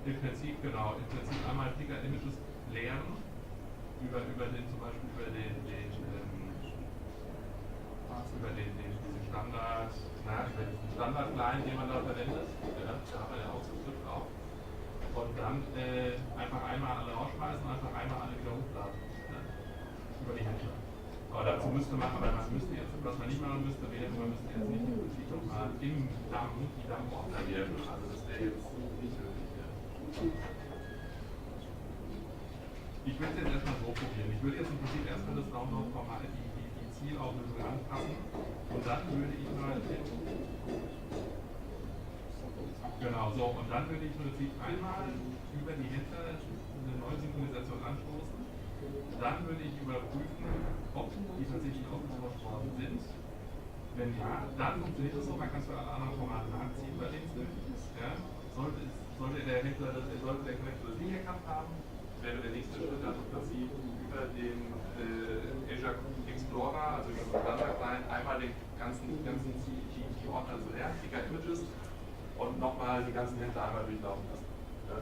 Im Prinzip, genau, im Prinzip einmal Ticker Images leeren, über den zum Beispiel über diesen Standard-Client, den man da verwendet, ja, da hat man ja auch Zugriff drauf. Und dann einfach einmal alle rausschmeißen und einfach einmal alle wieder hochladen. Ja, über die Händler. Aber dazu müsste man, was man nicht machen müsste, wäre, man müsste jetzt nicht im Prinzip nochmal im DAM die DAM-Ordner werden. Also das wäre jetzt nicht wirklich. Ja. Ich würde es jetzt erstmal so probieren. Ich würde jetzt im Prinzip erstmal das Download-Format, die Zielauflösung anpassen. Und dann würde ich mal. Genau, so. Und dann würde ich im Prinzip einmal über die Händler eine neue Synchronisation anstoßen. Dann würde ich überprüfen, ob die tatsächlich ausgetauscht worden sind. Wenn ja, dann funktioniert es so, man kann es für alle anderen Formate nachziehen, bei denen es nötig ist. Ja. Sollte der Connector das nicht erkannt haben, wäre der nächste Schritt dann im Prinzip über den Azure Explorer, also über den Standard-Client, einmal den ganzen GMT-Ordner, also Ticker Images, und nochmal die ganzen Händler einmal durchlaufen lassen. Ja.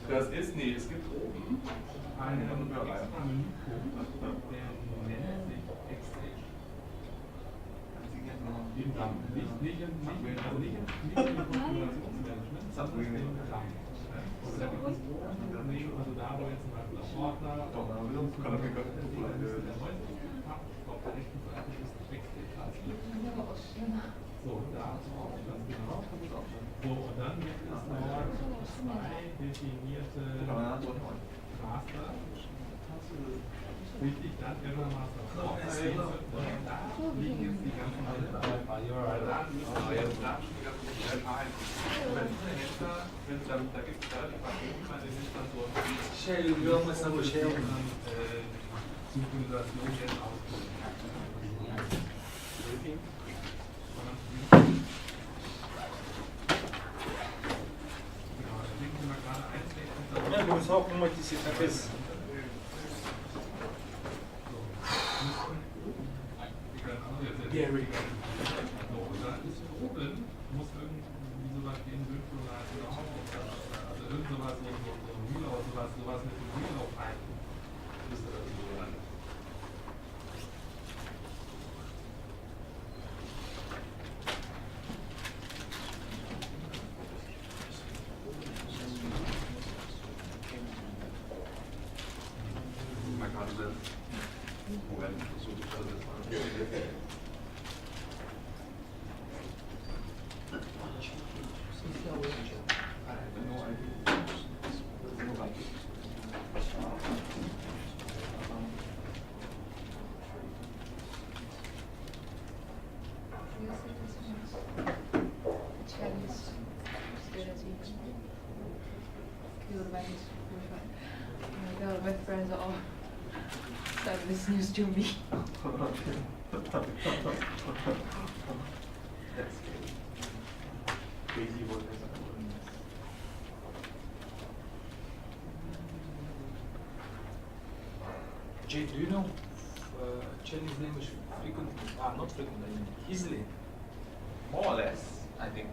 Das ist, es gibt oben einen extra Menüpunkt, der nennt sich Backstage. Im DAM. Nicht im Konfigurationsmanagement, sondern im DAM. Also da gibt es Unternehmen, also da wo jetzt zum Beispiel der Ordner, der neueste Tab, auf der rechten Seite ist der Backstage. So, da drauf, ganz genau. So, und dann gibt es noch zwei definierte Master. Richtig, dann Error Master. Da liegen jetzt die ganzen Händler. Da müssen wir jetzt da die ganzen Händler ein. Wenn dieser Händler, da gibt es relativ weit oben, den Händler so Synchronisation jetzt ausprobieren. Nous sommes comment tu sais taper. Gary. Muss irgendwie sowas wie ein Synchronat oder also irgend sowas, so ein Reload, sowas mit dem Reload halten. Müsste das so sein. My friends all started this news to me. That's crazy work. Jay, do you know Chinese language frequently? Not frequently, easily. More or less, I think.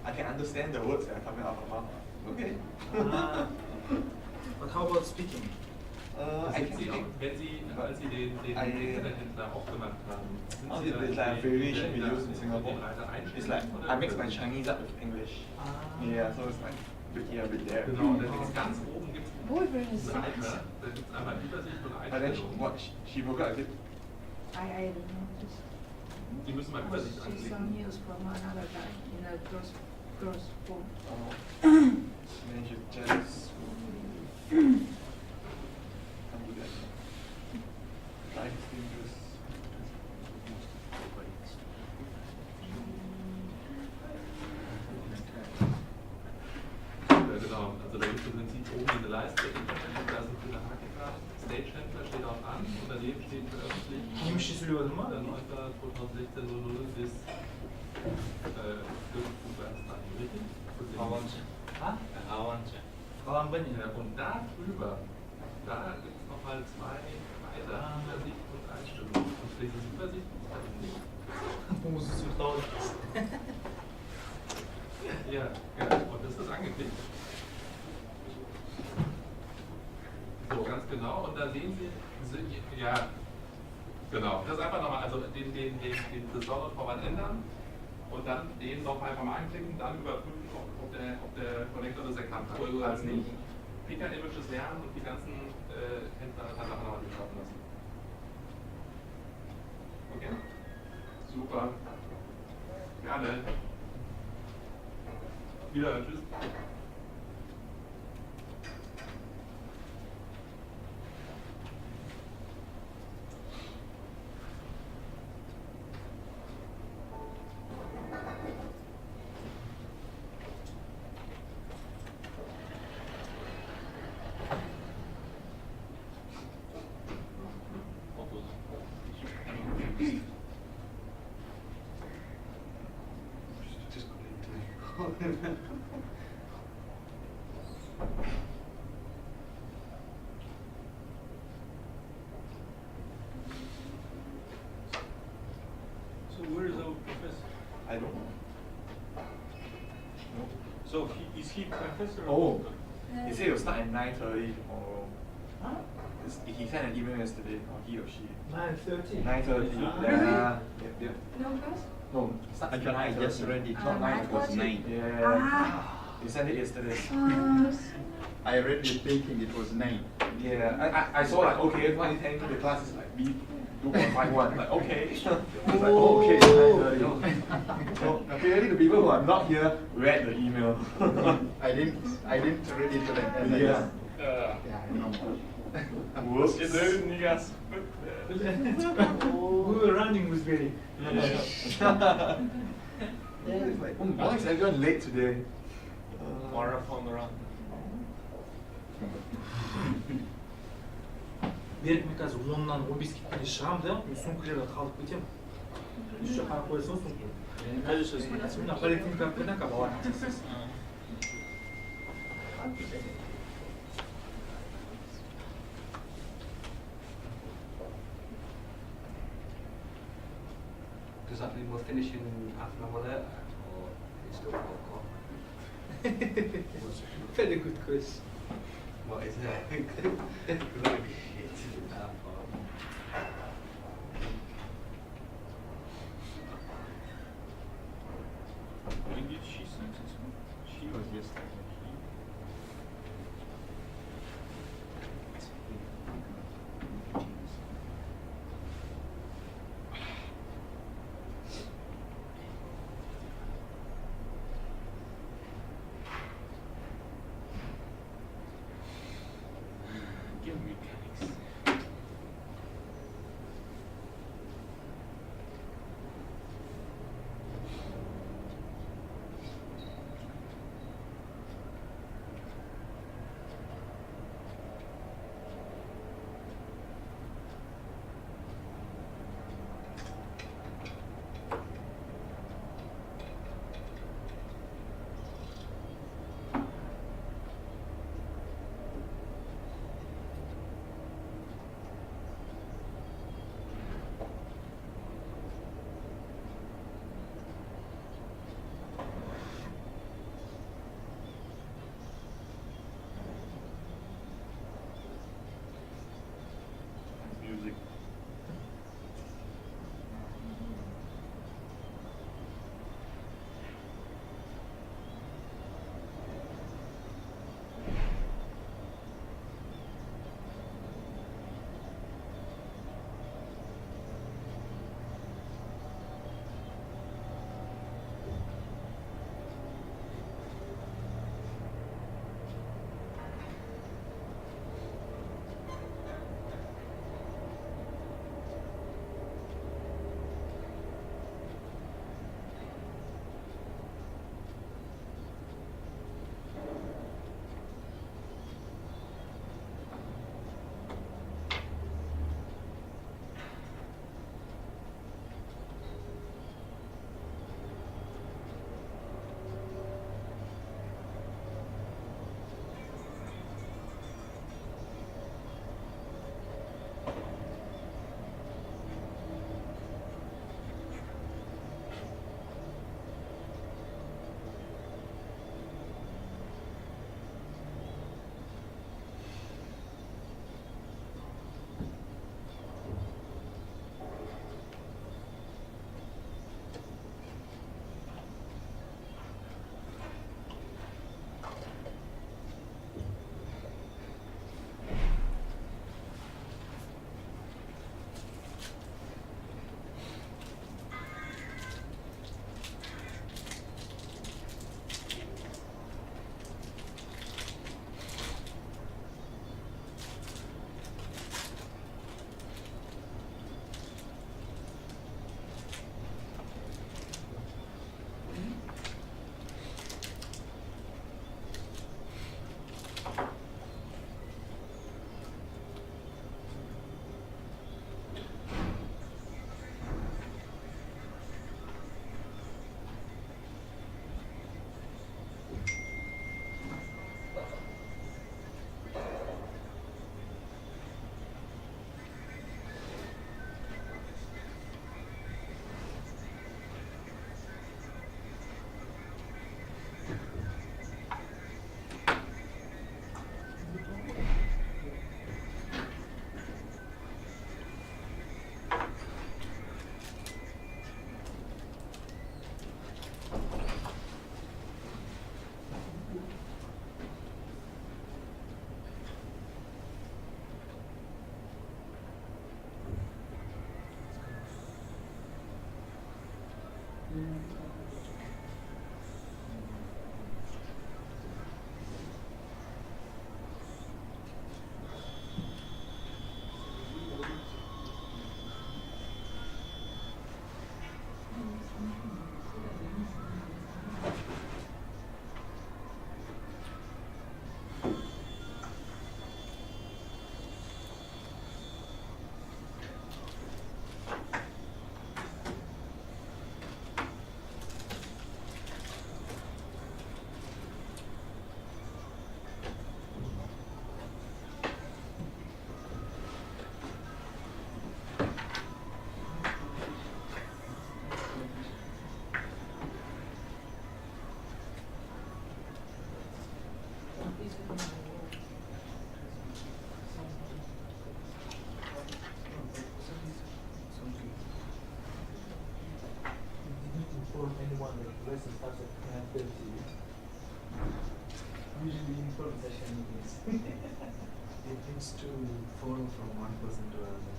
I can understand the words that are coming out of my mouth. Okay. But how about speaking? I can speak. Als Sie den Internethändler aufgemacht haben, It's like a variation we use in Singapore. It's like I mix my Chinese up with English. Yeah, so it's like a bit here, a bit there. Genau, da gibt es ganz oben gibt's Seite, da gibt es einmal Übersicht und But then Einstellungen. what she broke up a bit. I don't know. Die müssen mal Übersicht She's anklicken. some news from another guy in a girl's phone. Then you just undo that. Live streams. Ja, genau, also da gibt es im Prinzip oben eine Leiste, da sind viele Haken dran. Stagehändler steht auch an und daneben steht veröffentlicht. Немше söylüyordum ama. 9.2016 bis 5.1. Richtig? Ha? Ja, und da drüber, da gibt es nochmal nochmal 2 weiter Übersicht und Einstellungen. Und für diese Übersicht ist das nicht. Muss es so traurig ist. Ja, genau. Und das ist angeklickt. So, ganz genau. Und da sehen Sie, ja, genau. Das einfach nochmal, also den Download-Format ändern und dann den nochmal einfach mal anklicken, dann überprüfen, ob der Connector das erkannt hat. Falls nicht, Picker-Images lernen und die ganzen Sachen nochmal durchlaufen lassen. Okay? Super. Gerne. Wieder, tschüss. So where is our professor? I don't know. No. So is he professor? Oh, he said he'll start at 9:30 tomorrow. Huh? He sent an email yesterday, or he or she. 9:30. 9:30. Ah. Yeah. Yeah. No class? No, start at 9:30. just read it. Not 9:30. 9. Yeah. He sent it yesterday. I read it thinking it was 9. Yeah, I saw like, okay, 2010 the class is like B 2.51. Like, okay. It's like, oh, okay, 9:30. So apparently the people who are not here read the email. I didn't read it like that. Yeah. Yeah, I know. Whoops. We were running with Billy. Yeah, it's like, why is everyone late today? Marathon run. Берік мен қазір 10-нан 15-ке дейін шығамын да, мен сумкаларға қалып кетемін. Еще жаққа қойсың сумку. Қайда шығасың? Мына поликлиника арқылы кабалар. Does that mean we're finishing half an hour later, or it's still 4 o'clock? Very good question. What is it? Because that would be shit. When did she send it? She was yesterday. Give me instance, starts at 9:30. Usually in front session meetings. It needs to follow from one person to another.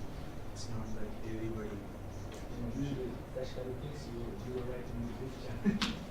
It's not that everybody. Usually session meetings you were writing the picture.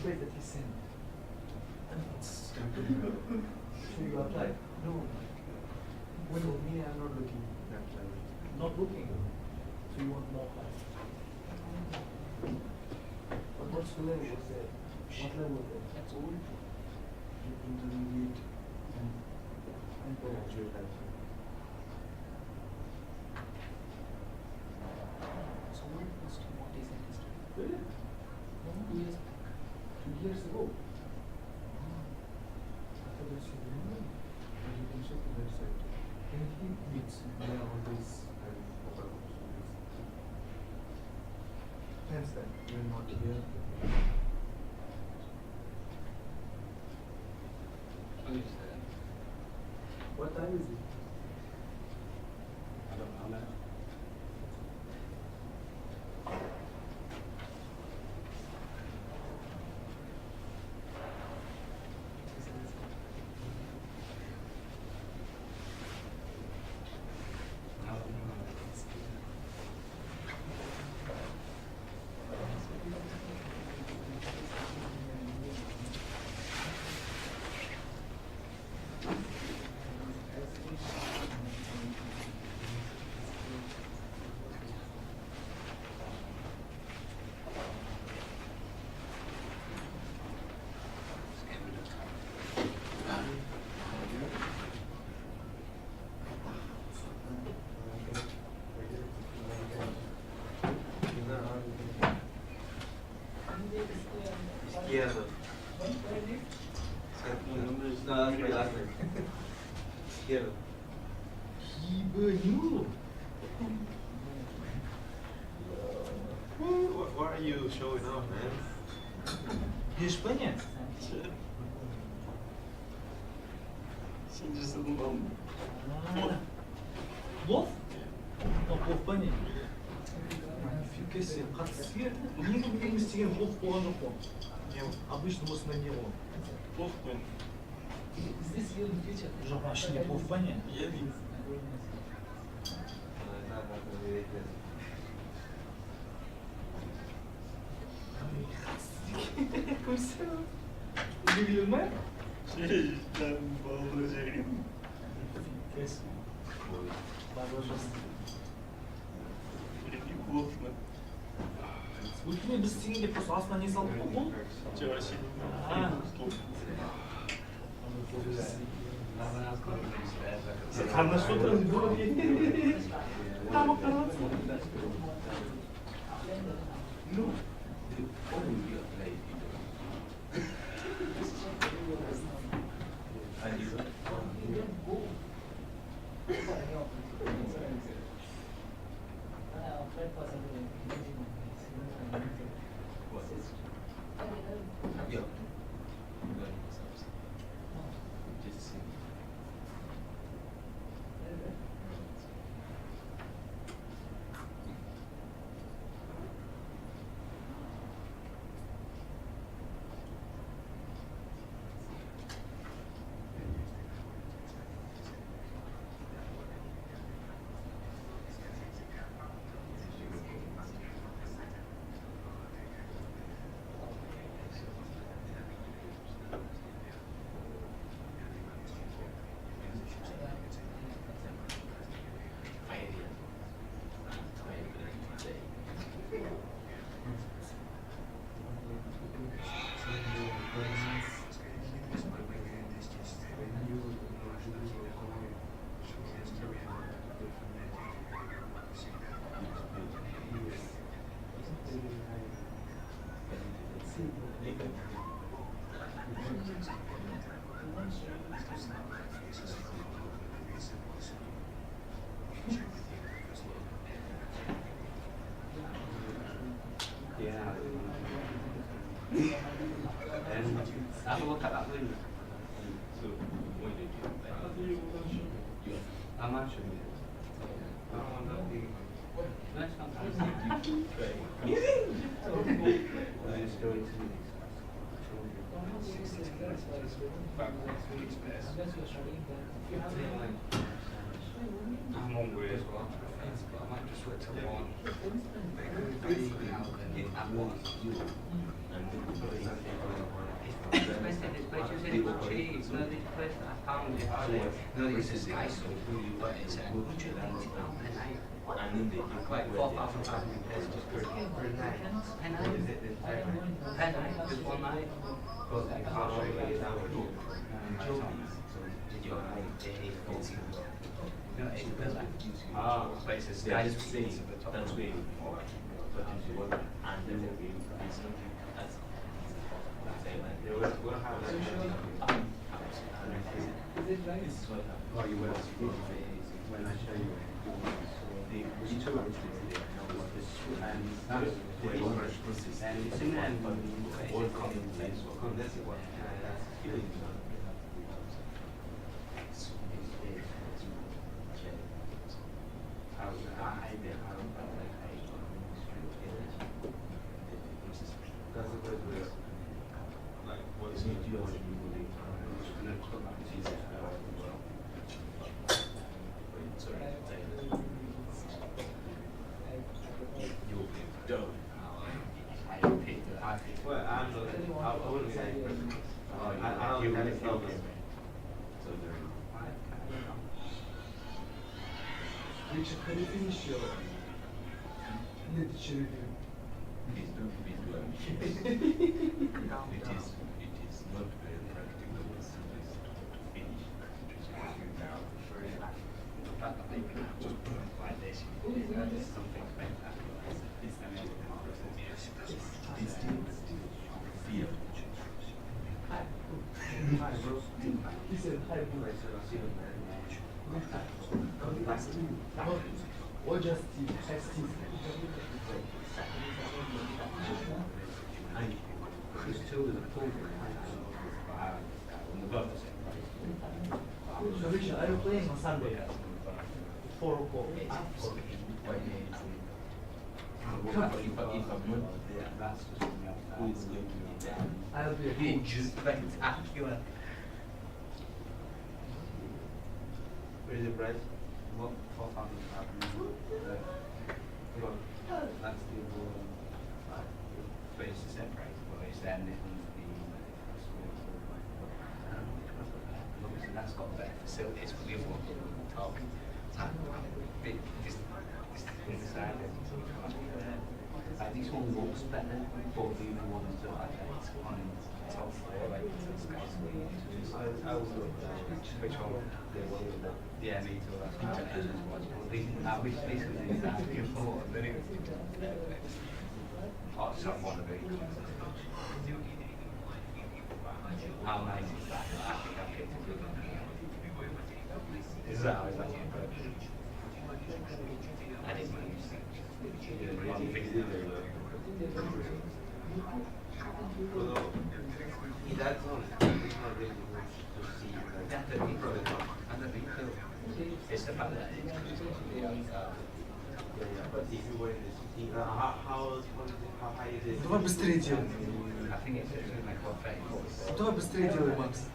template that he sent. And it's template. So you apply? No. Well, for me, I'm not looking that level. Not looking. So you want more high. But what's the level was there? What level was there? That's old. Intermediate and graduate level. So what was what is it? Really? 2 years back. 2 years ago. After this, you remember? And you can check the website. And he meets, they are always having mobile phones. Hence that, you are not here. What time is it? I don't know. Izquierdo. No, that's my last name. Izquierdo. What are you showing off, man? De Espanha? She's just a little Плов? Ну, плов пане. Фига себе, қатысты. Менің істеген плов болған жоқ қой. Обычно осында не болады? плов пен. Is this your future? Жоқ, мына ішінде плов пане. Я вижу. Como se chama? Ele não é? Şey, ben bağlı şeyim. Kes. Böyle bir plov mu? Өйткені біз істегенде просто астына не салдық қой бұл? Çarşı. Сен қарындашып отырсың. Тамақ қарап Have a look at that blue. So, what did you do? I'm actually. That's fantastic. Let's go into I'm hungry as well. But I might just wait till 1. At 1. No, it's a sky so but it's £180 per night. And then they give like 4,000 pesos per night. Per night. Per night, just one night. Because I can't all the way down to your night, day 14. No, it's a villa. But it's a sky suite. That's way. And then we'll be that's we'll have that. Oh, you will. When I show you the two and it's in there all Richard, can you finish your literature review? It is not very practical to finish now. Just put it like this. Something spectacular. It's fear. He said, hi, bro. Or just text him. So Richard, are you playing on Sunday? 4 o'clock. I'll be a coach. Spectacular. Where is the price? What? 4,000. That's the But it's the same price, but it's then this one's obviously that's got better facilities for the other one on top. This undecided. Like this one looks better, but the other ones are like it's on top floor, like it's a sky suite. I was Which one? the one with the Yeah, me too. That's what I just watched. I wish this was exactly what I'm doing. Oh, it's not one of these. How nice is that? I think I picked a good one. Is that how is that one? I didn't mind. One thing. that's not it's not really good to see It's the fact that but if you were in the city, how high is it? Давай быстрее делай. I think it's like what 34. Давай быстрее делай, Макс.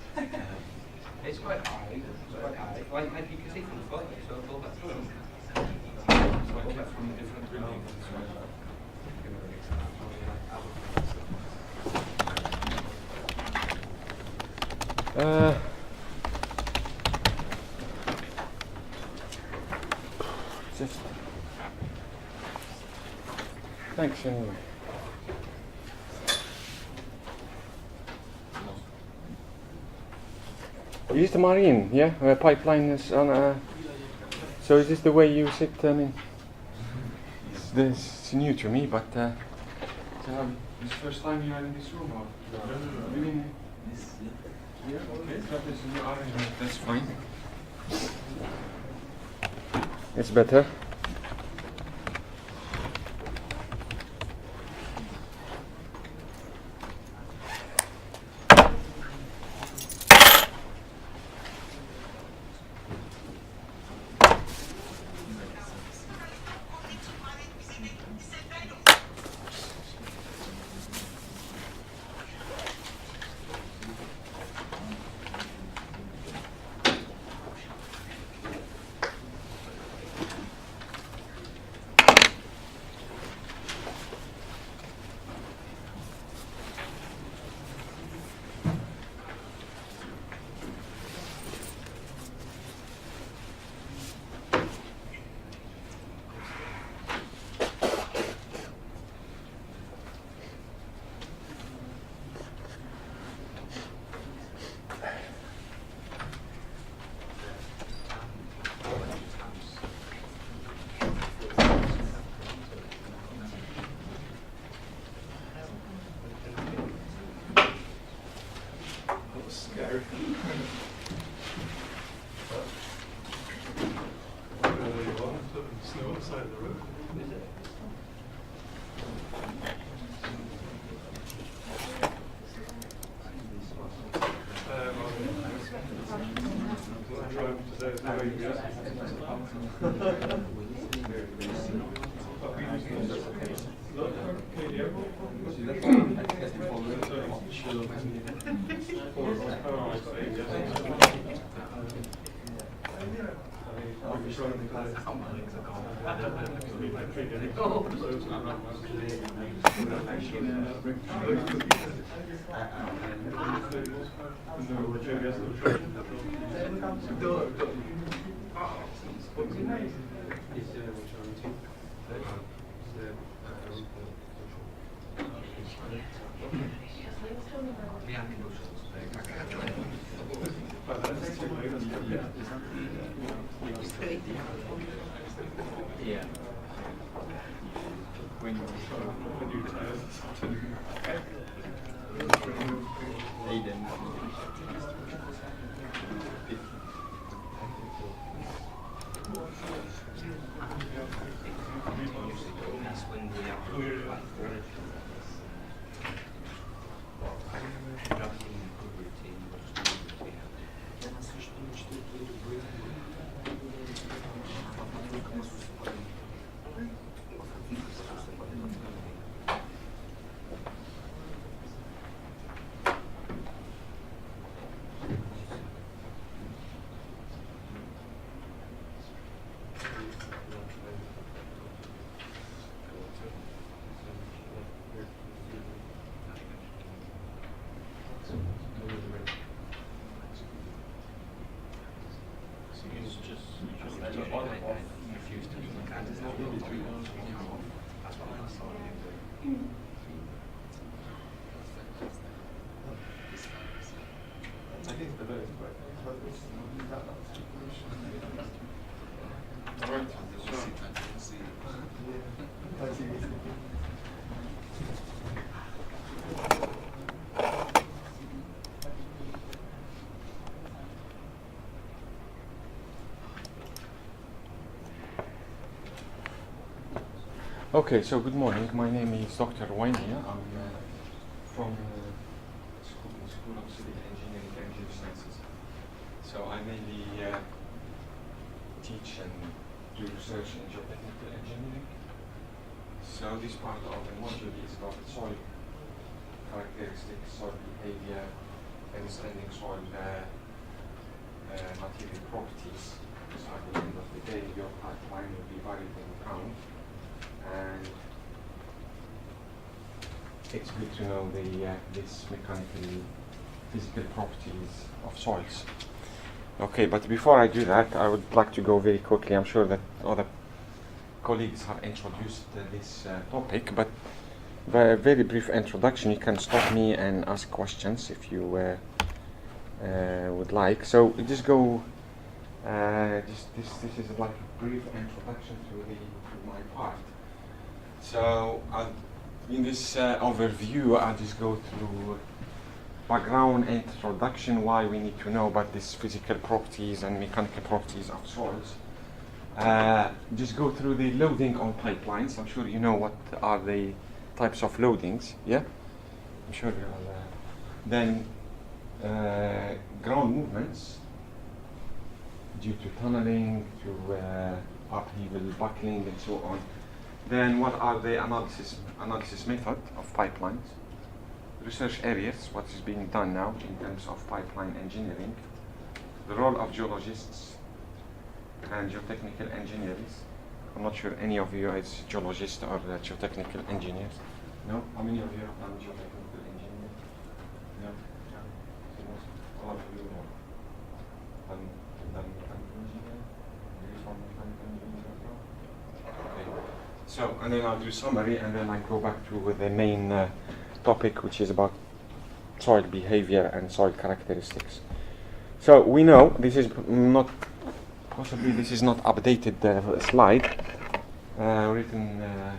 It's quite high. It's quite high. Like you can see from the photo, so above that. So I get from different buildings. Just thanks anyway. Is the marine, yeah? Pipeline is on. So is this the way you use it? I mean, it's new to me, but This is the first time you are in this room, or? Really? Yeah, okay. That is a new arrangement. That's fine. it's better. wrong side of the road. Is it? Yeah. When you Aiden. That's when we have Okay, so good morning. My name is Dr. Wayne here. I'm from School of Civil Engineering and Geosciences. So I mainly teach and do research in geotechnical engineering. So this part of the module is about soil characteristics, soil behavior, understanding soil material properties. So at the end of the day, your pipeline will be varied in count. And it's good to know this mechanical, physical properties of soils. Okay, but before I do that, I would like to go very quickly. I'm sure that other colleagues have introduced this topic, but a very brief introduction. You can stop me and ask questions if you would like. So just go. This is like a brief introduction to my part. So in this overview, I'll just go through background introduction, why we need to know about these physical properties and mechanical properties of soils. Just go through the loading on pipelines. I'm sure you know what are the types of loadings, yeah? I'm sure you'll. Then ground movements due to tunneling, to upheaval, buckling, and so on. Then what are the analysis method of pipelines? Research areas, what is being done now in terms of pipeline engineering. The role of geologists and geotechnical engineers. I'm not sure any of you is geologists or geotechnical engineers. No? How many of you have done geotechnical engineering? No? So all of you have done mechanical engineering? Maybe from mechanical engineering as well? Okay. So, and then I'll do summary, and then I go back to the main topic, which is about soil behavior and soil characteristics. So we know this is not updated slide, written a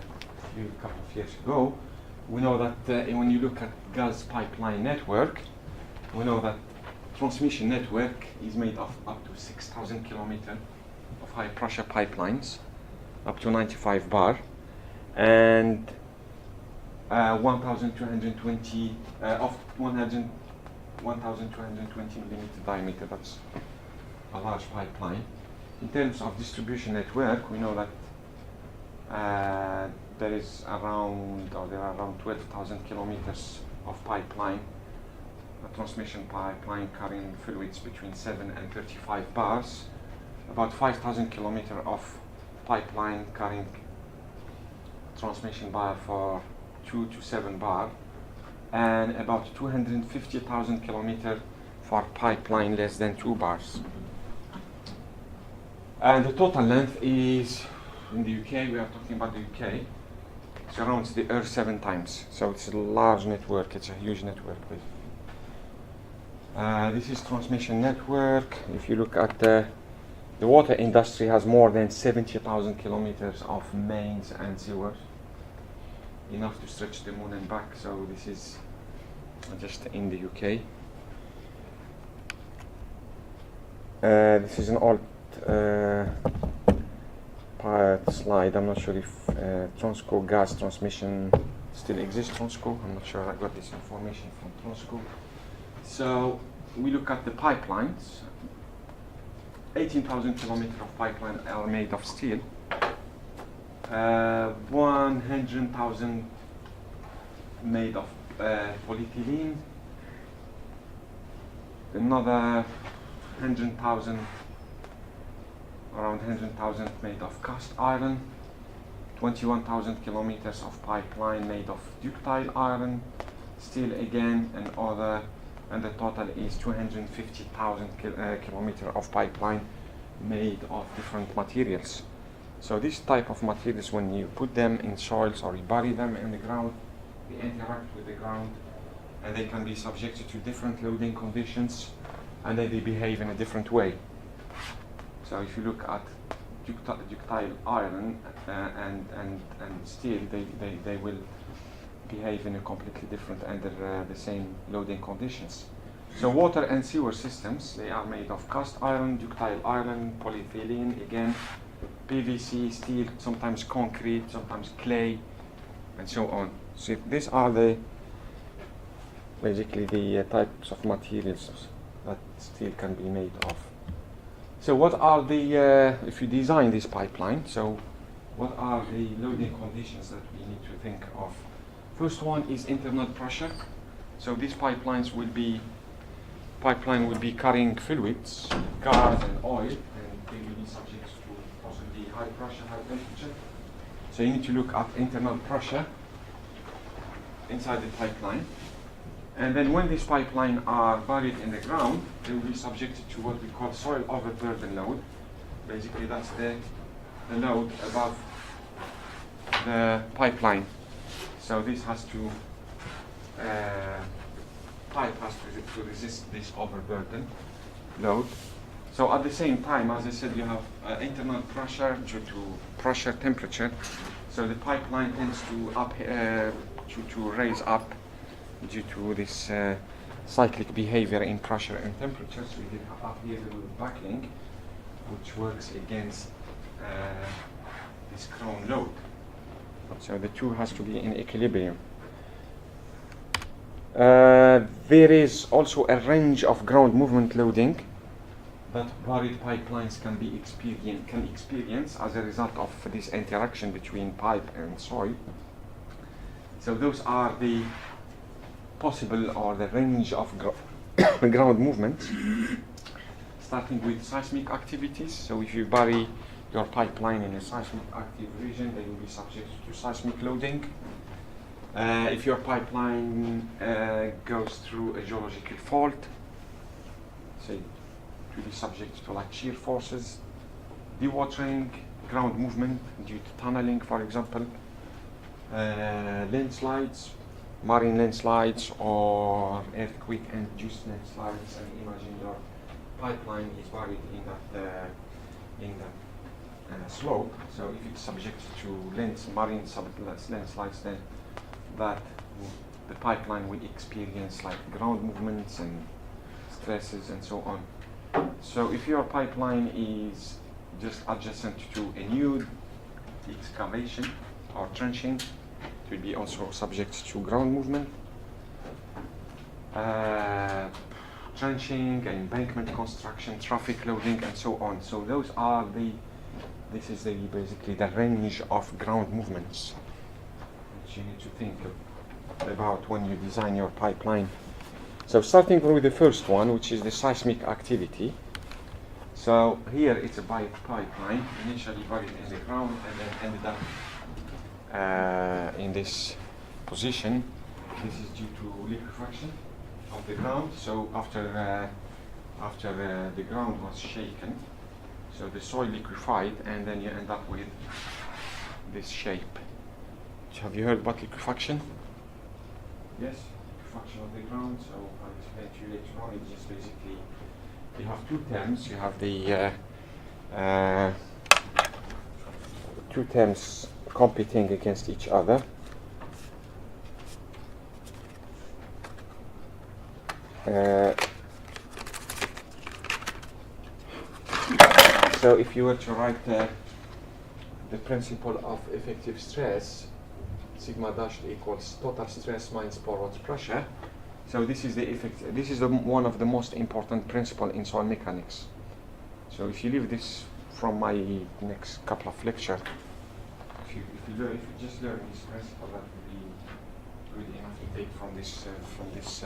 couple of years ago. We know that when you look at gas pipeline network, we know that transmission network is made of up to 6,000 kilometers of high pressure pipelines. up to 95 bar, and 1,220 of 1,220 millimeter diameter. That's a large pipeline. In terms of distribution network, we know that there are around 12,000 kilometers of pipeline, a transmission pipeline carrying fluids between 7 and 35 bars, about 5,000 kilometers of pipeline carrying transmission bar for 2 to 7 bar, and about 250,000 kilometers for pipeline less than 2 bars. And the total length is, in the UK, we are talking about the UK, surrounds the Earth 7 times. So it's a large network, it's a huge network. This is transmission network. If you look at the water industry has more than 70,000 kilometers of mains and sewers, enough to stretch the moon and back. So this is just in the UK. This is an old slide. I'm not sure if Transco gas transmission still exists. Transco, I'm not sure. I got this information from Transco. So we look at the pipelines. 18,000 kilometers of pipeline are made of steel. 100,000 made of polyethylene. Another 100,000, around 100,000 made of cast iron. 21,000 kilometers of pipeline made of ductile iron, steel again, and other, and the total is 250,000 kilometers of pipeline made of different materials. So this type of materials, when you put them in soils or you bury them in the ground, they interact with the ground, and they can be subjected to different loading conditions, and then they behave in a different way. So if you look at ductile iron and steel, they will behave in a completely different under the same loading conditions. So water and sewer systems, they are made of cast iron, ductile iron, polyethylene, again, PVC, steel, sometimes concrete, sometimes clay, and so on. So these are basically the types of materials that steel can be made of. So what are if you design this pipeline, so what are the loading conditions that we need to think of? First one is internal pressure. So these pipelines will be carrying fluids, gas and oil, and they will be subject to possibly high pressure, high temperature. So you need to look at internal pressure inside the pipeline. And then when these pipelines are buried in the ground, they will be subjected to what we call soil overburden load. Basically, that's the load above the pipeline. So this has to, pipe has to resist this overburden load. So at the same time, as I said, you have internal pressure due to pressure temperature. So the pipeline tends to raise up due to this cyclic behavior in pressure and temperature. So we have up here the little backing, which works against this crown load. So the two has to be in equilibrium. There is also a range of ground movement loading that buried pipelines can experience as a result of this interaction between pipe and soil. So those are the possible or the range of ground movements, starting with seismic activities. So if you bury your pipeline in a seismic active region, they will be subject to seismic loading. If your pipeline goes through a geological fault, say, it will be subject to like shear forces, dewatering, ground movement due to tunneling, for example, landslides, marine landslides, or earthquake-induced landslides. And imagine your pipeline is buried in that slope. So if it's subject to marine landslides, then the pipeline will experience like ground movements and stresses and so on. So if your pipeline is just adjacent to a nude the excavation or trenching. It will be also subject to ground movement. Trenching, embankment construction, traffic loading, and so on. So those are this is basically the range of ground movements that you need to think about when you design your pipeline. So starting with the first one, which is the seismic activity. So here it's a pipeline, initially buried in the ground and then ended up in this position. This is due to liquefaction of the ground. So after the ground was shaken, so the soil liquefied, and then you end up with this shape. Have you heard about liquefaction? Yes, liquefaction of the ground. So I'll explain to you later on. It's just basically you have two terms. You have the two terms competing against each other. So if you were to write the principle of effective stress, sigma dashed equals total stress minus forward pressure. So this is the effect. This is one of the most important principles in soil mechanics. So if you leave this from my next couple of lectures, if you just learn this principle, that would be good enough to take from this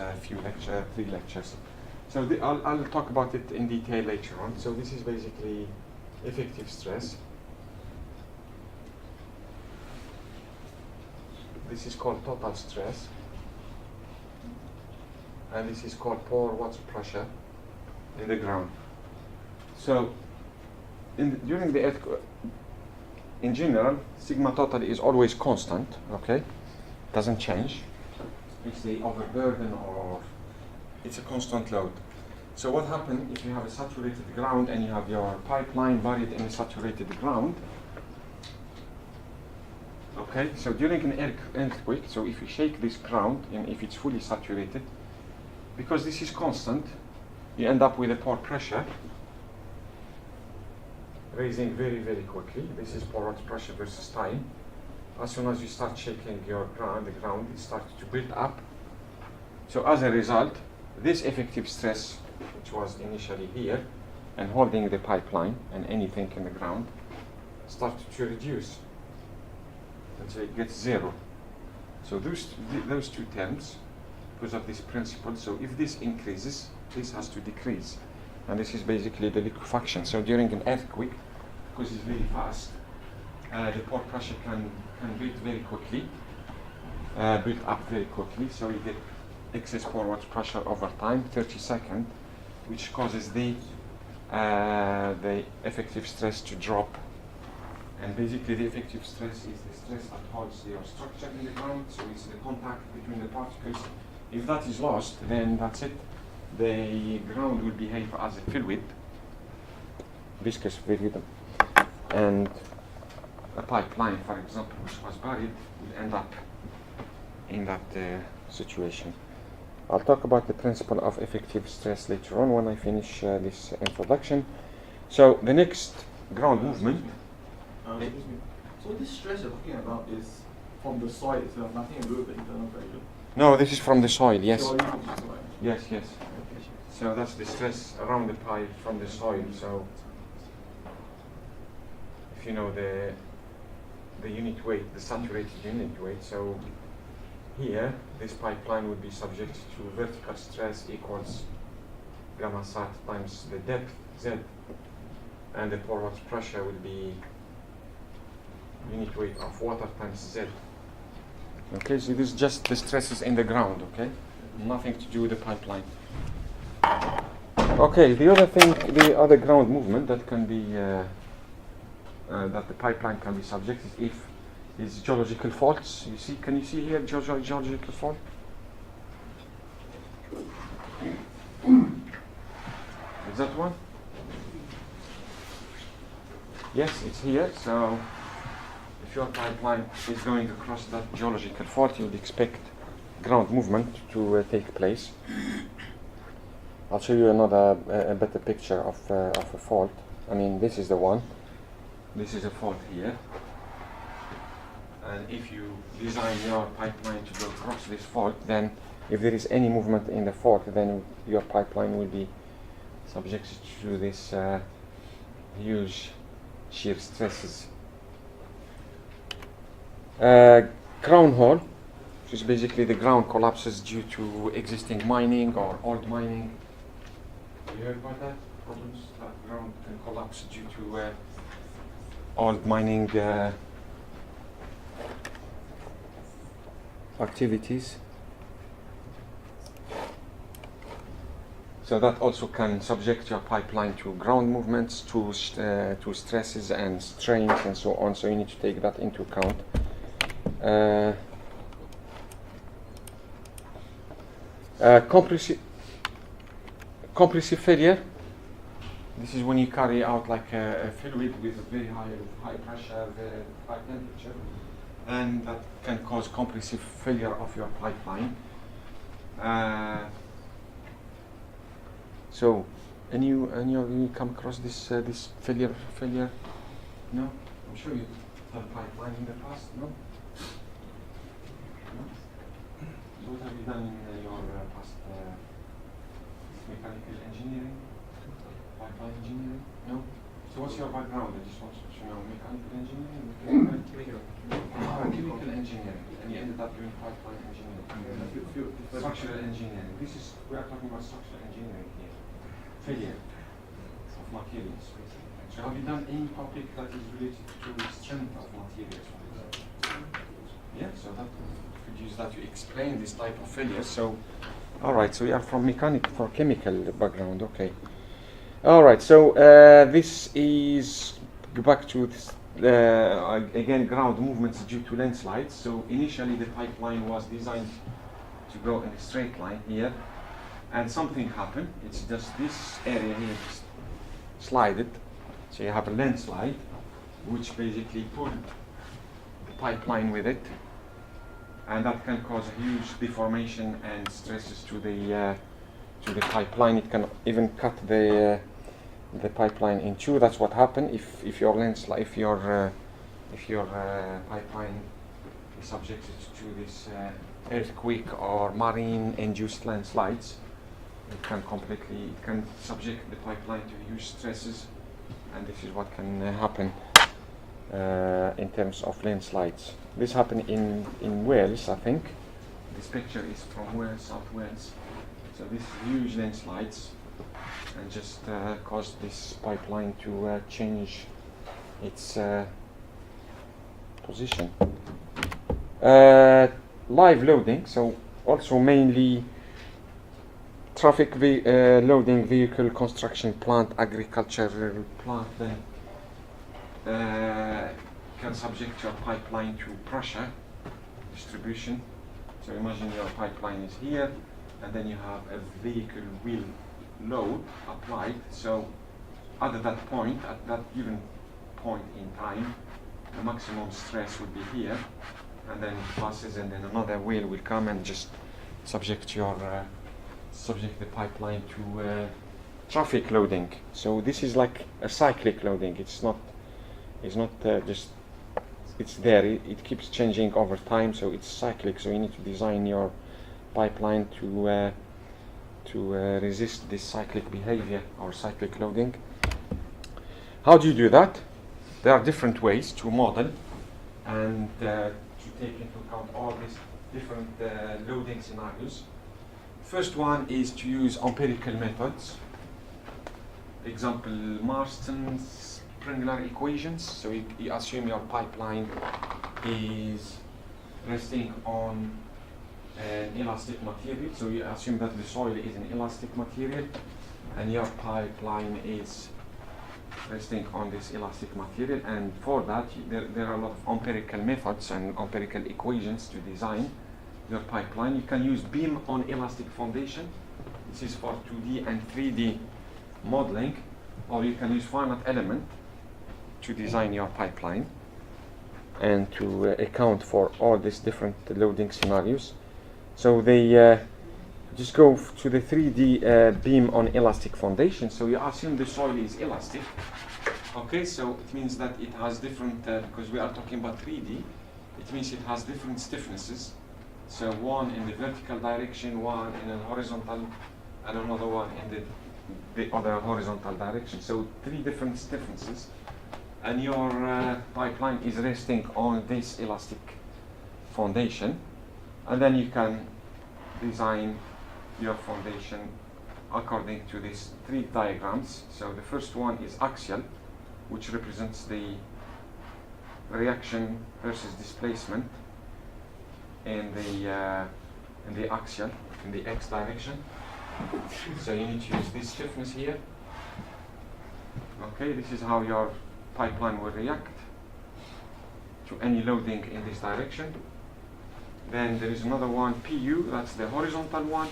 three lectures. So I'll talk about it in detail later on. So this is basically effective stress. This is called total stress, and this is called forward pressure in the ground. So during the earthquake, in general, sigma total is always constant, okay? Doesn't change. It's the overburden or it's a constant load. So what happens if you have a saturated ground and you have your pipeline buried in a saturated ground? Okay, so during an earthquake, so if you shake this ground and if it's fully saturated, because this is constant, you end up with a pore pressure raising very, very quickly. This is forward pressure versus time. As soon as you start shaking your ground, the ground it starts to build up. So as a result, this effective stress, which was initially here and holding the pipeline and anything in the ground, starts to reduce until it gets zero. So those two terms, because of this principle, so if this increases, this has to decrease. And this is basically the liquefaction. So during an earthquake, because it's very fast, the pore pressure can build very quickly, build up very quickly. So you get excess forward pressure over time, 30 seconds, which causes the effective stress to drop. And basically the effective stress is the stress that holds your structure in the ground, so it's the contact between the particles. If that is lost, then that's it. The ground will behave as a fluid, viscous fluid, and a pipeline, for example, which was buried, will end up in that situation. I'll talk about the principle of effective stress later on when I finish this introduction. So the next ground movement. Excuse me. So this stress you're talking about is from the soil itself, nothing to do with the internal pressure? No, this is from the soil, yes. Purely from the soil. Yes, yes. So that's the stress around the pipe from the soil. So if you know the unit weight, the saturated unit weight, so here this pipeline would be subject to vertical stress equals gamma sat times the depth Z, and the forward pressure would be unit weight of water times Z. Okay, so this is just the stresses in the ground, okay? Nothing to do with the pipeline. Okay, the other ground movement that can be, that the pipeline can be subjected if is geological faults. You see, can you see here geological fault? Is that one? Yes, it's here. So if your pipeline is going across that geological fault, you would expect ground movement to take place. I'll show you a better picture of a fault. I mean, this is the one. This is a fault here. And if you design your pipeline to go across this fault, then if there is any movement in the fault, then your pipeline will be subjected to this huge shear stresses. Crown hole, which is basically the ground collapses due to existing mining or old mining. Have you heard about that? Problems that ground can collapse due to old mining activities. So that also can subject your pipeline to ground movements, to stresses and strains and so on. So you need to take that into account. Compressive failure. This is when you carry out like a fluid with a very high pressure, very high temperature, and that can cause compressive failure of your pipeline. So, any of you come across this failure? No, I'm sure you have pipeline in the past. No. No? So what have you done in your past mechanical engineering, pipeline engineering? No. So what's your background? I just want to know mechanical engineering, chemical engineering, and you ended up doing pipeline engineering. Structural engineering. We are talking about structural engineering here. Failure of materials. So have you done any topic that is related to strength of materials? Yeah, so that could use that to explain this type of failure. So, all right, so you are from chemical background, okay. All right, so this is, go back to this, again, ground movements due to landslides. So initially the pipeline was designed to go in a straight line here, and something happened. It's just this area here just slided. So you have a landslide, which basically pulled the pipeline with it, and that can cause a huge deformation and stresses to the pipeline. It can even cut the pipeline in two. That's what happened if your pipeline is subjected to this earthquake or marine-induced landslides. It can subject the pipeline to huge stresses, and this is what can happen in terms of landslides. This happened in Wales, I think. This picture is from Wales, South Wales. So this huge landslides, and just caused this pipeline to change its position. Live loading, so also mainly traffic loading, vehicle construction plant, agricultural plant, then can subject your pipeline to pressure distribution. So imagine your pipeline is here, and then you have a vehicle wheel load applied. So at that point, at that given point in time, the maximum stress would be here, and then it passes, and then another wheel will come and just subject the pipeline to traffic loading. So this is like a cyclic loading. It's not just it's there. It keeps changing over time, so it's cyclic. So you need to design your pipeline to resist this cyclic behavior or cyclic loading. How do you do that? There are different ways to model and to take into account all these different loading scenarios. First one is to use empirical methods. Example, Marston-Spengler equations. So you assume your pipeline is resting on an elastic material. So you assume that the soil is an elastic material, and your pipeline is resting on this elastic material. And for that, there are a lot of empirical methods and empirical equations to design your pipeline. You can use beam on elastic foundation. This is for 2D and 3D modeling, or you can use finite element to design your pipeline and to account for all these different loading scenarios. So they just go to the 3D beam on elastic foundation. So you assume the soil is elastic. Okay, so it means that it has different, because we are talking about 3D, it means it has different stiffnesses. So one in the vertical direction, one in the horizontal, and another one in the other horizontal direction. So 3 different stiffnesses. And your pipeline is resting on this elastic foundation. And then you can design your foundation according to these 3 diagrams. So the first one is axial, which represents the reaction versus displacement in the axial, in the x direction. So you need to use this stiffness here. Okay, this is how your pipeline will react to any loading in this direction. Then there is another one, PU, that's the horizontal one,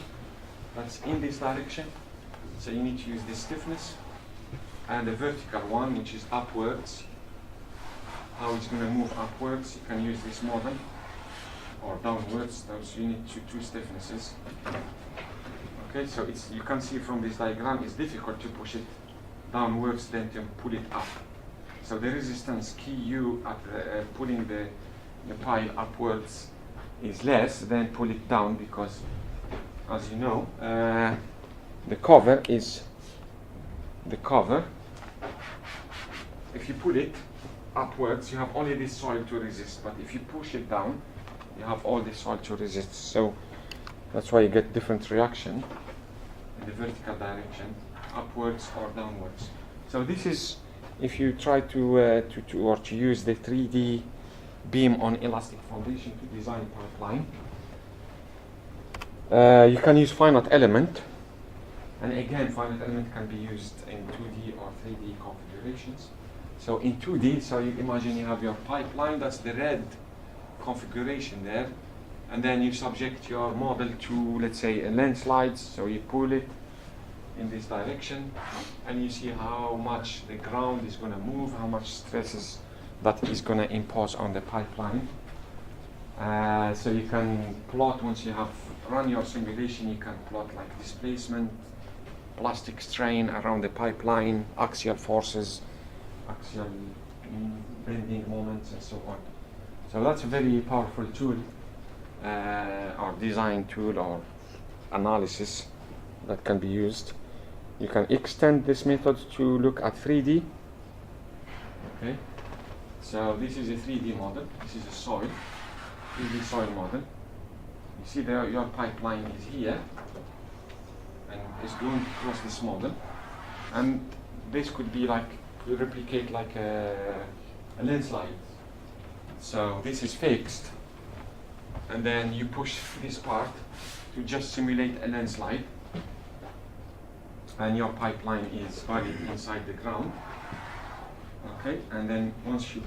that's in this direction. So you need to use this stiffness. And the vertical one, which is upwards, how it's going to move upwards, you can use this model, or downwards, so you need 2 stiffnesses. Okay, so you can see from this diagram, it's difficult to push it downwards than to pull it up. So the resistance Ku at pulling the pile upwards is less than pull it down, because, as you know, the cover. If you pull it upwards, you have only this soil to resist. But if you push it down, you have all this soil to resist. So that's why you get different reaction in the vertical direction, upwards or downwards. So this is if you try to use the 3D beam on elastic foundation to design pipeline. You can use finite element, and again finite element can be used in 2D or 3D configurations. So in 2D, so you imagine you have your pipeline, that's the red configuration there, and then you subject your model to, let's say, a landslides, so you pull it in this direction, and you see how much the ground is going to move, how much stresses that is going to impose on the pipeline. So you can plot, once you have run your simulation, you can plot like displacement, plastic strain around the pipeline, axial forces, axial bending moments, and so on. So that's a very powerful tool, or design tool, or analysis that can be used. You can extend this method to look at 3D. Okay, so this is a 3D model. This is a soil, 3D soil model. You see there your pipeline is here, and it's going across this model. And this could be like, to replicate like a landslide. So this is fixed, and then you push this part to just simulate a landslide, and your pipeline is buried inside the ground. Okay, and then once you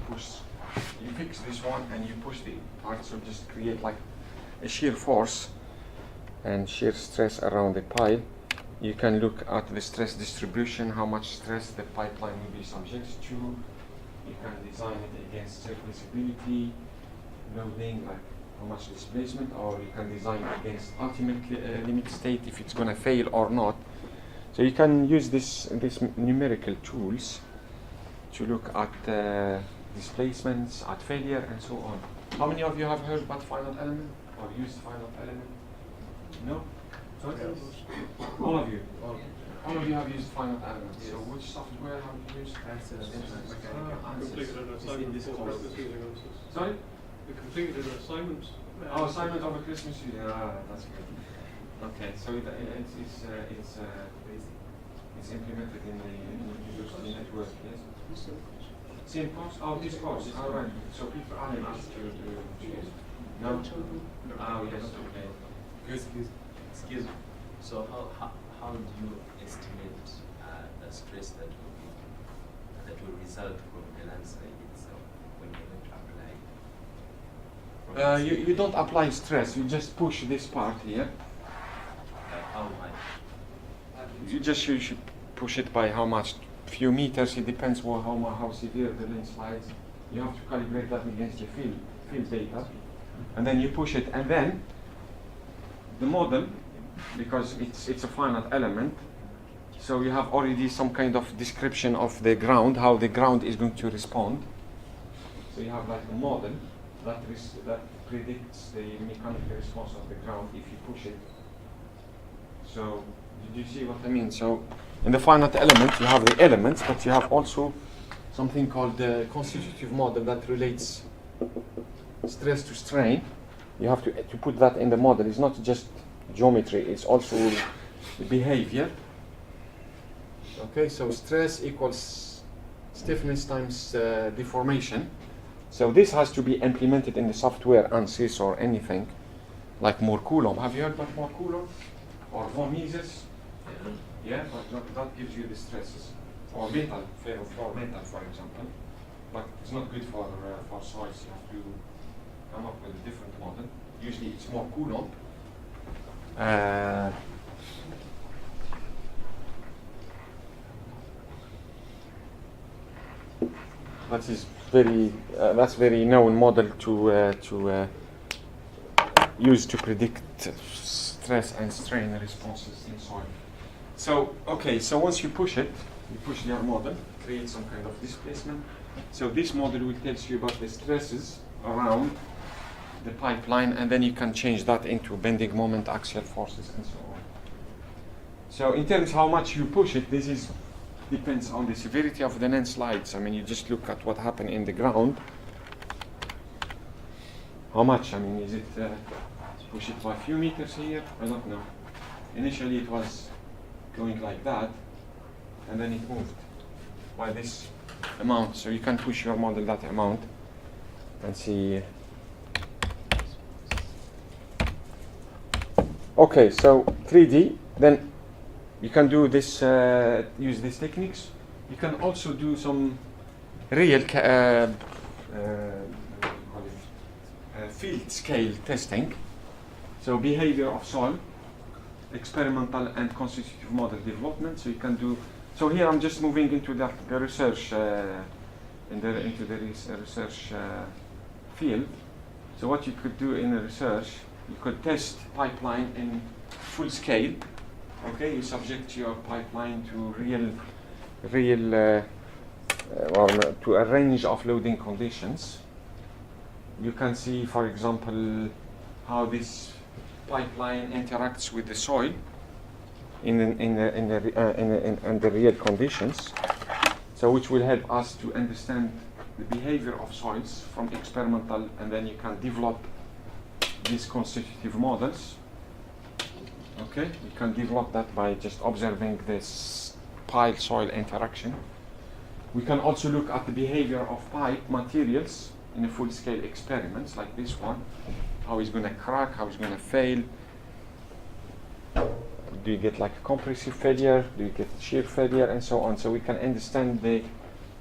fix this one and you push the part, so just create like a shear force and shear stress around the pile. You can look at the stress distribution, how much stress the pipeline will be subject to. You can design it against serviceability, loading, like how much displacement, or you can design against ultimate limit state, if it's going to fail or not. So you can use this numerical tools to look at displacements, at failure, and so on. How many of you have heard about finite element or used finite element? No? Sorry? All of you? All of you have used finite element. Yes. So which software have you used? Completed an assignment for Christmas using answers. Sorry? We completed an assignment. Oh, assignment over Christmas. Yeah, that's good. Okay, so it's implemented in the university network, yes? Same course? Oh, this course. All right. So people are asked to choose. No? Oh, yes. Okay. Good. Excuse me. So how do you estimate the stress that will result from the landslide itself when you're going to apply? You don't apply stress. You just push this part here. How much? You should push it by how much? Few meters. It depends how severe the landslides. You have to calibrate that against the field data, and then you push it, and then the model, because it's a finite element, so you have already some kind of description of the ground, how the ground is going to respond. So you have like a model, that predicts the mechanical response of the ground if you push it. So, did you see what I mean? So, in the finite element, you have the elements, but you have also something called the constitutive model that relates stress to strain. You have to put that in the model. It's not just geometry, it's also the behavior. Okay, so stress equals stiffness times deformation. So this has to be implemented in the software, ANSYS or anything, like MAR Coulomb. Have you heard about MAR Coulomb? Or von Mises? Yeah, but that gives you the stresses. Or metal, for metal, for example. But it's not good for soils. You have to come up with a different model. Usually it's MAR Coulomb. That is that's very known model to use to predict stress and strain responses in soil. So okay, so once you push it, you push your model, create some kind of displacement. So this model will tell you about the stresses around the pipeline, and then you can change that into bending moment, axial forces, and so on. So in terms of how much you push it, this is depends on the severity of the landslides. I mean, you just look at what happened in the ground. How much? I mean, is it push it by a few meters here? I don't know. Initially it was going like that, and then it moved by this amount. So you can push your model that amount and see. Okay, so 3D, then you can do this, use these techniques. You can also do some real field scale testing. So behavior of soil, experimental and constitutive model development. So you can do. So here I'm just moving into the research, into the research field. So what you could do in the research, you could test pipeline in full scale. Okay, you subject your pipeline to to a range of loading conditions. You can see, for example, how this pipeline interacts with the soil in the real conditions. So, which will help us to understand the behavior of soils from experimental, and then you can develop these constitutive models. Okay, you can develop that by just observing this pile soil interaction. We can also look at the behavior of pipe materials in a full scale experiments like this one. How it's going to crack, how it's going to fail. Do you get like compressive failure? Do you get shear failure, and so on? So we can understand the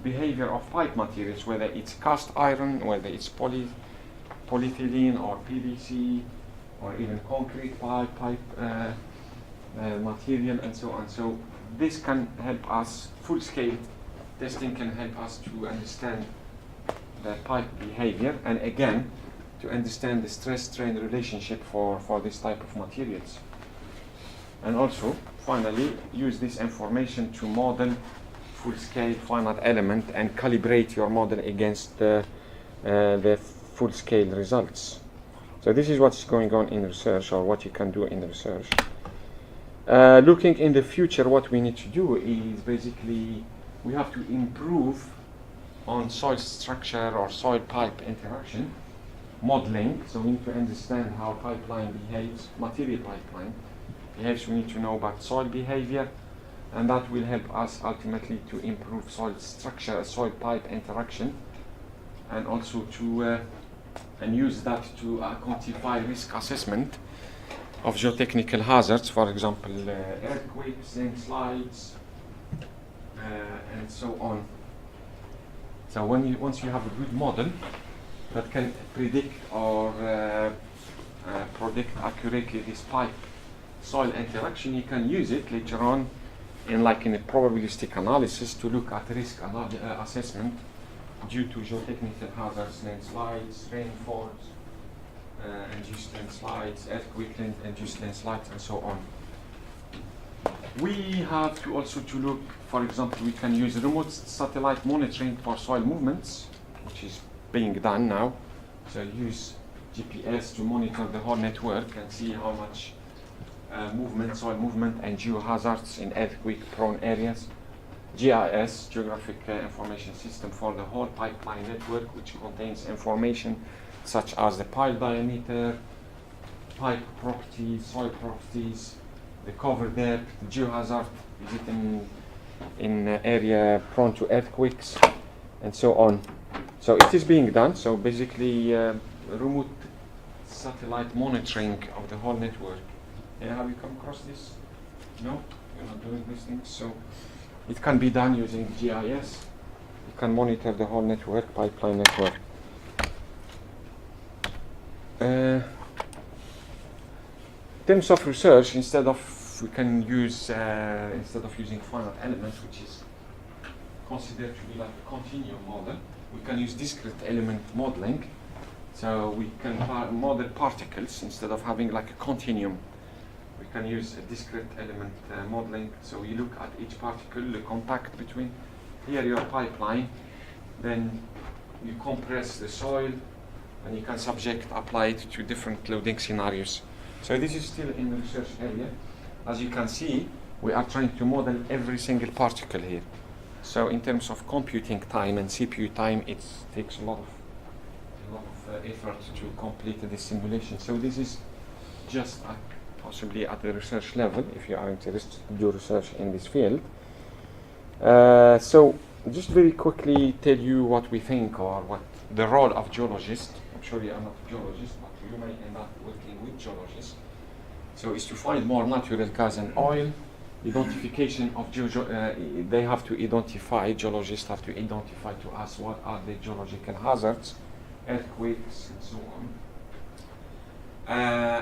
behavior of pipe materials, whether it's cast iron, whether it's polyethylene or PVC, or even concrete pipe material, and so on. So this can help us, full-scale testing can help us to understand the pipe behavior, and again, to understand the stress-strain relationship for this type of materials. And also, finally, use this information to model full-scale finite element and calibrate your model against the full-scale results. So this is what's going on in research, or what you can do in research. Looking in the future, what we need to do is basically we have to improve on soil structure or soil pipe interaction modeling. So we need to understand how pipeline behaves, material pipeline behaves. We need to know about soil behavior, and that will help us ultimately to improve soil structure, soil pipe interaction, and also to and use that to quantify risk assessment of geotechnical hazards, for example, earthquakes, landslides, and so on. So once you have a good model that can predict or predict accurately this pipe soil interaction, you can use it later on in a probabilistic analysis to look at risk assessment due to geotechnical hazards, landslides, rainfalls, induced landslides, earthquake-induced landslides, and so on. We have to also to look, for example, we can use remote satellite monitoring for soil movements, which is being done now. So use GPS to monitor the whole network and see how much movement, soil movement, and geohazards in earthquake-prone areas. GIS, Geographic Information System, for the whole pipeline network, which contains information such as the pile diameter, pipe properties, soil properties, the cover depth, the geohazard, is it in area prone to earthquakes, and so on. So it is being done. So basically, remote satellite monitoring of the whole network. Yeah, have you come across this? No, you're not doing these things. So it can be done using GIS. You can monitor the whole network, pipeline network. In terms of research, instead of using finite elements, which is considered to be like a continuum model, we can use discrete element modeling. So we can model particles instead of having like a continuum. We can use a discrete element modeling. So you look at each particle, the contact between here your pipeline, then you compress the soil, and you can apply it to different loading scenarios. So this is still in the research area. As you can see, we are trying to model every single particle here. So in terms of computing time and CPU time, it takes a lot of effort to complete this simulation. So this is just possibly at the research level, if you are interested to do research in this field. So just very quickly tell you what we think, or what the role of geologists. I'm sure you are not a geologist, but you may end up working with geologists. So it's to find more natural gas and oil, identification of they have to identify, geologists have to identify to us what are the geological hazards, earthquakes, and so on.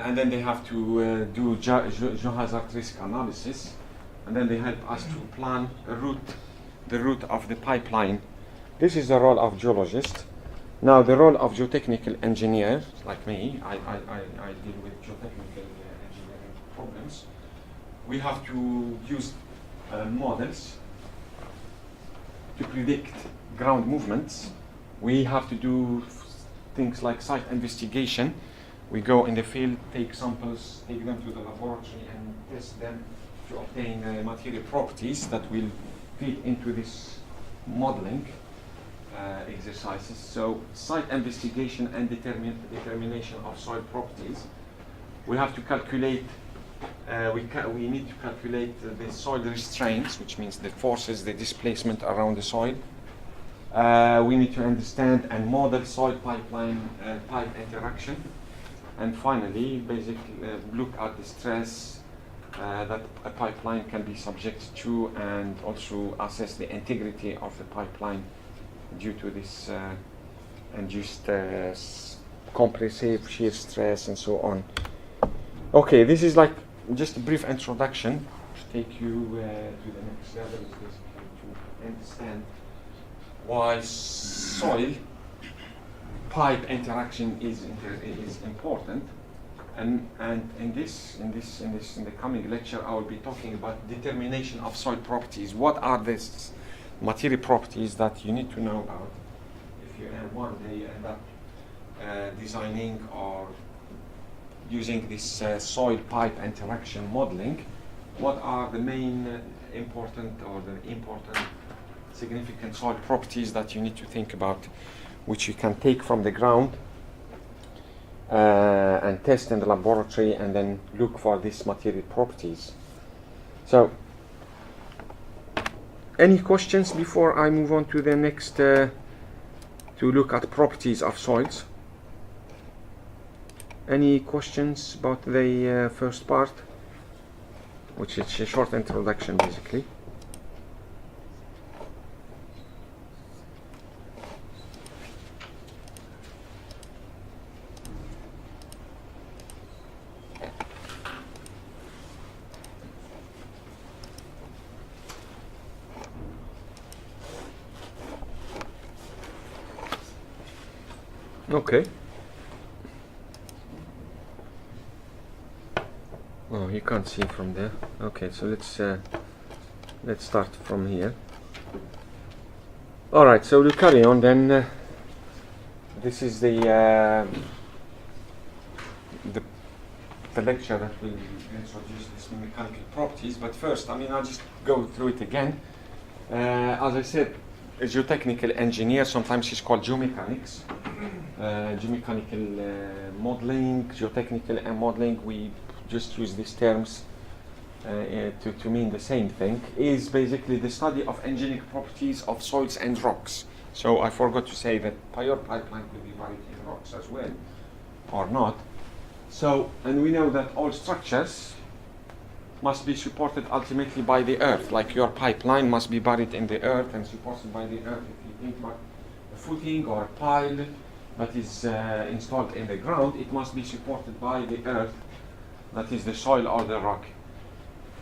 And then they have to do geohazard risk analysis, and then they help us to plan the route of the pipeline. This is the role of geologist. Now the role of geotechnical engineer, like me, I deal with geotechnical engineering problems. We have to use models to predict ground movements. We have to do things like site investigation. We go in the field, take samples, take them to the laboratory, and test them to obtain material properties that will feed into this modeling exercises. So site investigation and determination of soil properties. We have to calculate, we need to calculate the soil restraints, which means the forces, the displacement around the soil. We need to understand and model soil pipeline pipe interaction. And finally, basically look at the stress that a pipeline can be subject to, and also assess the integrity of the pipeline due to this induced compressive shear stress and so on. Okay, this is like just a brief introduction to take you to the next level, basically to understand why soil pipe interaction is important. And in the coming lecture, I will be talking about determination of soil properties. What are these material properties that you need to know about if you one day end up designing or using this soil pipe interaction modeling? What are the main important significant soil properties that you need to think about, which you can take from the ground and test in the laboratory, and then look for these material properties. So, any questions before I move on to the next, to look at properties of soils? Any questions about the first part, which is a short introduction basically? Okay. Oh, you can't see from there. Okay, so let's start from here. All right, so to carry on then, this is the lecture that will introduce these mechanical properties. But first, I mean, I'll just go through it again. As I said, a geotechnical engineer, sometimes he's called geomechanics. Geomechanical modeling, geotechnical modeling, we just use these terms to mean the same thing, is basically the study of engineering properties of soils and rocks. So I forgot to say that your pipeline will be buried in rocks as well, or not. So, and we know that all structures must be supported ultimately by the earth, like your pipeline must be buried in the earth and supported by the earth. If you think about a footing or a pile that is installed in the ground, it must be supported by the earth, that is the soil or the rock.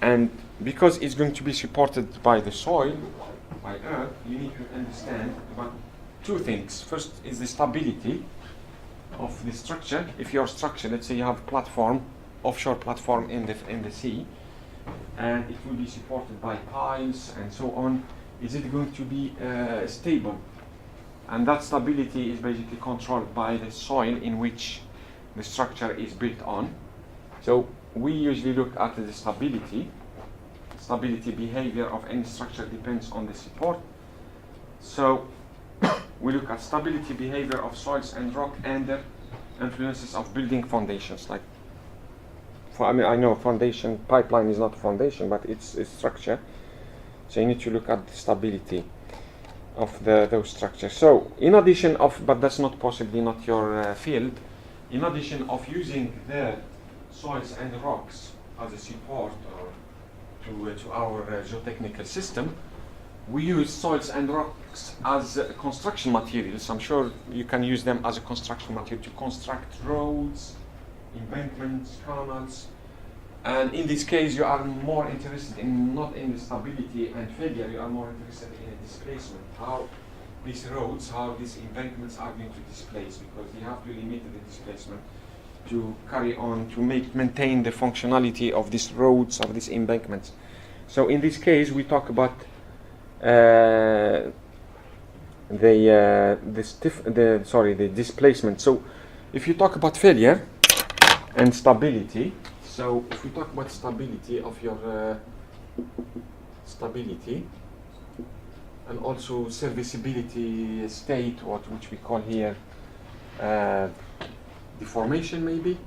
And because it's going to be supported by the soil, by earth, you need to understand about two things. First is the stability of the structure. If your structure, let's say you have a platform, offshore platform in the sea, and it will be supported by piles and so on, is it going to be stable? And that stability is basically controlled by the soil in which the structure is built on. So we usually look at the stability behavior of any structure depends on the support. So we look at stability behavior of soils and rock and the influences of building foundations. Like, I mean, I know foundation, pipeline is not a foundation, but it's a structure. So you need to look at the stability of those structures. So in addition of, but that's not possibly not your field, in addition of using the soils and rocks as a support or to our geotechnical system, we use soils and rocks as construction materials. I'm sure you can use them as a construction material to construct roads, embankments, canals. And in this case, you are more interested in not in the stability and failure, you are more interested in a displacement, how these roads, how these embankments are going to displace, because you have to limit the displacement to carry on, to maintain the functionality of these roads, of these embankments. So in this case, we talk about the displacement. So if you talk about failure and stability, so if we talk about stability of your stability and also serviceability state, which we call here deformation maybe.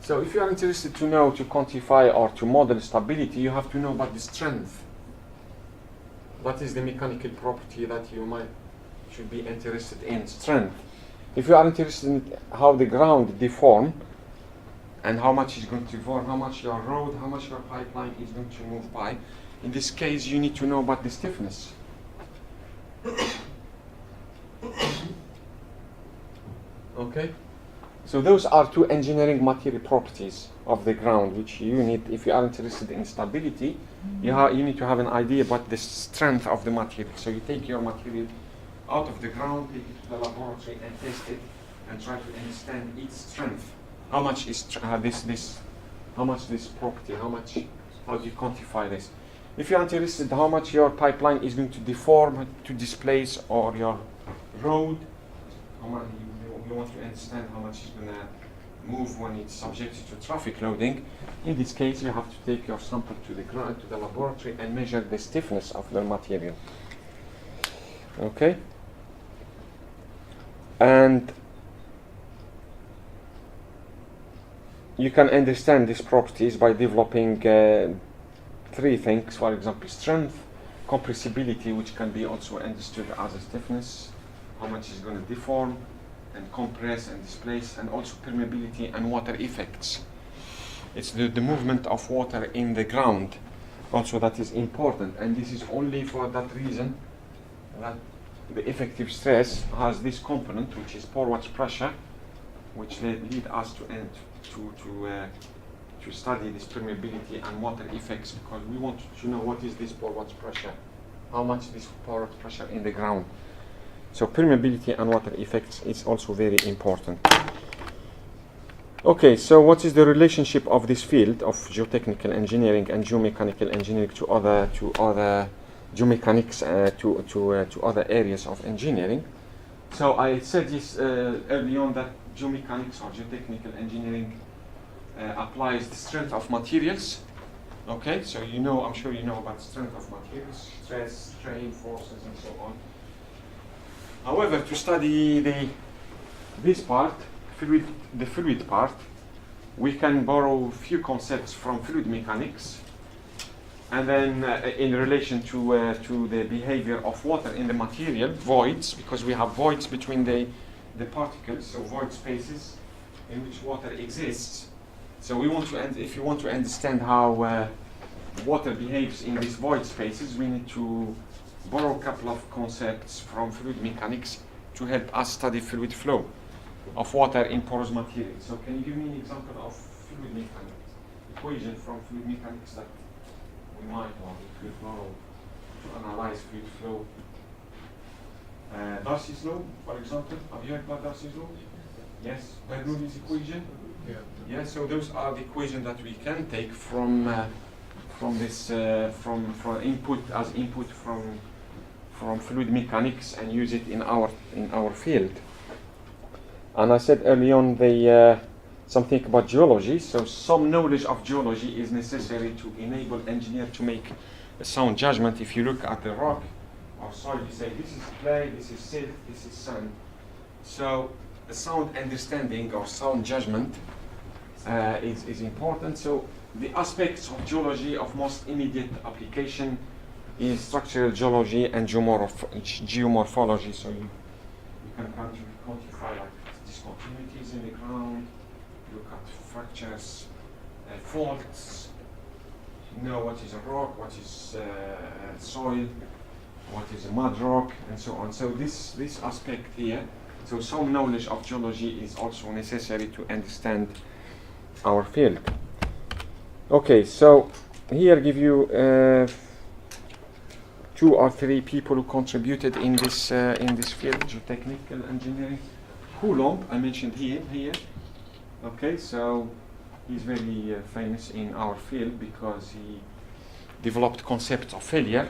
So if you are interested to know, to quantify or to model stability, you have to know about the strength. What is the mechanical property that you should be interested in? Strength. If you are interested in how the ground deform and how much is going to deform, how much your road, how much your pipeline is going to move by, in this case you need to know about the stiffness. Okay, so those are two engineering material properties of the ground which you need. If you are interested in stability, you need to have an idea about the strength of the material. So you take your material out of the ground, take it to the laboratory and test it and try to understand its strength. How much is how much this property, how do you quantify this? If you're interested how much your pipeline is going to deform, to displace, or your road, you want to understand how much is going to move when it's subjected to traffic loading. In this case, you have to take your sample to the ground, to the laboratory, and measure the stiffness of the material. Okay? And you can understand these properties by developing three things. For example, strength, compressibility, which can be also understood as a stiffness, how much is going to deform and compress and displace, and also permeability and water effects. It's the movement of water in the ground also that is important, and this is only for that reason that the effective stress has this component, which is pore watch pressure, which lead us to study this permeability and water effects, because we want to know what is this pore watch pressure, how much this pore watch pressure in the ground. So permeability and water effects is also very important. Okay, so what is the relationship of this field of geotechnical engineering and geomechanical engineering to other geomechanics to other areas of engineering. So I said this early on that geomechanics or geotechnical engineering applies the strength of materials. Okay, so you know, I'm sure you know about strength of materials, stress, strain, forces, and so on. However, to study this part, the fluid part, we can borrow few concepts from fluid mechanics, and then in relation to the behavior of water in the material, voids, because we have voids between the particles, so void spaces in which water exists. So we want to, if you want to understand how water behaves in these void spaces, we need to borrow a couple of concepts from fluid mechanics to help us study fluid flow of water in porous materials. So can you give me an example of fluid mechanics, equation from fluid mechanics that we might or we could borrow to analyze fluid flow? Darcy's law, for example. Have you heard about Darcy's law? Yes. Bernoulli's equation? Yeah. Yeah, so those are the equations that we can take from input from fluid mechanics and use it in our field. And I said early on something about geology. So some knowledge of geology is necessary to enable engineer to make a sound judgment. If you look at the rock or soil, you say this is clay, this is silt, this is sand. So the sound understanding or sound judgment is important. So the aspects of geology of most immediate application is structural geology and geomorphology. So you can quantify like discontinuities in the ground, look at fractures, faults, know what is a rock, what is soil, what is a mud rock, and so on. So this aspect here, so some knowledge of geology is also necessary to understand our field. Okay, so here give you 2 or 3 people who contributed in this field, geotechnical engineering. Coulomb, I mentioned here. Okay, so he's very famous in our field because he developed concepts of failure.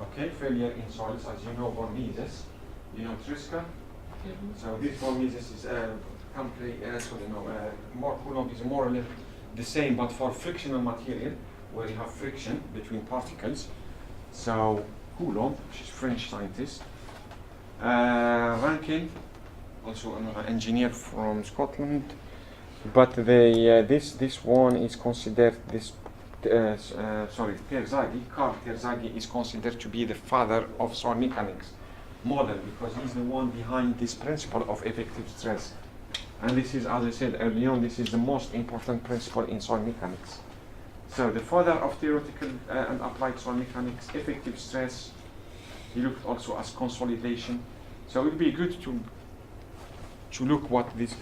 Okay, failure in soils, as you know, hormesis. You know Trisca? So this hormesis is Coulomb is more or less the same, but for frictional material, where you have friction between particles. So Coulomb, which is French scientist. Rankin, also an engineer from Scotland, but this one is considered Carl Terzaghi is considered to be the father of soil mechanics model, because he's the one behind this principle of effective stress. And this is, as I said earlier on, this is the most important principle in soil mechanics. So the father of theoretical and applied soil mechanics, effective stress, he looked also as consolidation. So it would be good to look what these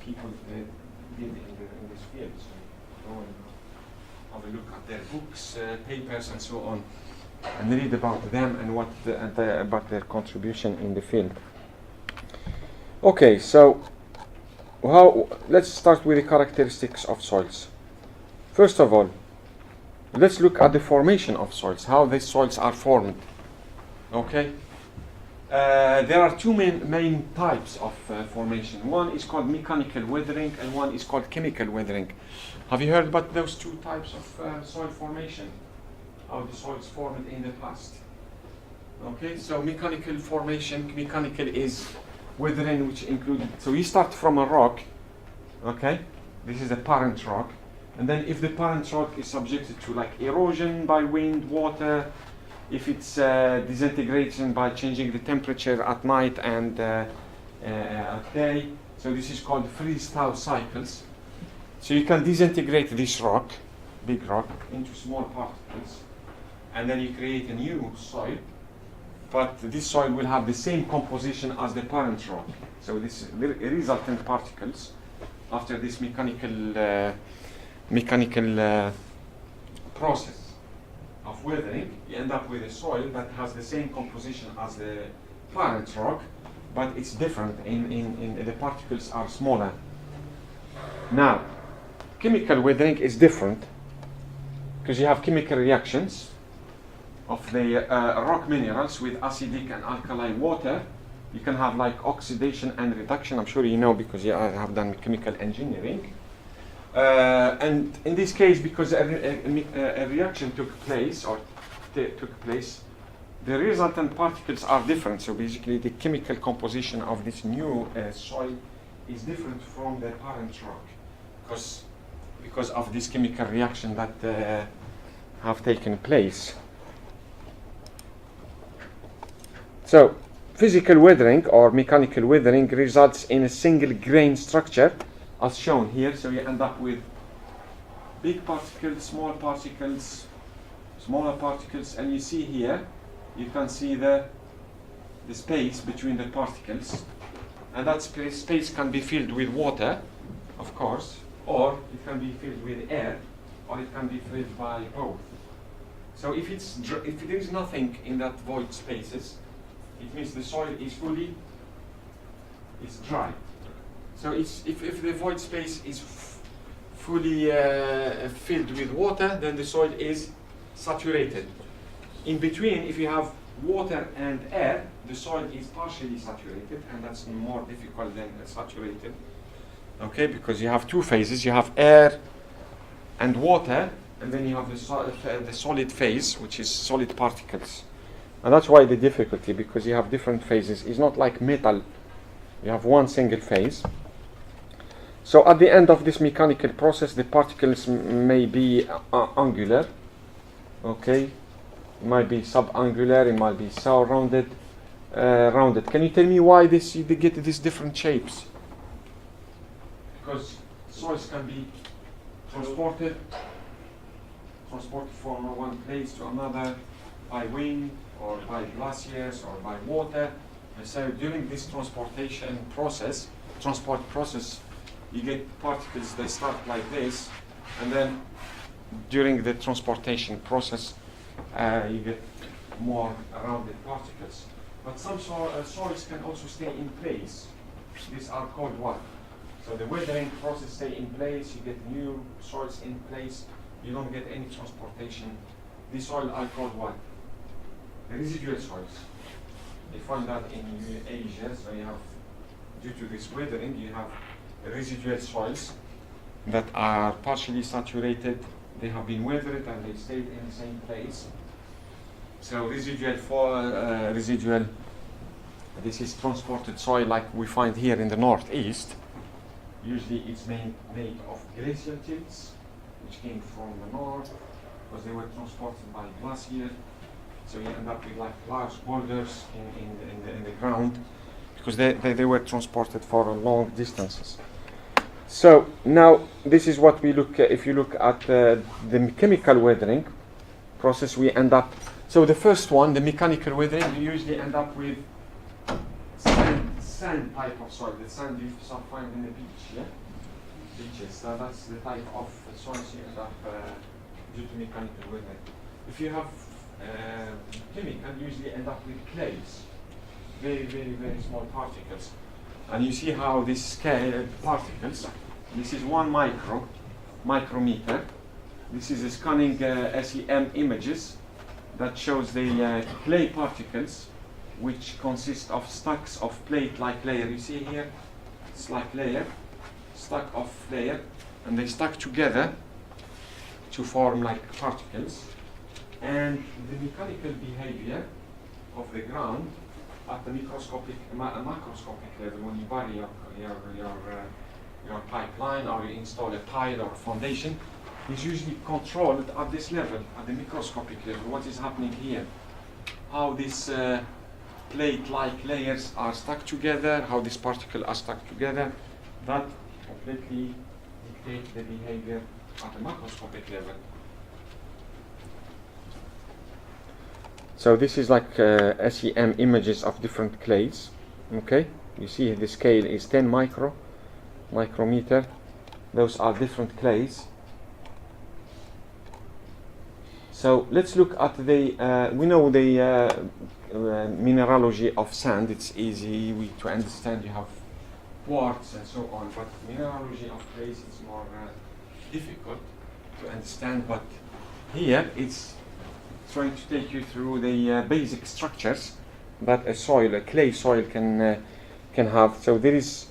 people did in this field. So go and have a look at their books, papers, and so on, and read about them and about their contribution in the field. Okay, so let's start with the characteristics of soils. First of all, let's look at the formation of soils, how these soils are formed. Okay, there are 2 main types of formation. One is called mechanical weathering and one is called chemical weathering. Have you heard about those 2 types of soil formation? How the soils formed in the past? Okay, so mechanical formation, mechanical is weathering, which includes, so you start from a rock, okay, this is a parent rock, and then if the parent rock is subjected to like erosion by wind, water, if it's disintegration by changing the temperature at night and at day, so this is called freeze-thaw cycles. So you can disintegrate this rock, big rock, into small particles, and then you create a new soil. But this soil will have the same composition as the parent rock. So this resultant particles, after this mechanical process of weathering, you end up with a soil that has the same composition as the parent rock, but it's different. In the particles are smaller. Now, chemical weathering is different because you have chemical reactions. of the rock minerals with acidic and alkali water, you can have like oxidation and reduction. I'm sure you know because I have done chemical engineering. And in this case, because a reaction took place, the resultant particles are different. So basically, the chemical composition of this new soil is different from the parent rock, because of this chemical reaction that have taken place. So, physical weathering or mechanical weathering results in a single grain structure, as shown here. So you end up with big particles, small particles, smaller particles, and you see here, you can see the space between the particles, and that space can be filled with water, of course, or it can be filled with air, or it can be filled by both. So if there is nothing in that void spaces, it means the soil is dry. So if the void space is fully filled with water, then the soil is saturated. In between, if you have water and air, the soil is partially saturated, and that's more difficult than saturated. Okay, because you have two phases. You have air and water, and then you have the solid phase, which is solid particles. And that's why the difficulty, because you have different phases. It's not like metal. You have one single phase. So at the end of this mechanical process, the particles may be angular. Okay, it might be subangular, it might be rounded. Can you tell me why they get these different shapes? Because soils can be transported from one place to another by wind, or by glaciers, or by water. And so during this transport process, you get particles that start like this, and then during the transportation process, you get more rounded particles. But some soils can also stay in place. These are called what? So the weathering process stay in place, you get new soils in place, you don't get any transportation. These soils are called what? Residual soils. They find that in Asia, so you have, due to this weathering, you have residual soils that are partially saturated. They have been weathered and they stayed in the same place. So residual, this is transported soil like we find here in the northeast. Usually it's made of glacial tilts, which came from the north, because they were transported by glacier. So you end up with like large boulders in the ground, because they were transported for long distances. So now this is what we look at. If you look at the chemical weathering process, we end up. So the first one, the mechanical weathering, you usually end up with sand type of soil. The sand you find in the beach, yeah, beaches. So that's the type of soils you end up due to mechanical weathering. If you have chemical, you usually end up with clays, very, very, very small particles. And you see how this scale particles, this is 1 micrometer. This is a scanning SEM images that shows the clay particles, which consist of stacks of plate-like layer. You see here, it's like layer, stack of layer, and they stack together to form like particles. And the mechanical behavior of the ground at the macroscopic level, when you bury your pipeline, or you install a pile or a foundation, is usually controlled at this level, at the microscopic level. What is happening here? How these plate-like layers are stuck together, how these particles are stuck together, that completely dictates the behavior at the macroscopic level. So this is like SEM images of different clays. Okay, you see the scale is 10 micrometer. Those are different clays. So let's look at the. We know the mineralogy of sand. It's easy to understand. You have quartz and so on, but mineralogy of clays is more difficult to understand. But here it's trying to take you through the basic structures that a soil, a clay soil, can have. So there is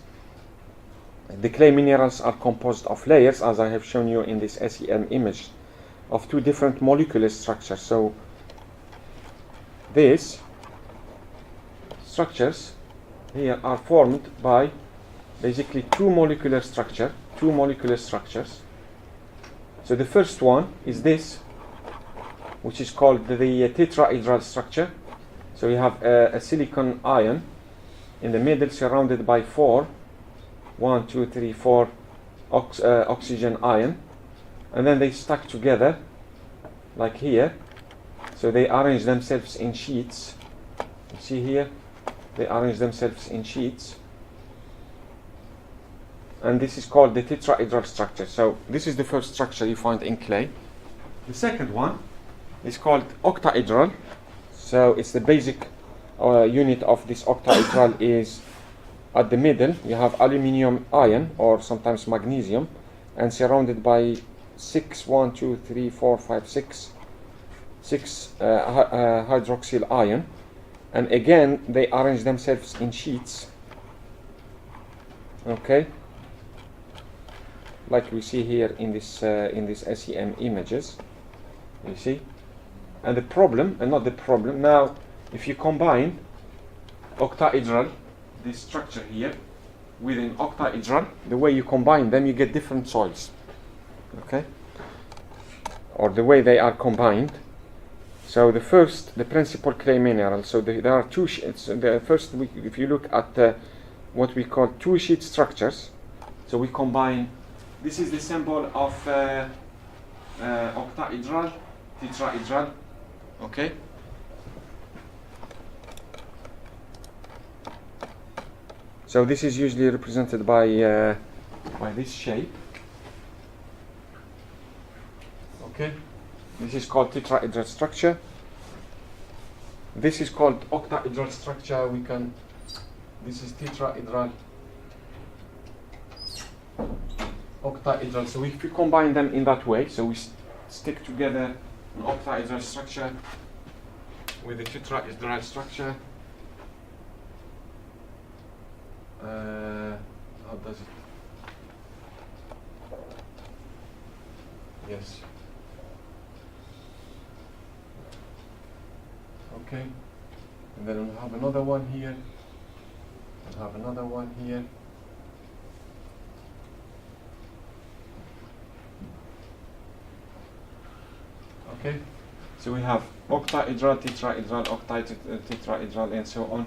the clay minerals are composed of layers, as I have shown you in this SEM image, of two different molecular structures. So these structures here are formed by basically two molecular structures. So the first one is this, which is called the tetrahedral structure. So you have a silicon ion in the middle surrounded by four oxygen ion, and then they stack together like here. So they arrange themselves in sheets. You see here, they arrange themselves in sheets, and this is called the tetrahedral structure. So this is the first structure you find in clay. The second one is called octahedral. So it's the basic unit of this octahedral is at the middle you have aluminium ion, or sometimes magnesium, and surrounded by six hydroxyl ion, and again they arrange themselves in sheets, okay, like we see here in this SEM images, you see. And the problem, and not the problem, now if you combine octahedral, this structure here, with an octahedral, the way you combine them, you get different soils, okay, or the way they are combined. So the principal clay mineral, so there are two sheets. If you look at what we call two sheet structures, so we combine, this is the symbol of octahedral, tetrahedral, okay. So this is usually represented by this shape, okay. This is called tetrahedral structure. This is called octahedral structure. This is tetrahedral, octahedral. So if we combine them in that way, so we stick together an octahedral structure with a tetrahedral structure. How does it? Yes. Okay. And then we'll have another one here. We'll have another one here. Okay. So we have octahedral, tetrahedral, tetrahedral, and so on.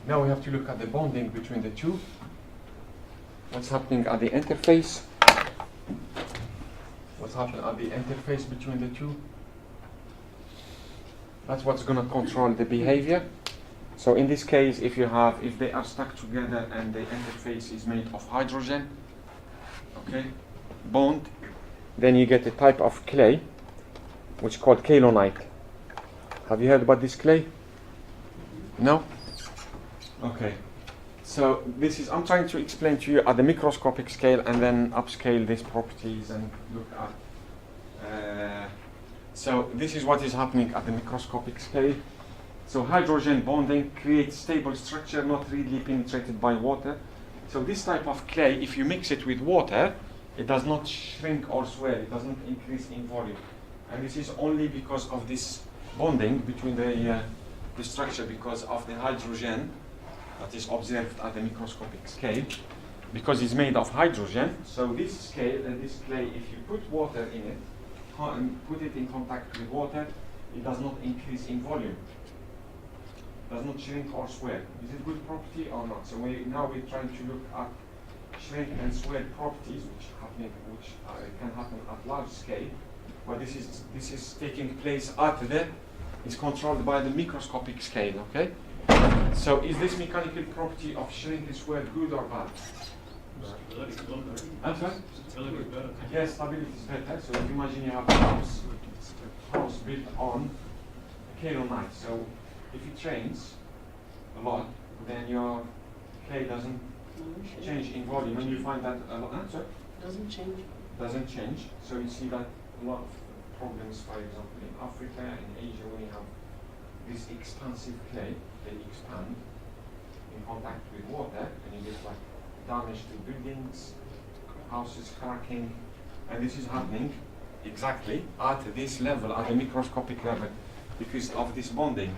Now we have to look at the bonding between the two. What's happening at the interface? What's happening at the interface between the two? That's what's going to control the behavior. So in this case, if they are stuck together and the interface is made of hydrogen, okay, bond, then you get a type of clay which is called kaolinite. Have you heard about this clay? No? Okay. So I'm trying to explain to you at the microscopic scale and then upscale these properties and look at. So this is what is happening at the microscopic scale. So hydrogen bonding creates stable structure not readily penetrated by water. So this type of clay, if you mix it with water, it does not shrink or swell, it doesn't increase in volume. And this is only because of this bonding between the structure, because of the hydrogen that is observed at the microscopic scale, because it's made of hydrogen. So this scale and this clay, if you put water in it, and put it in contact with water, it does not increase in volume, does not shrink or swell. Is it good property or not? So now we're trying to look at shrink and swell properties, which can happen at large scale. But this is taking place is controlled by the microscopic scale. Okay. So is this mechanical property of shrink and swell good or bad? Answer? Yes, stability is better. So if you imagine you have a house built on kaolinite. So if it rains a lot, then your clay doesn't change in volume, and you find that a lot. Answer? Doesn't change. Doesn't change. So you see that a lot of problems, for example, in Africa, in Asia, when you have this expansive clay, they expand in contact with water, and you get like damage to buildings, houses cracking, and this is happening exactly at this level, at the microscopic level, because of this bonding.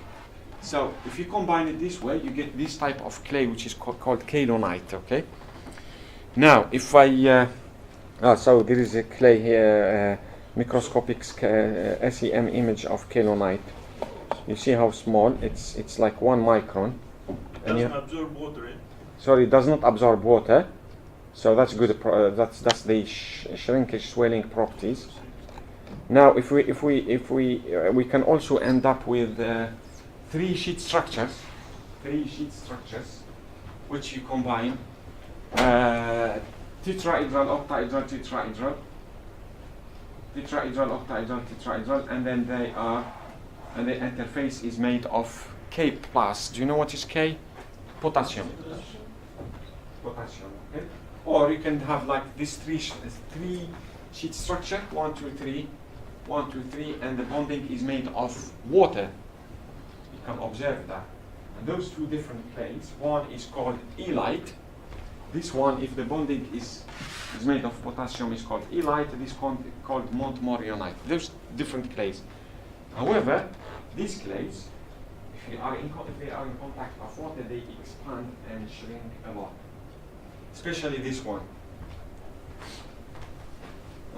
So if you combine it this way, you get this type of clay, which is called kaolinite. Okay. Now, if I so there is a clay here, microscopic SEM image of kaolinite. You see how small? It's like 1 micron. And Doesn't absorb water, eh? sorry, it does not absorb water. So that's good. That's the shrinkage swelling properties. Now, if we can also end up with 3 sheet structures, which you combine tetrahedral, octahedral, tetrahedral, and then and the interface is made of K plus. Do you know what is K? Potassium. Okay? Or you can have like this three sheet structure, 1, 2, 3, 1, 2, 3, and the bonding is made of water. You can observe that. And those 2 different clays, one is called elite. This one, if the bonding is made of potassium, is called elite. This is called montmorillonite. There's different clays. However, these clays, if they are in contact of water, they expand and shrink a lot. Especially this one.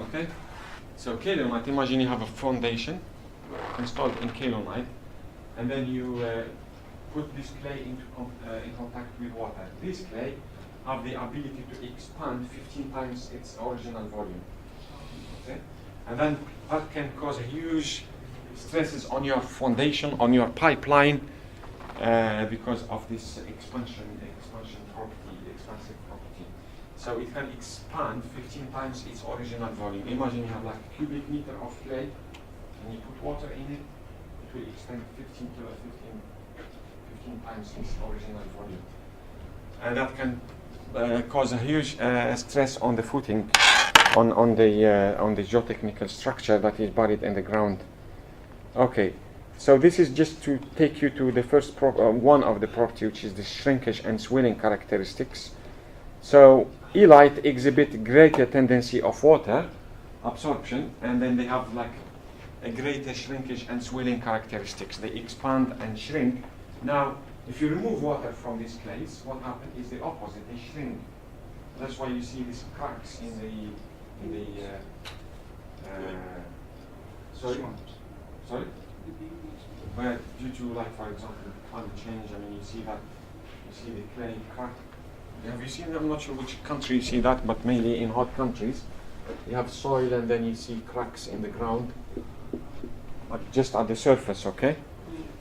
Okay? So kaolinite, imagine you have a foundation installed in kaolinite, and then you put this clay in contact with water. This clay have the ability to expand 15 times its original volume. Okay? And then that can cause huge stresses on your foundation, on your pipeline, because of this expansive property. So it can expand 15 times its original volume. Imagine you have like a cubic meter of clay, and you put water in it, it will expand 15 times its original volume. And that can cause a huge stress on the footing, on the geotechnical structure that is buried in the ground. Okay, so this is just to take you to the first one of the property, which is the shrinkage and swelling characteristics. So elite exhibit greater tendency of water absorption, and then they have like a greater shrinkage and swelling characteristics. They expand and shrink. Now, if you remove water from these clays, what happens is the opposite. They shrink. That's why you see these cracks in the sorry. Where due to, like, for example, climate change, I mean, you see the clay crack. Have you seen? I'm not sure which country you see that, but mainly in hot countries, you have soil and then you see cracks in the ground, but just at the surface, okay?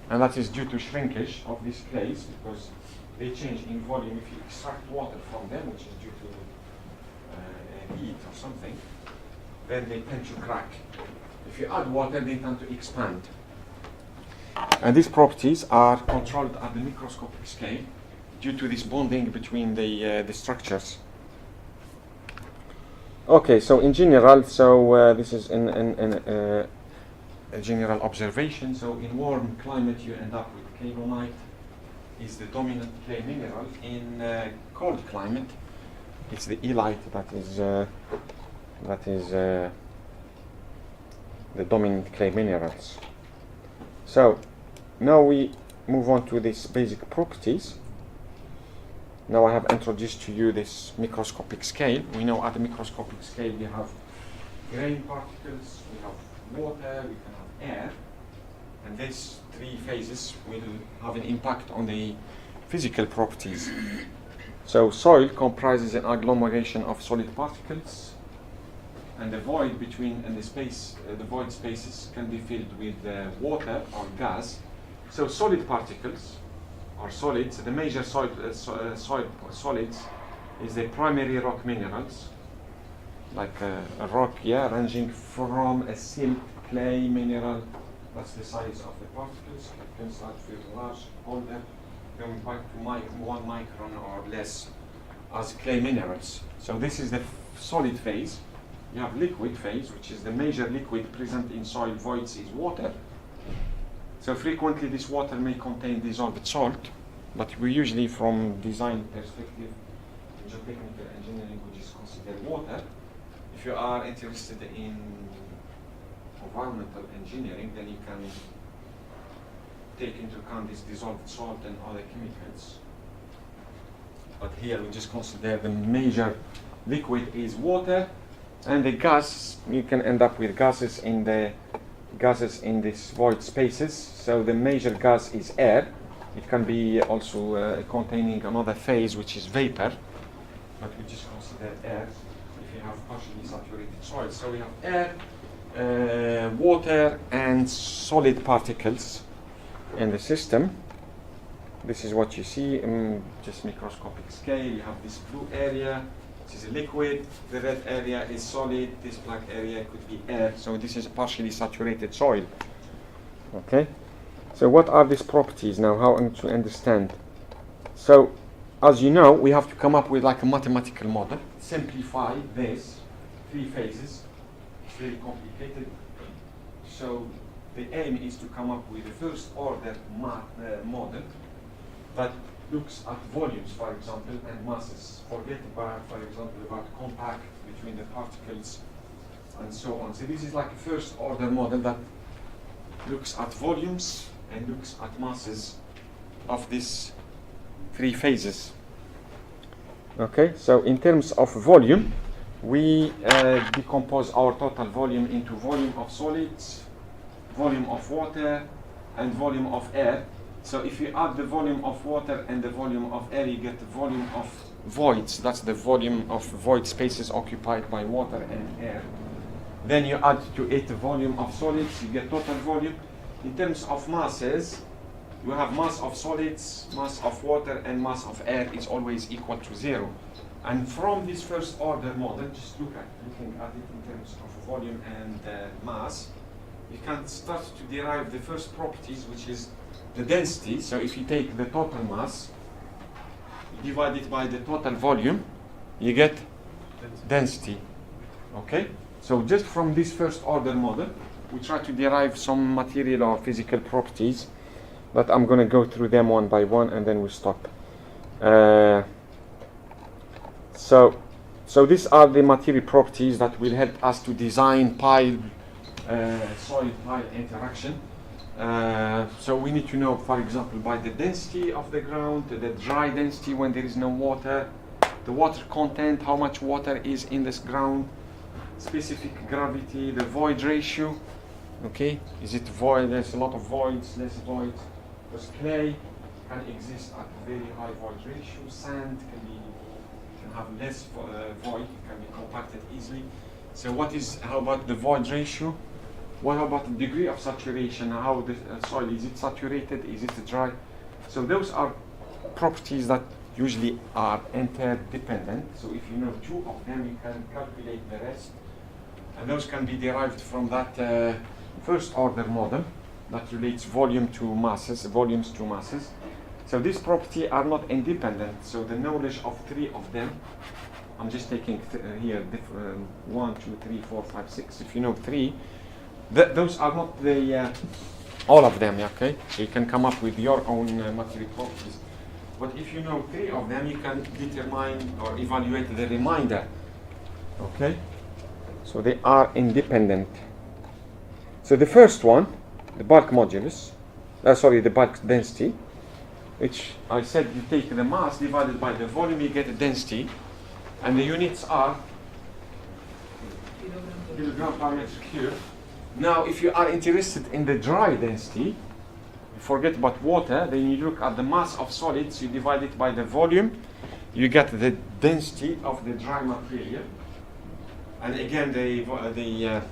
And that is due to shrinkage of these clays, because they change in volume. If you extract water from them, which is due to heat or something, then they tend to crack. If you add water, they tend to expand. And these properties are controlled at the microscopic scale due to this bonding between the structures. Okay, so in general, this is in a general observation. So in warm climate, you end up with kaolinite is the dominant clay mineral. In cold climate, it's the elite that is the dominant clay minerals. So now we move on to these basic properties. Now I have introduced to you this microscopic scale. We know at the microscopic scale we have grain particles, we have water, we can have air, and these 3 phases will have an impact on the physical properties. So soil comprises an agglomeration of solid particles, and the void between and the void spaces can be filled with water or gas. So solid particles or solids, the major solids is the primary rock minerals, like a rock, ranging from a silt clay mineral. That's the size of the particles. It can start with large, older, going back to 1 micron or less as clay minerals. So this is the solid phase. you have liquid phase, which is the major liquid present in soil voids is water. So frequently this water may contain dissolved salt, but we usually from design perspective, in geotechnical engineering, we just consider water. If you are interested in environmental engineering, then you can take into account this dissolved salt and other chemicals. But here we just consider the major liquid is water, and the gas, you can end up with gases in this void spaces. So the major gas is air. It can be also containing another phase, which is vapor, but we just consider air if you have partially saturated soil. So we have air, water, and solid particles in the system. This is what you see in just microscopic scale. You have this blue area, which is a liquid. The red area is solid. This black area could be air. So this is partially saturated soil. Okay. So what are these properties now? How to understand? So, as you know, we have to come up with like a mathematical model. Simplify this 3 phases. It's very complicated. So the aim is to come up with a first order model that looks at volumes, for example, and masses. Forget about, for example, about contact between the particles and so on. So this is like a first order model that looks at volumes and looks at masses of these 3 phases. Okay, so in terms of volume, we decompose our total volume into volume of solids, volume of water, and volume of air. So if you add the volume of water and the volume of air, you get the volume of voids. That's the volume of void spaces occupied by water and air. Then you add to it the volume of solids, you get total volume. In terms of masses, you have mass of solids, mass of water, and mass of air is always equal to 0. And from this first order model, just looking at it in terms of volume and mass, you can start to derive the first properties, which is the density. So if you take the total mass, divide it by the total volume, you get density. Okay? So just from this first order model, we try to derive some material or physical properties, but I'm going to go through them one by one and then we stop. So these are the material properties that will help us to design soil pile interaction. So we need to know, for example, by the density of the ground, the dry density when there is no water, the water content, how much water is in this ground, specific gravity, the void ratio. Okay, is it void? There's a lot of voids, less voids. Because clay can exist at a very high void ratio. Sand can have less void, it can be compacted easily. So how about the void ratio? What about the degree of saturation? How the soil, is it saturated? Is it dry? So those are properties that usually are interdependent. So if you know 2 of them, you can calculate the rest. And those can be derived from that first order model that relates volumes to masses. So these properties are not independent. So the knowledge of 3 of them, I'm just taking here 1, 2, 3, 4, 5, 6. If you know 3, those are not the all of them. Okay, so you can come up with your own material properties. But if you know 3 of them, you can determine or evaluate the remainder. Okay, so they are independent. So the first one, the bulk modulus, the bulk density, which I said you take the mass divided by the volume, you get the density, and the units are kilogram per meter cube. Now, if you are interested in the dry density, forget about water, then you look at the mass of solids, you divide it by the volume, you get the density of the dry material. And again, the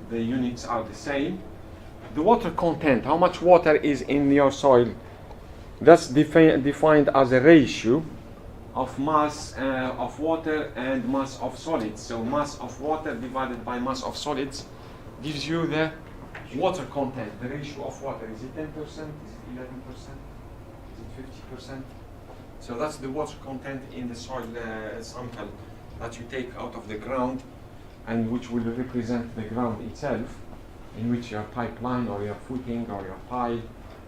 units are the same. The water content, how much water is in your soil, that's defined as a ratio of mass of water and mass of solids. So mass of water divided by mass of solids gives you the water content, the ratio of water. Is it 10%? Is it 11%? Is it 50%? So that's the water content in the soil sample. that you take out of the ground and which will represent the ground itself, in which your pipeline or your footing or your pile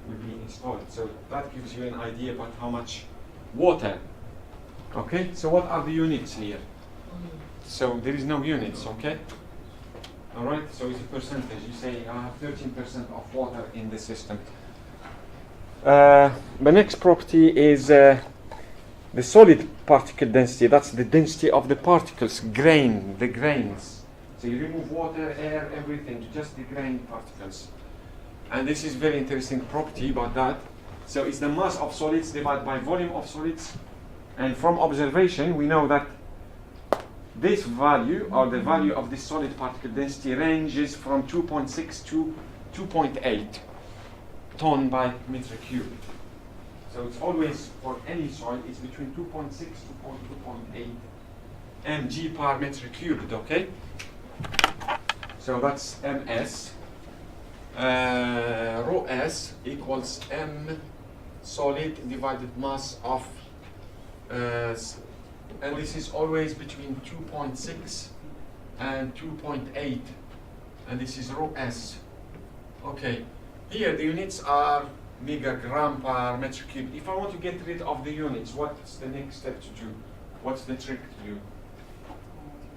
will be installed. So that gives you an idea about how much water. Okay, so what are the units here? So there is no units, okay? All right, so it's a percentage. You say I have 13% of water in the system. The next property is the solid particle density. That's the density of the particles, the grains. So you remove water, air, everything, just the grain particles. And this is very interesting property about that. So it's the mass of solids divided by volume of solids. And from observation, we know that this value, or the value of the solid particle density, ranges from 2.6 to 2.8 ton by meter cube. So it's always, for any soil, it's between 2.6 to 2.8 mg per meter cubed, okay? So that's ms. Rho s equals m solid divided mass of, and this is always between 2.6 and 2.8, and this is rho s. Okay, here the units are megagram per meter cube. If I want to get rid of the units, what's the next step to do? What's the trick to do?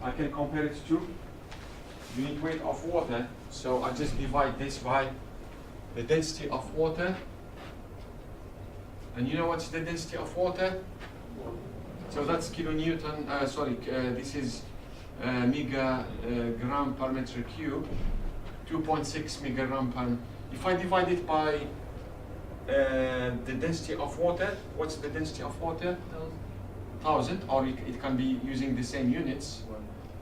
I can compare it to unit weight of water. So I just divide this by the density of water. And you know what's the density of water? So that's kilonewton, this is megagram per meter cube, 2.6 megagram per. If I divide it by the density of water, what's the density of water? 1,000, or it can be using the same units,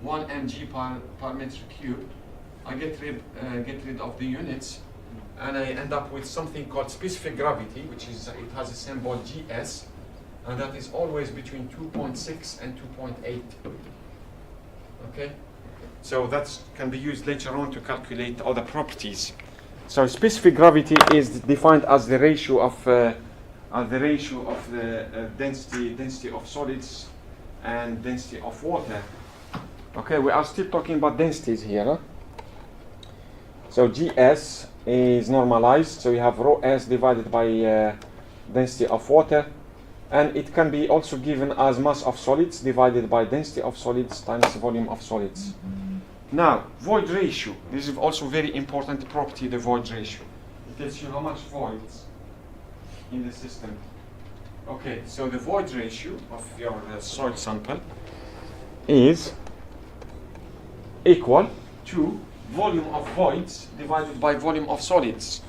1 mg per meter cube. I get rid of the units, and I end up with something called specific gravity, which is, it has a symbol GS, and that is always between 2.6 and 2.8. Okay, so that can be used later on to calculate other properties. So specific gravity is defined as the ratio of the density of solids and density of water. Okay, we are still talking about densities here. Huh? So GS is normalized, so you have rho s divided by density of water, and it can be also given as mass of solids divided by density of solids times volume of solids. Now, void ratio. This is also very important property, the void ratio. It tells you how much voids in the system. Okay, so the void ratio of your soil sample is equal to volume of voids divided by volume of solids.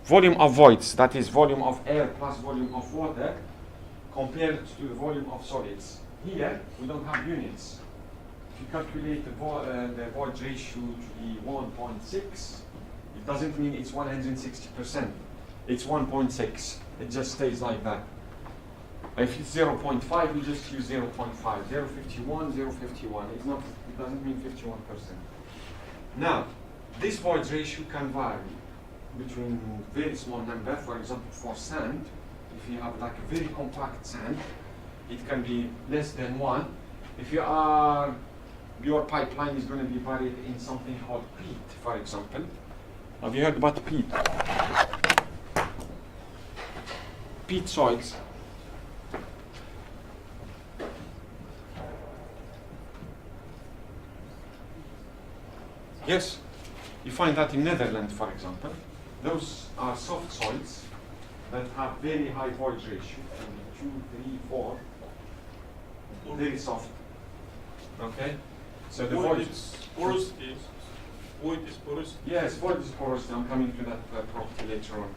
Volume of voids, that is volume of air plus volume of water, compared to the volume of solids. Here, we don't have units. If you calculate the void ratio to be 1.6, it doesn't mean it's 160%. It's 1.6. It just stays like that. If it's 0.5, we just use 0.5. 0.51, 0.51. It's not. It doesn't mean 51%. Now, this void ratio can vary between very small number. For example, for sand, if you have like a very compact sand, it can be less than 1. If you are, your pipeline is going to be buried in something called peat, for example. Have you heard about peat? Peat soils. Yes, you find that in Netherlands, for example. Those are soft soils that have very high void ratio, 2, 3, 4. Very soft. Okay? So the void is porosity. Void is porosity. Yes, void is porosity. I'm coming to that property later on.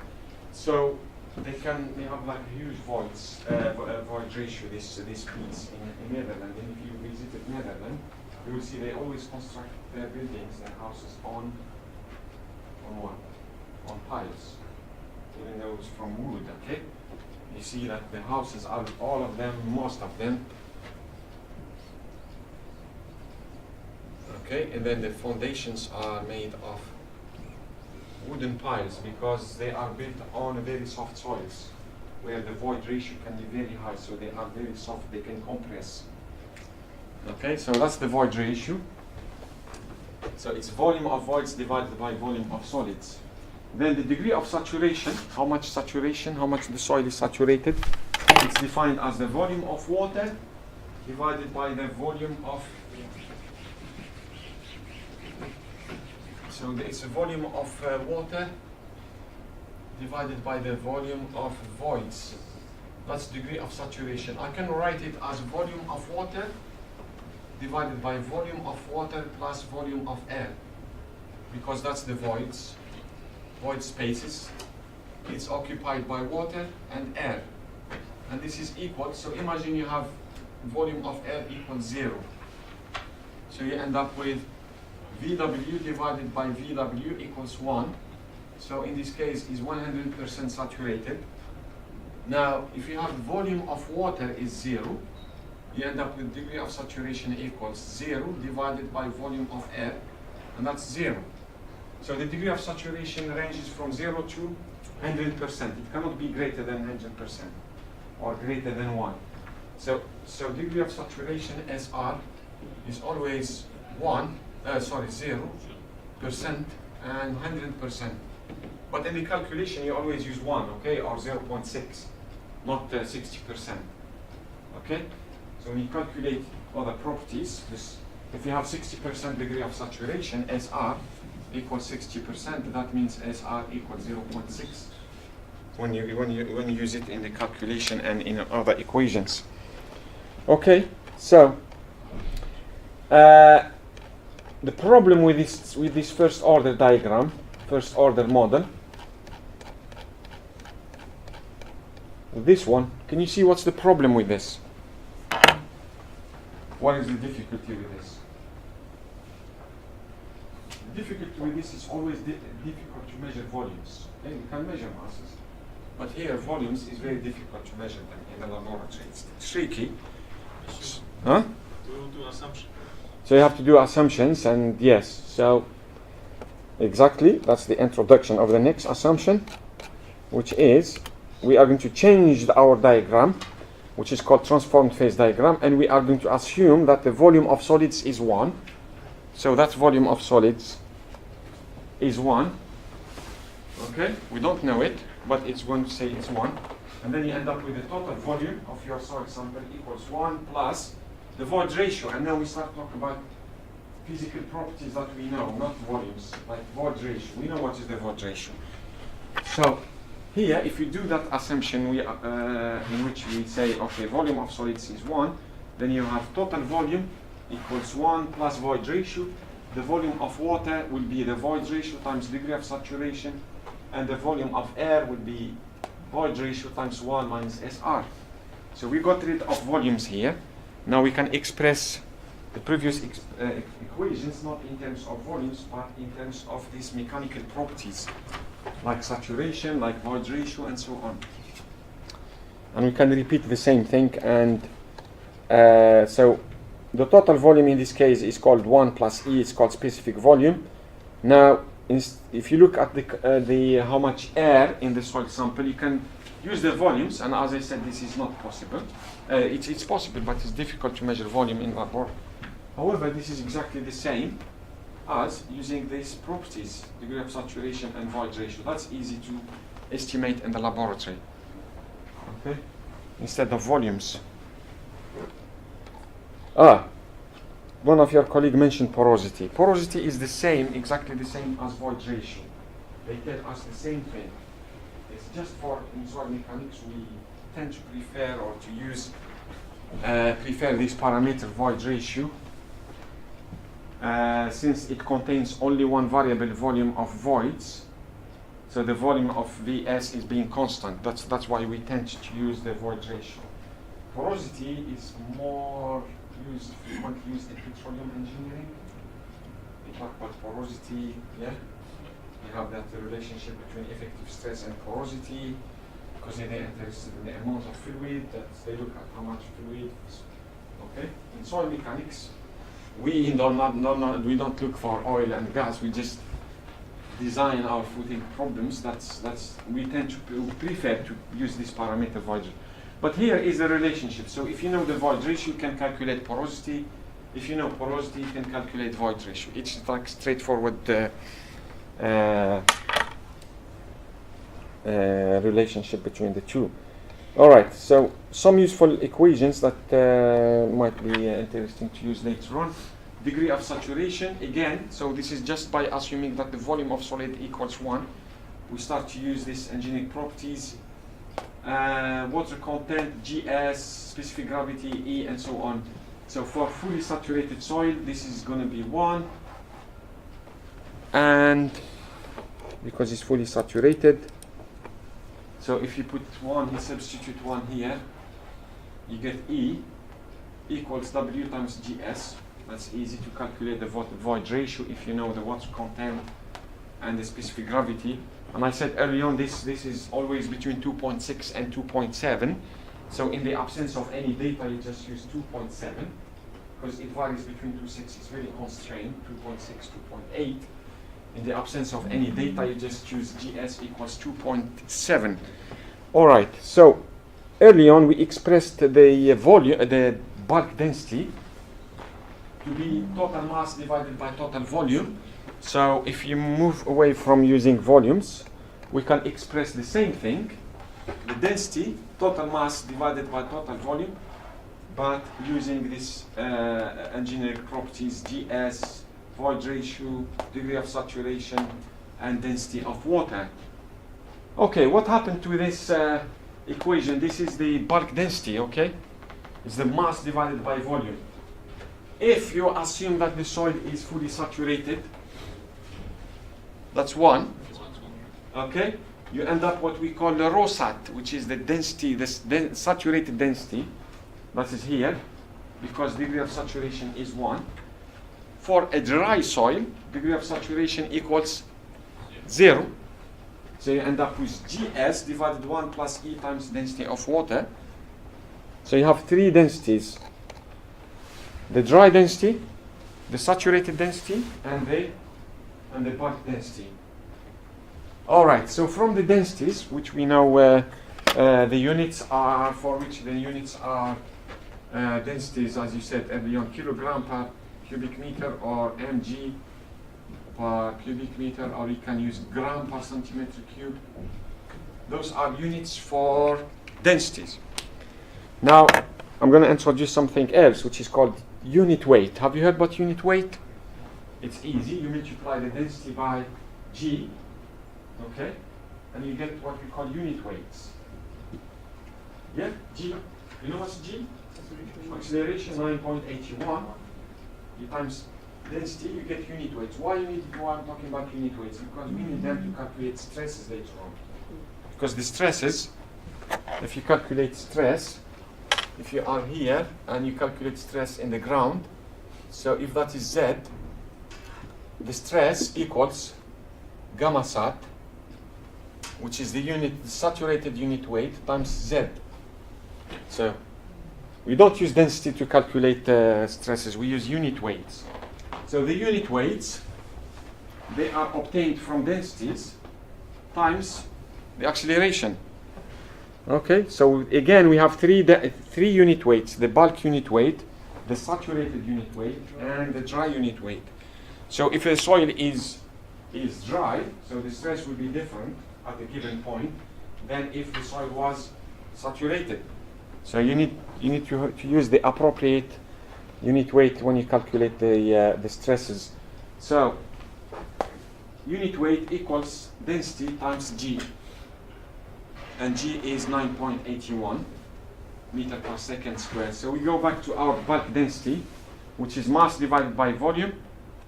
So they have like huge voids, void ratio, this piece in Netherlands. And if you visited Netherlands, you will see they always construct their buildings, their houses on piles, even though it's from wood. Okay, you see that the houses are, all of them, most of them. Okay, and then the foundations are made of wooden piles because they are built on very soft soils where the void ratio can be very high, so they are very soft, they can compress. Okay, so that's the void ratio. So it's volume of voids divided by volume of solids. Then the degree of saturation, how much the soil is saturated, it's defined as the volume of water divided by the volume of, so it's a volume of water divided by the volume of voids. That's degree of saturation. I can write it as volume of water divided by volume of water plus volume of air, because that's the voids, void spaces. It's occupied by water and air, and this is equal. So imagine you have volume of air equals 0. So you end up with VW divided by VW equals 1. So in this case is 100% saturated. Now if you have volume of water is 0, you end up with degree of saturation equals 0 divided by volume of air, and that's 0. So the degree of saturation ranges from 0 to 100%. It cannot be greater than 100% or greater than 1. So degree of saturation SR is always 0% and 100%. But in the calculation you always use 1, okay, or 0.6, not 60%. Okay? So when you calculate other properties, if you have 60% degree of saturation, SR equals 60%, that means SR equals 0.6 when you use it in the calculation and in other equations. Okay, so the problem with this first order diagram, first order model, this one, can you see what's the problem with this? What is the difficulty with this? The difficulty with this is always difficult to measure volumes. Okay? You can measure masses, but here volumes is very difficult to measure them in the laboratory. It's tricky. Huh? Do assumption. So you have to do assumptions, and yes, so exactly, that's the introduction of the next assumption, which is we are going to change our diagram, which is called transformed phase diagram, and we are going to assume that the volume of solids is 1. So that volume of solids is 1. Okay, we don't know it, but it's going to say it's 1. And then you end up with the total volume of your soil sample equals 1 plus the void ratio. And now we start talking about physical properties that we know, not volumes, like void ratio. We know what is the void ratio. So here, if you do that assumption in which we say, okay, volume of solids is 1, then you have total volume equals 1 plus void ratio. The volume of water will be the void ratio times degree of saturation, and the volume of air will be void ratio times 1 minus SR. So we got rid of volumes here. Now we can express the previous equations not in terms of volumes, but in terms of these mechanical properties, like saturation, like void ratio, and so on. And we can repeat the same thing, and so the total volume in this case is called 1 plus E, it's called specific volume. Now, if you look at the how much air in the soil sample, you can use the volumes, and as I said, this is not possible. It's possible, but it's difficult to measure volume in laboratory. However, this is exactly the same as using these properties, degree of saturation and void ratio. That's easy to estimate in the laboratory, okay, instead of volumes. One of your colleagues mentioned porosity. Porosity is the same, exactly the same as void ratio. They tell us the same thing. It's just for in soil mechanics we tend to prefer or to use prefer this parameter void ratio since it contains only one variable, volume of voids. So the volume of Vs is being constant. That's why we tend to use the void ratio. Porosity is more frequently used in petroleum engineering. We talk about porosity, yeah. We have that relationship between effective stress and porosity, because they're interested in the amount of fluid, that they look at how much fluid. Okay. In soil mechanics, we don't look for oil and gas. We just design our footing problems. We tend to prefer to use this parameter void. But here is the relationship. So if you know the void ratio, you can calculate porosity. If you know porosity, you can calculate void ratio. It's like straightforward relationship between the two. All right, so some useful equations that might be interesting to use later on. Degree of saturation, again, so this is just by assuming that the volume of solid equals 1. We start to use these engineering properties. Water content, GS, specific gravity, E, and so on. So for fully saturated soil, this is going to be 1. And because it's fully saturated, so if you put 1, you substitute 1 here, you get E equals W times GS. That's easy to calculate the void ratio if you know the water content and the specific gravity. And I said early on, this is always between 2.6 and 2.7. So in the absence of any data, you just use 2.7 because it varies between 2.6. It's very constrained, 2.6, 2.8. In the absence of any data, you just choose GS equals 2.7. All right. So early on, we expressed the volume, the bulk density, to be total mass divided by total volume. So if you move away from using volumes, we can express the same thing, the density, total mass divided by total volume, but using this engineering properties, GS, void ratio, degree of saturation, and density of water. Okay, what happened to this equation? This is the bulk density, okay? It's the mass divided by volume. If you assume that the soil is fully saturated, that's 1. Okay, you end up what we call the ρ-sat, which is the density, the saturated density. That is here, because degree of saturation is 1. For a dry soil, degree of saturation equals 0. So you end up with GS divided 1 plus E times density of water. So you have 3 densities: the dry density, the saturated density, and the bulk density. All right, so from the densities, which we know the units are, for which the units are densities, as you said, earlier on, kilogram per cubic meter or mg per cubic meter, or you can use gram per centimeter cube. Those are units for densities. Now, I'm going to introduce something else, which is called unit weight. Have you heard about unit weight? It's easy. You multiply the density by G, okay, and you get what we call unit weights. Yeah, G. You know what's G? Acceleration 9.81. You times density, you get unit weights. Why I'm talking about unit weights? Because we need them to calculate stresses later on. Because the stresses, if you calculate stress, if you are here and you calculate stress in the ground, so if that is Z, the stress equals gamma sat, which is the saturated unit weight, times Z. So we don't use density to calculate stresses, we use unit weights. So the unit weights, they are obtained from densities times the acceleration. Okay, so again we have three unit weights: the bulk unit weight, the saturated unit weight, and the dry unit weight. So if a soil is dry, so the stress will be different at a given point than if the soil was saturated. So you need to use the appropriate unit weight when you calculate the stresses. So unit weight equals density times G, and G is 9.81 meter per second squared. So we go back to our bulk density, which is mass divided by volume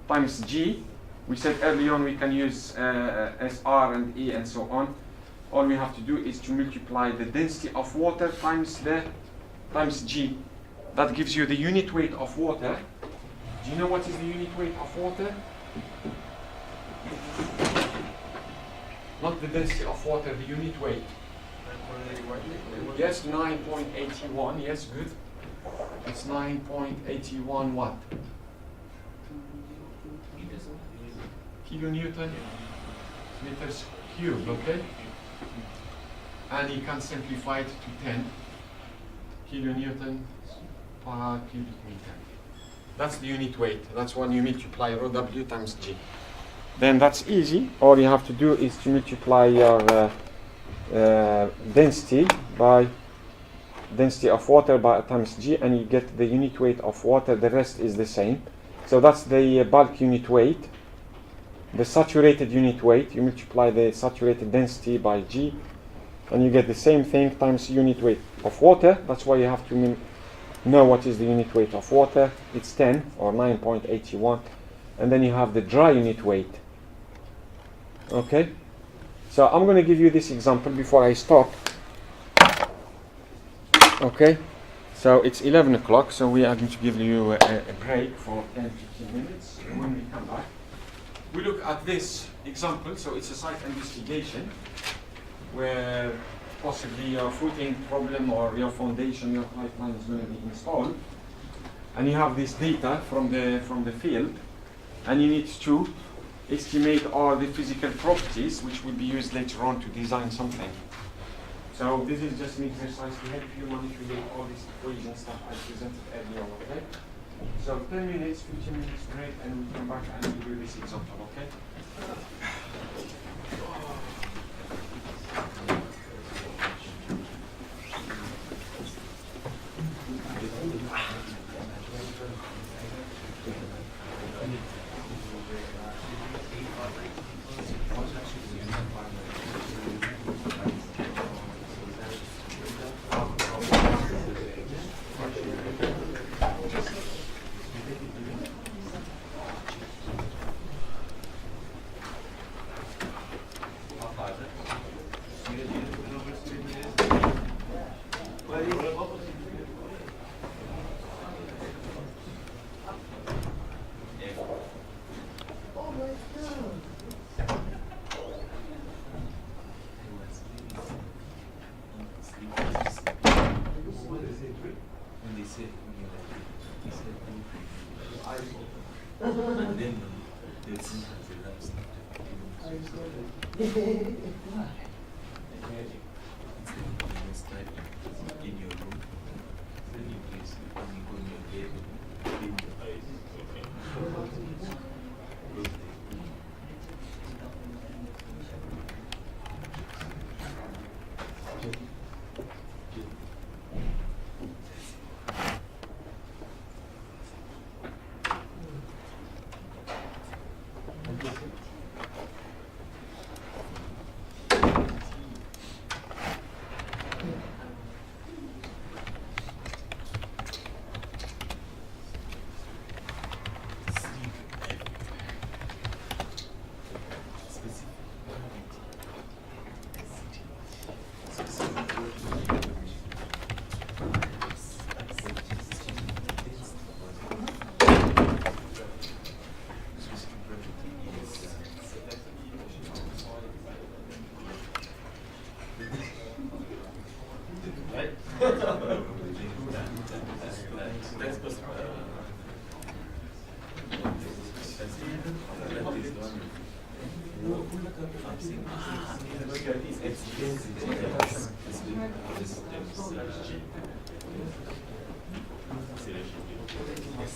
times G. We said early on we can use SR and E and so on. All we have to do is to multiply the density of water times G. That gives you the unit weight of water. Do you know what is the unit weight of water? Not the density of water, the unit weight. Yes, 9.81. Yes, good. It's 9.81 what? Kilonewton meters cubed, okay? And you can simplify it to 10 kilonewton per cubic meter. That's the unit weight. That's when you multiply rho W times G. Then that's easy. All you have to do is to multiply your density of water by times G, and you get the unit weight of water. The rest is the same. So that's the bulk unit weight. The saturated unit weight, you multiply the saturated density by G, and you get the same thing times unit weight of water. That's why you have to know what is the unit weight of water. It's 10 or 9.81, and then you have the dry unit weight. Okay, so I'm going to give you this example before I stop. Okay, so it's 11 o'clock, so we are going to give you a break for 10-15 minutes. And when we come back, we look at this example. So it's a site investigation where possibly your footing problem or your foundation, your pipeline is going to be installed, and you have this data from the field, and you need to estimate all the physical properties which will be used later on to design something. So this is just an exercise to help you manipulate all these equations that I presented earlier. Okay. So 10 minutes, 15 minutes break, and we come back and we do this example. Okay.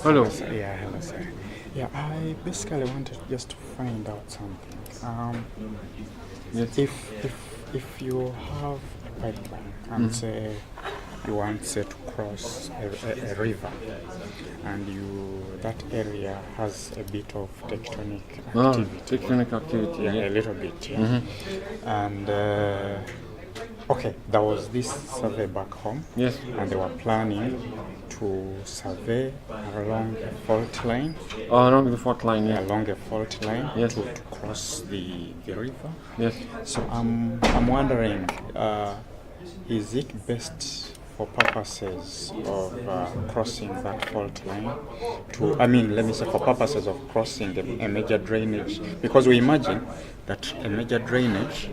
Hello. Yeah, hello, sir. Yeah, I basically wanted just to find out something. Yes. If you have a pipeline and say you want say to cross a river, and that area has a bit of tectonic activity. Tectonic activity. Yeah, a little bit. Yeah. And okay, there was this survey back home. Yes. And they were planning to survey along a fault line. Oh, along the fault line, yeah. Along a fault line, yes. to cross the river. Yes. So I'm wondering, is it best for purposes of crossing that fault line let me say for purposes of crossing a major drainage, because we imagine that a major drainage,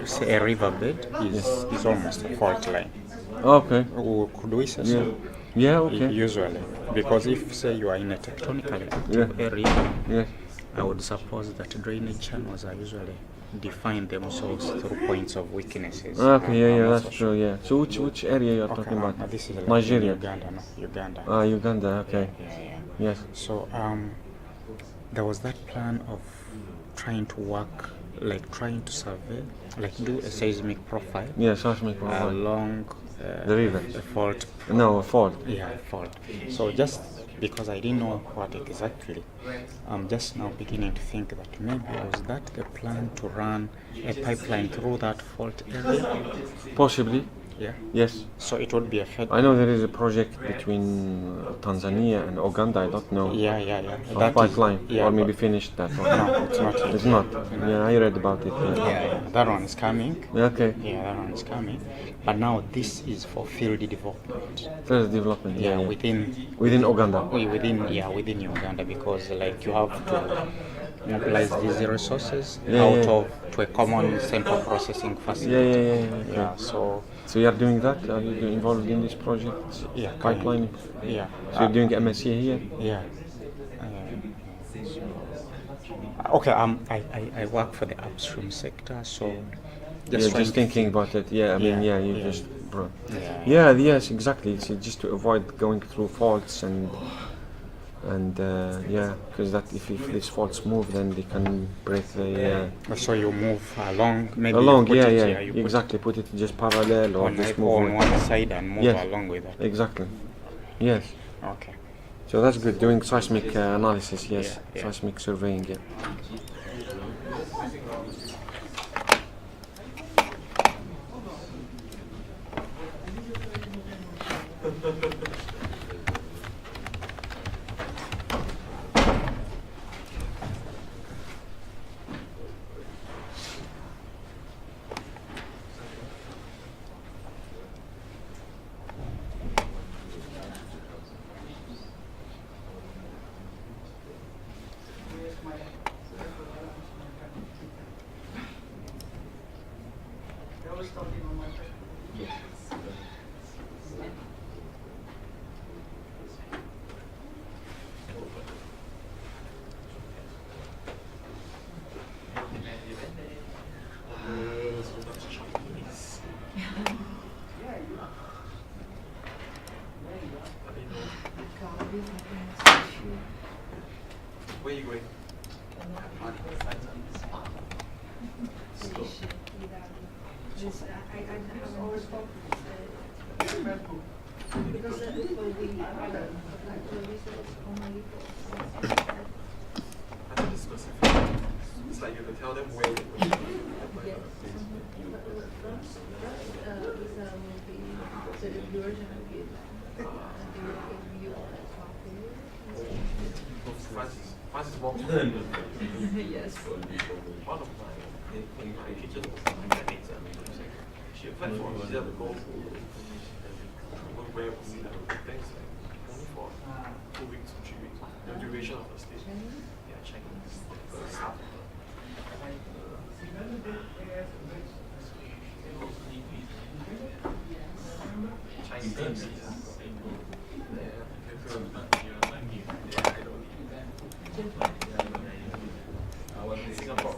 say a riverbed, is almost a fault line. Okay. Could we say so? Yeah, okay. Usually, because if say you are in a tectonically active area, yes. I would suppose that drainage channels are usually define themselves through points of weaknesses. Okay, that's true, yeah. So which area you are talking about? This is Nigeria. Uganda, no, Uganda. Uganda, okay. Yeah. Yes. So there was that plan of trying to work, like trying to survey, like do a seismic profile. Yeah, seismic profile. Along The river. a fault. No, a fault. Yeah, fault. So just because I didn't know what exactly, I'm just now beginning to think that maybe was that the plan to run a pipeline through that fault area? Possibly. Yeah. Yes. So it would be a head. I know there is a project between Tanzania and Uganda. I don't know. Yeah. Of That is- pipeline, yeah, or maybe but- finished that one. No, it's not yet. It's not. Yeah, I read about it. Yeah, that one is coming. Okay. Yeah, that one is coming. But now this is for field development. First development. Yeah, Yeah. within Uganda. within Uganda, because like you have to mobilize these resources Yeah, out yeah. of to a common central processing facility. Yeah. Yeah, so So you are doing that? Are you involved in this project? yeah, Pipeline. yeah, So you're doing MSc here? yeah. Okay, I work for the upstream sector, so Just trying to thinking think. about it. Yeah, I mean, Yeah, you yeah. just, bro. Yeah. Yes, exactly. It's just to avoid going through faults and yeah, because that if these faults move, then they can break the So you move along, maybe along. you put Yeah, you put exactly. Put it just parallel or on, just like, move on one side and move Yes. along with that. Exactly. Yes. Okay. So that's good. Doing seismic analysis. Yes. Yeah. Seismic surveying. Yeah. Where are you going? I think it's specific. It's like you have to tell them where you're going. Francis walked Yes. one of my teachers was she applied for a visa to go where was it? Things like only for 2 weeks or 3 weeks. The duration of the stay. Yeah, checking the staff. Chinese teams. Singapore.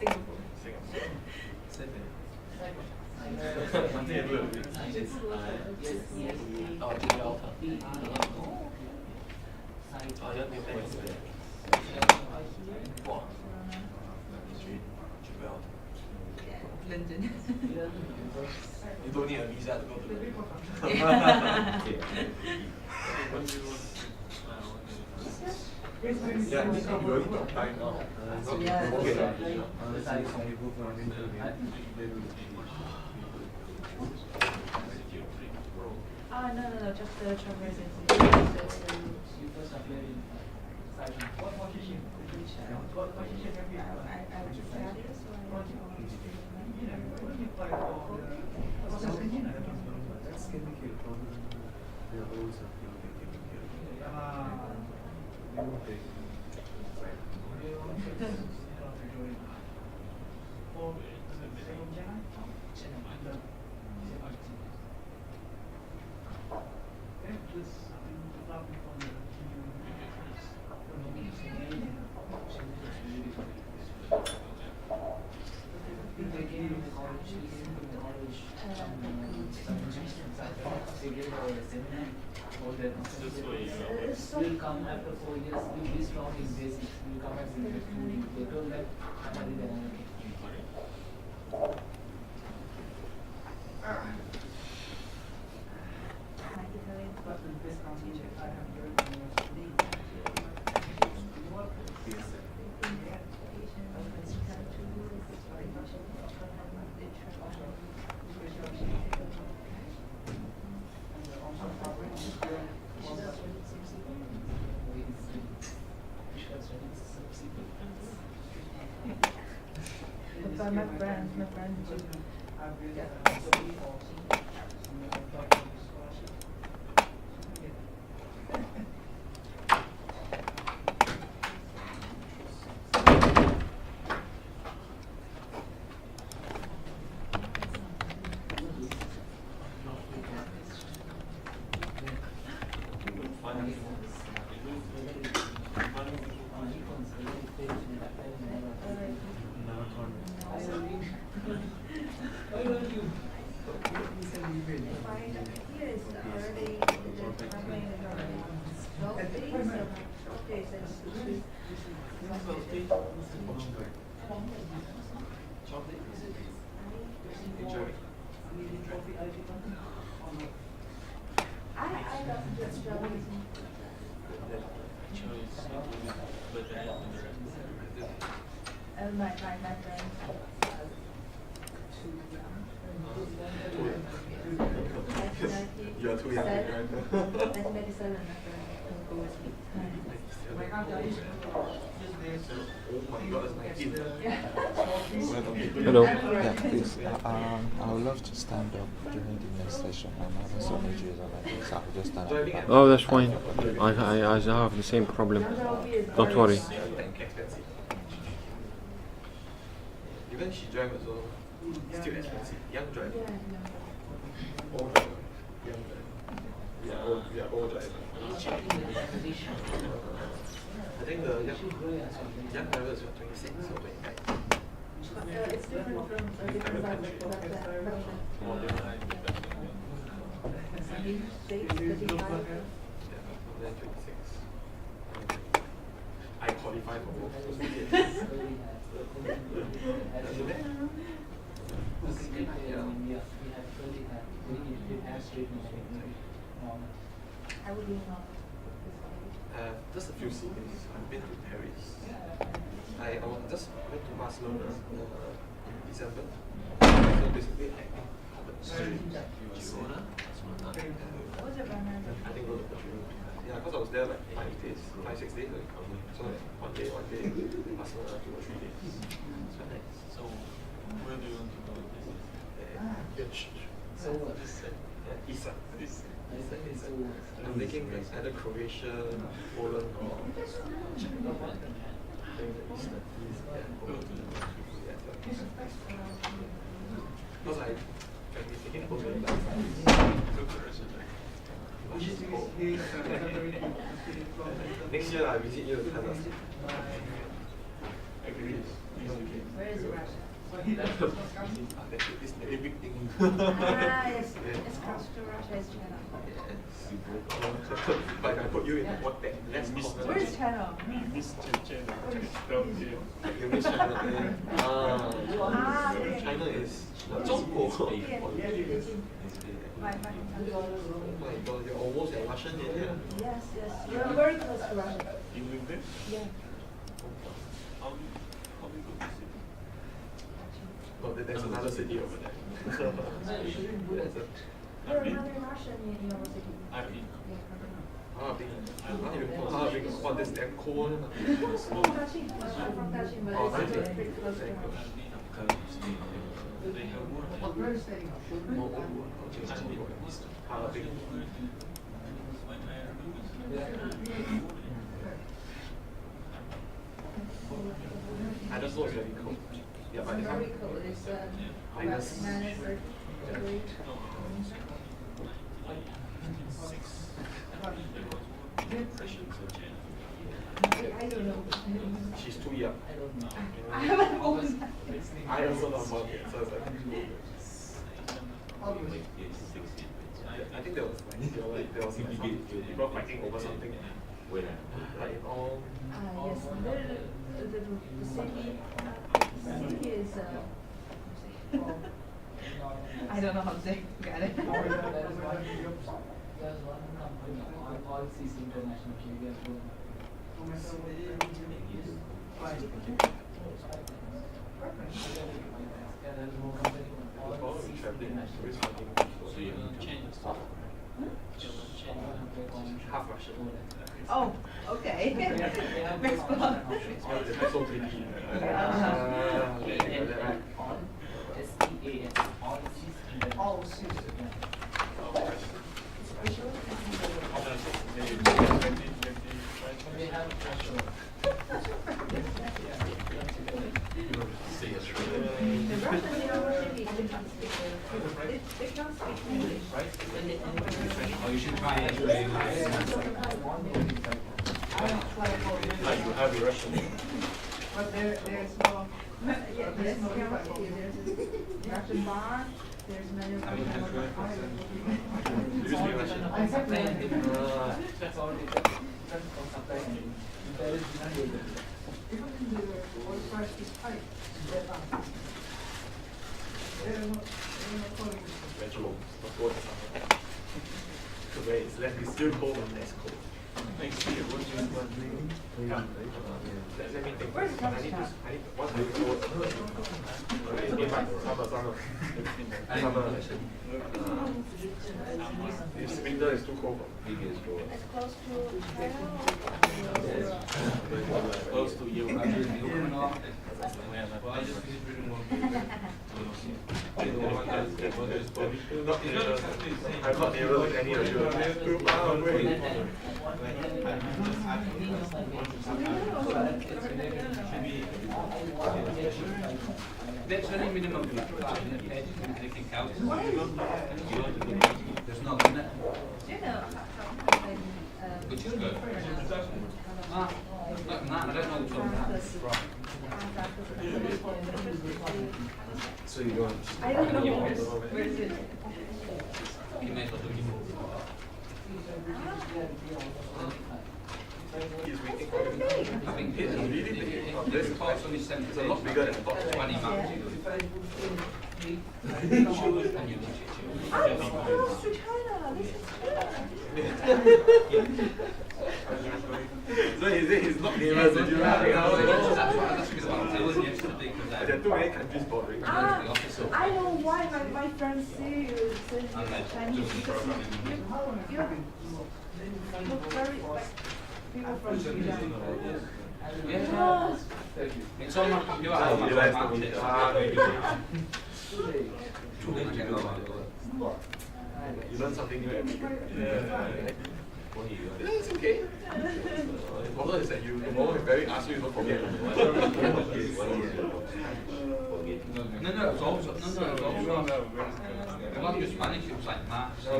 London. You don't need a visa to go to Yeah, you already got time now. No, just the travel agency. more than will come after 4 years with this strong in basics. Will come as interesting. They told that somebody then. My friend, my friend. You're too young. 1997, my friend. Go with me. Oh my god, it's 19. Hello. Yeah, please. I would love to stand up during the next session. I'm having some injuries already, so I'll just stand up. Oh, that's fine. I have the same problem. Don't worry. Expensive. Even she drive as well, still expensive. Young driver. Old driver. Young driver. Yeah, old driver. I think the young driver is 26 or 29. It's different from different countries. More different. Then 26. I qualify for both. I would be not. Just a few cities. I've been to Paris. I just went to Barcelona in December. So basically, I covered Girona. I think go to Portugal. Yeah, because I was there like 5 days, 5-6 days. So one day, Barcelona, 2 or 3 days. So nice. So, where do you want to go? Isa. I'm thinking like either Croatia, Poland, or Czech. Because I can be thinking Poland. Next year I visit you in Canada. Where is Russia? This very big thing. Yes. It's close to Russia, it's China. But I put you in what that less Where is China? You miss China. Down here. You miss China. China is 中国. Oh my god, you're almost at Russian area. Yes. You're very close to Russia. You live there? Yeah. How do you go to see? No, there's another city over there. You're another Russian university. I've been. Oh, this damn cold. From Tashkent, but it's pretty close to Russia. They have more. I just know it's very cold. Yeah, but It's very cold. It's minus 30 degrees. I don't know. she's too young. I haven't opened. I also don't know yet, so it's like I think there was there was people fighting over something. Like in all. Yes, the city is. I don't know how to say. Got it. There's one company on all CC International Media Group. There's more company on all CC International. So you're going to change the stuff? Half Russian. Oh, okay. Next one. It's so pretty. All suits. They have The Russian, they already they can't speak English. Oh, you should try it. You have your Russian. But there's no. Yes, there's Russian bar. There's many. You speak Russian. that's all it is. That's all supplying. There is none. Even in the oil price is high. It's left, it's still cold and it's cold. Next year, what do you want to do? Let me think. Where's the I need to, once I go, summer. This winter is too cold. It's close to China. Close to you. I'm not near any of you. Too far away. That's only minimum taking out. There's no limit. Do you know? Which is good. I don't know which one. So you don't. I don't know where is it. You may as well do it. He's waiting for you. I think He's really big. this box only 70. It's a lot bigger than the box. 20 months. I'm close to China. This is good. So he's not nearer to you. That's because I was yesterday because There are too many countries bordering. I know why my friends say you Chinese because you look very like people from Sweden. Yeah. It's on my computer. You learn something new every day. Yeah, it's okay. The problem is that you, the moment very ask you don't forget. No, it's also, it's not just Spanish, it was like maths. You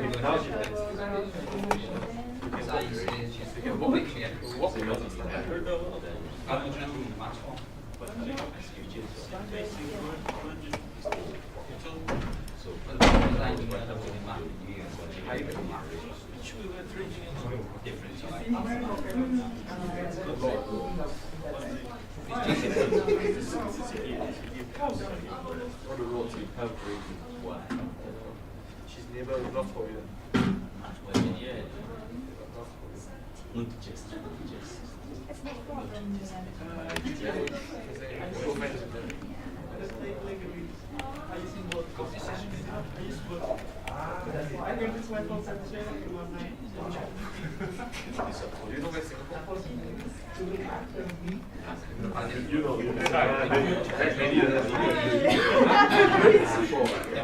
can walk because it's not that. I don't know the maths one. She's neighbor in North Korea. It's no problem. Do you know where Singapore is? You know, then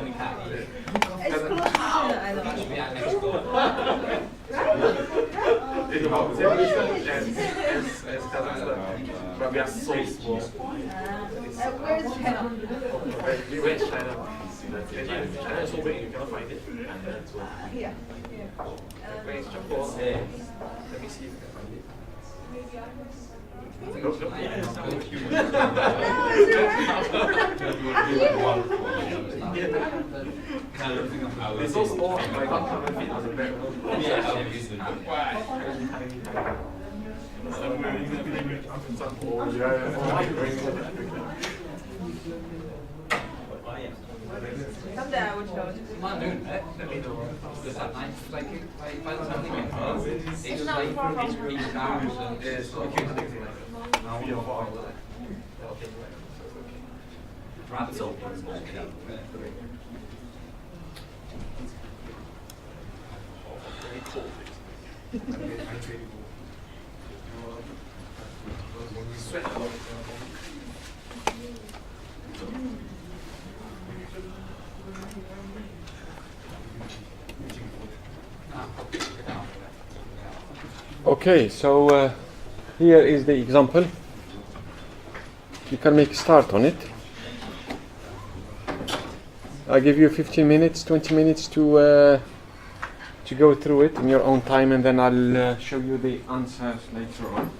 we can't eat it. It's close to China. I don't know. We are next door. It's about the same distance as Kazakhstan, but we are so small. Where is China? Where is China? China is so big you cannot find it. Here. Where is Japan? Let me see if I can find it. It's also all my upcoming feet on the back. Someday I would show it. Might do it. Let me know. Because that night, like, by the time they get home, it's It's like not far from each hours and It's not cute, I think. 3 or 4 hours. rabbits open and walk it out. Sweat a lot. Okay, so here is the example. You can make a start on it. I give you 15 minutes, 20 minutes to go through it in your own time, and then I'll show you the answers later on.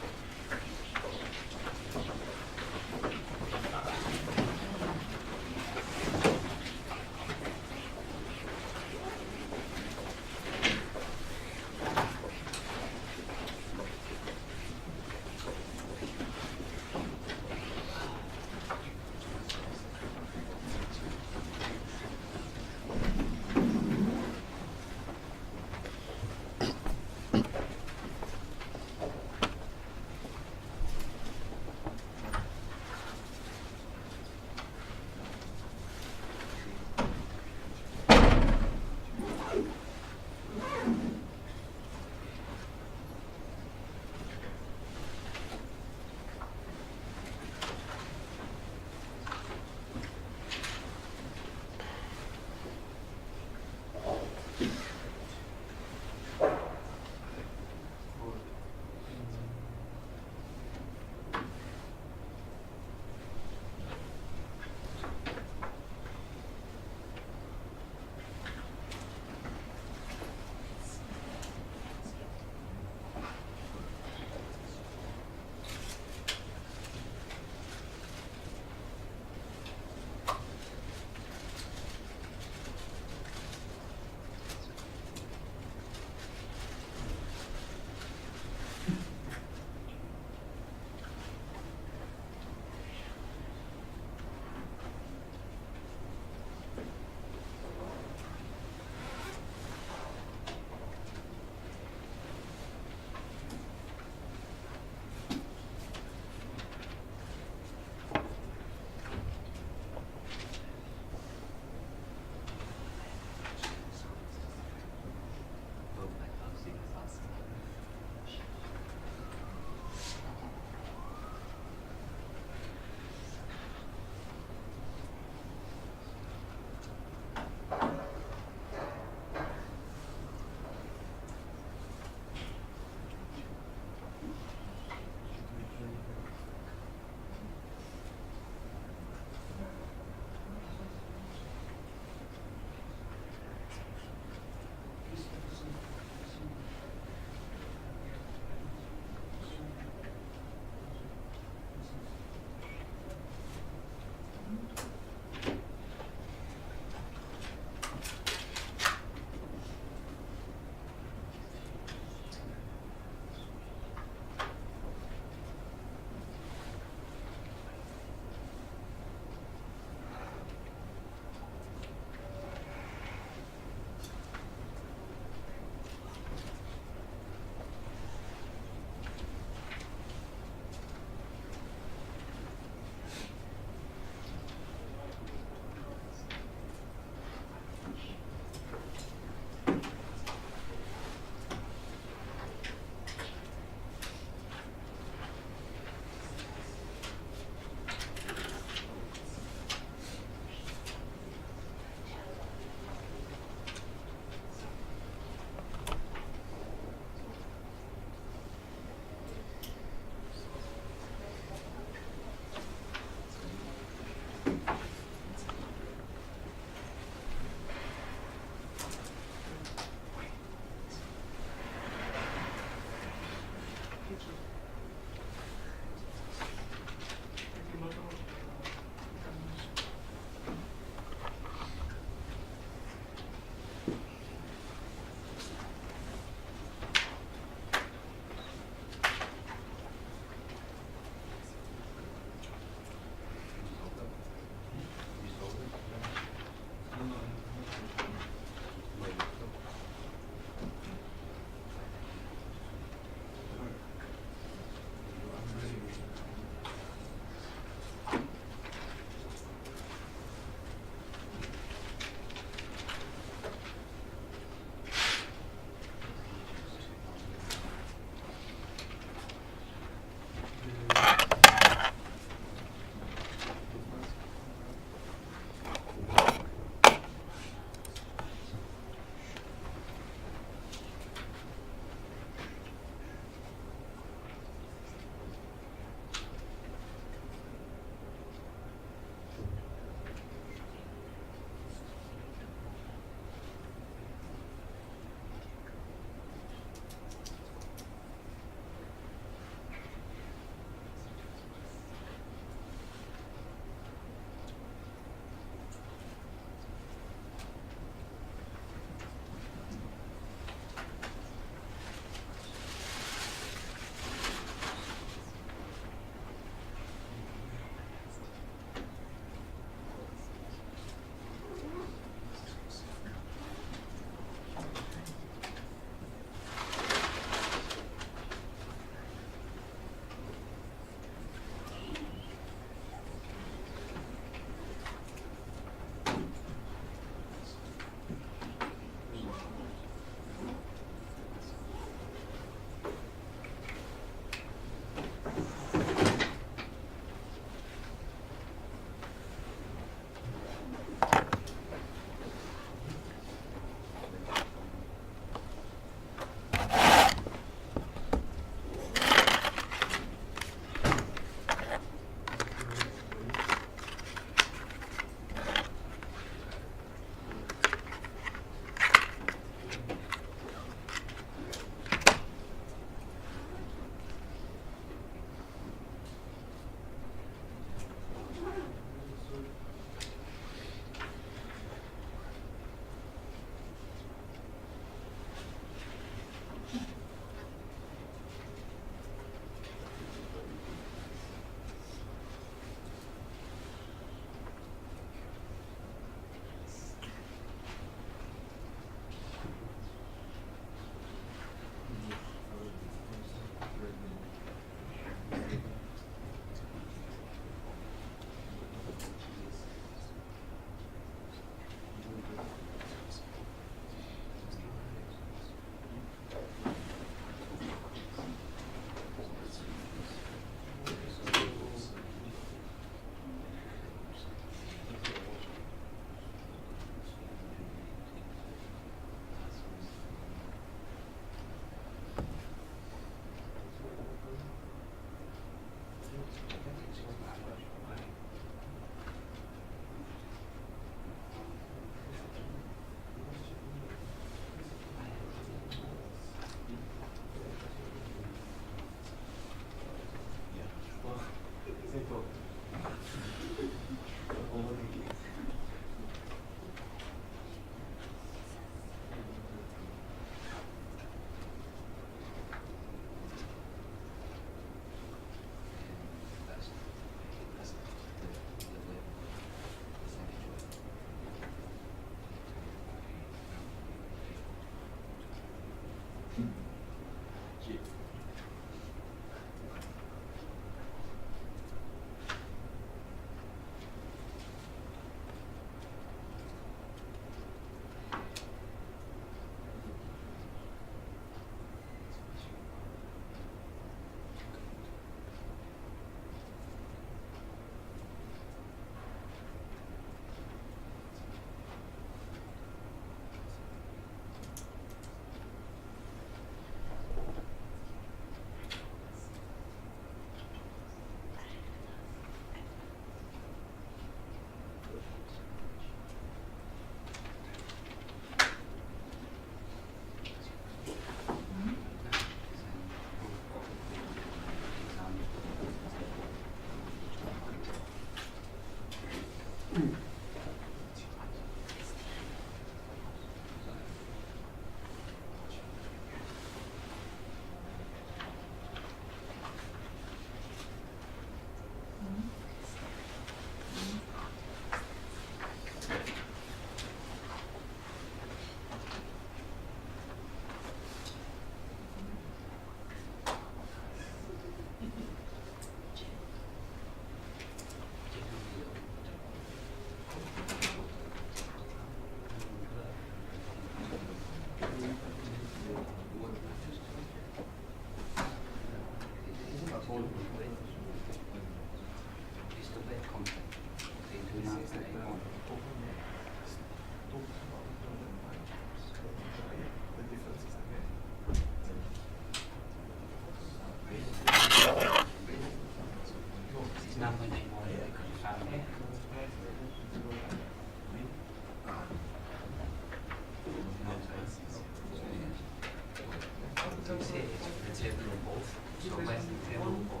So where's the table for?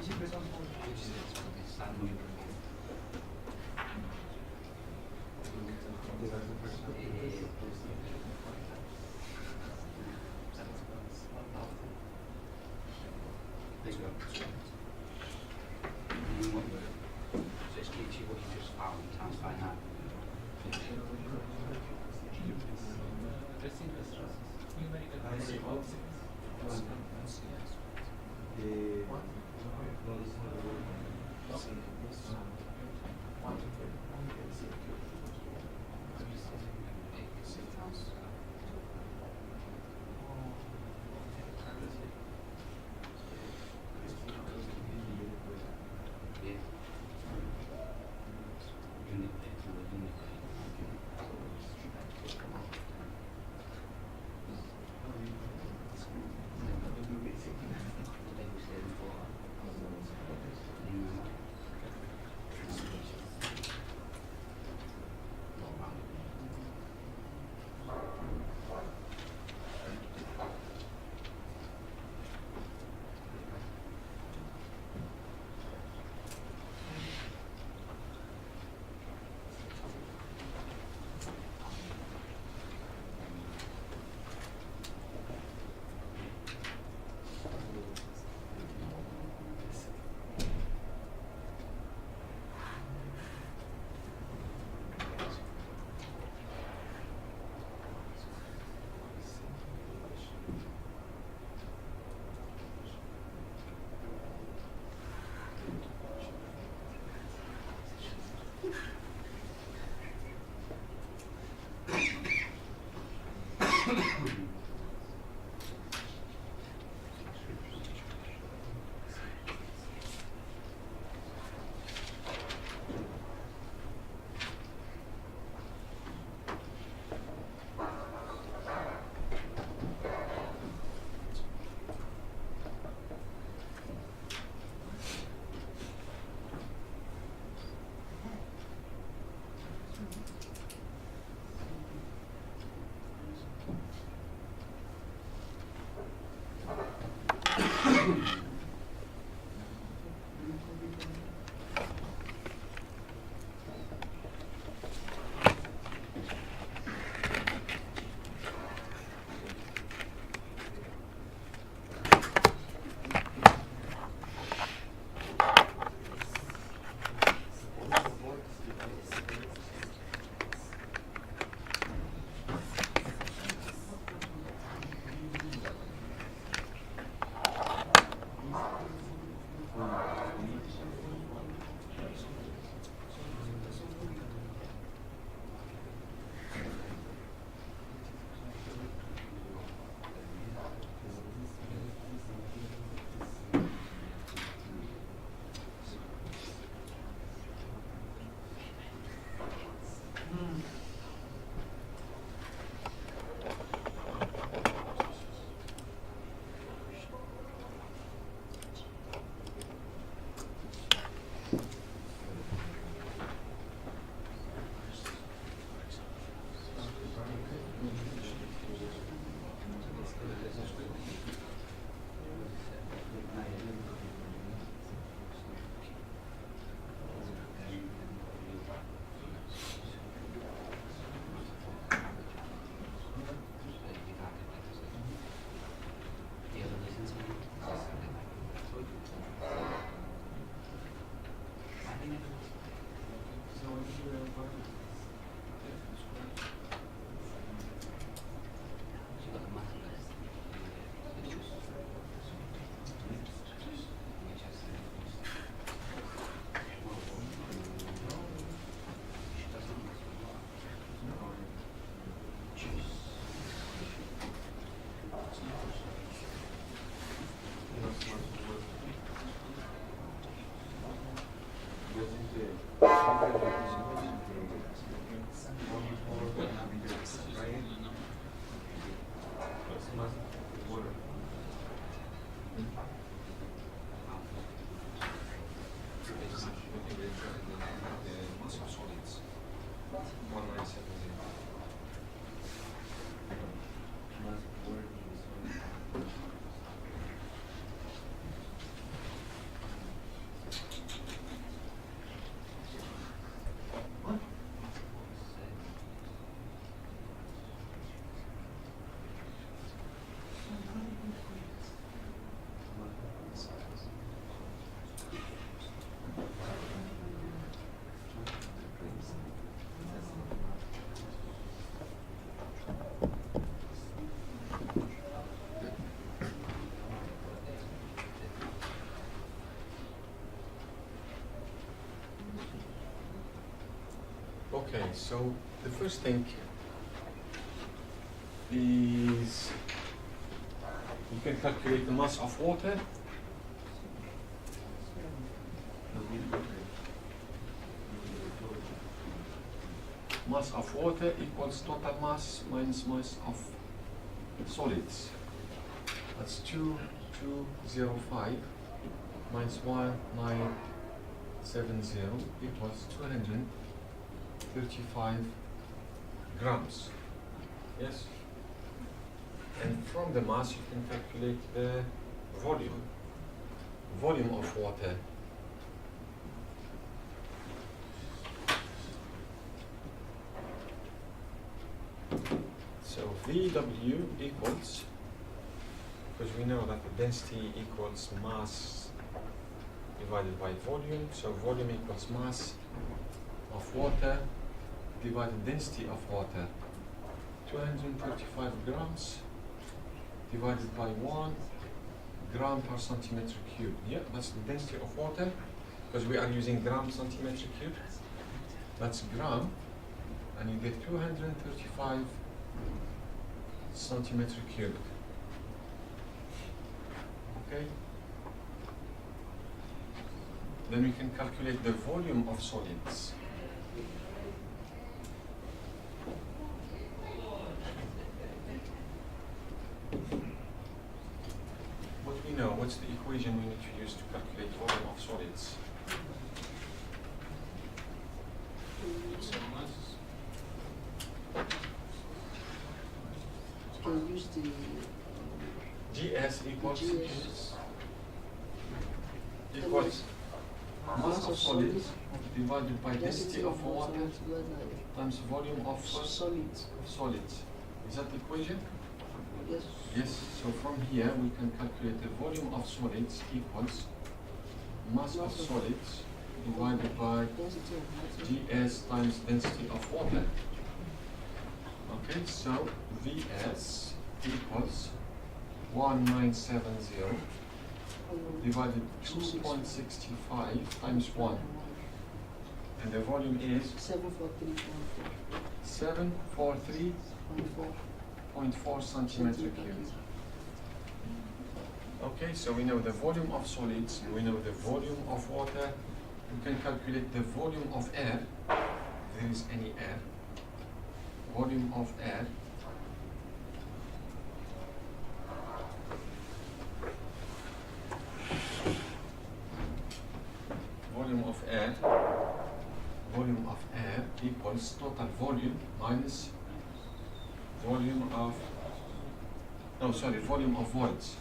Which is standing. There you go. So it's literally what you just found times by 9. Okay, so the first thing is you can calculate the mass of water. Mass of water equals total mass minus mass of solids. That's 2205 minus 1970 equals 235 grams. Yes? And from the mass you can calculate the volume. Volume of water. So VW equals, because we know that the density equals mass divided by volume, so volume equals mass of water divided density of water. 235 grams divided by 1 gram per centimeter cube. Yeah, that's the density of water, because we are using gram centimeter cube. That's gram, and you get 235 centimeter cubed. Okay? Then we can calculate the volume of solids. What we know, what's the equation we need to use to calculate volume of solids? Can use the GS equals GS. equals mass of solids divided by density of water times volume of solids. solids. Is that the equation? Yes. Yes. So from here we can calculate the volume of solids equals mass of solids divided by Density of water. GS times density of water. Okay, so VS equals 1970 divided 2.65 times 1. And the volume is 743.4 centimeter cubed. Okay, so we know the volume of solids, we know the volume of water. We can calculate the volume of air, if there is any air. Volume of air. Volume of air. Volume of air equals total volume minus volume of, no, sorry, volume of voids.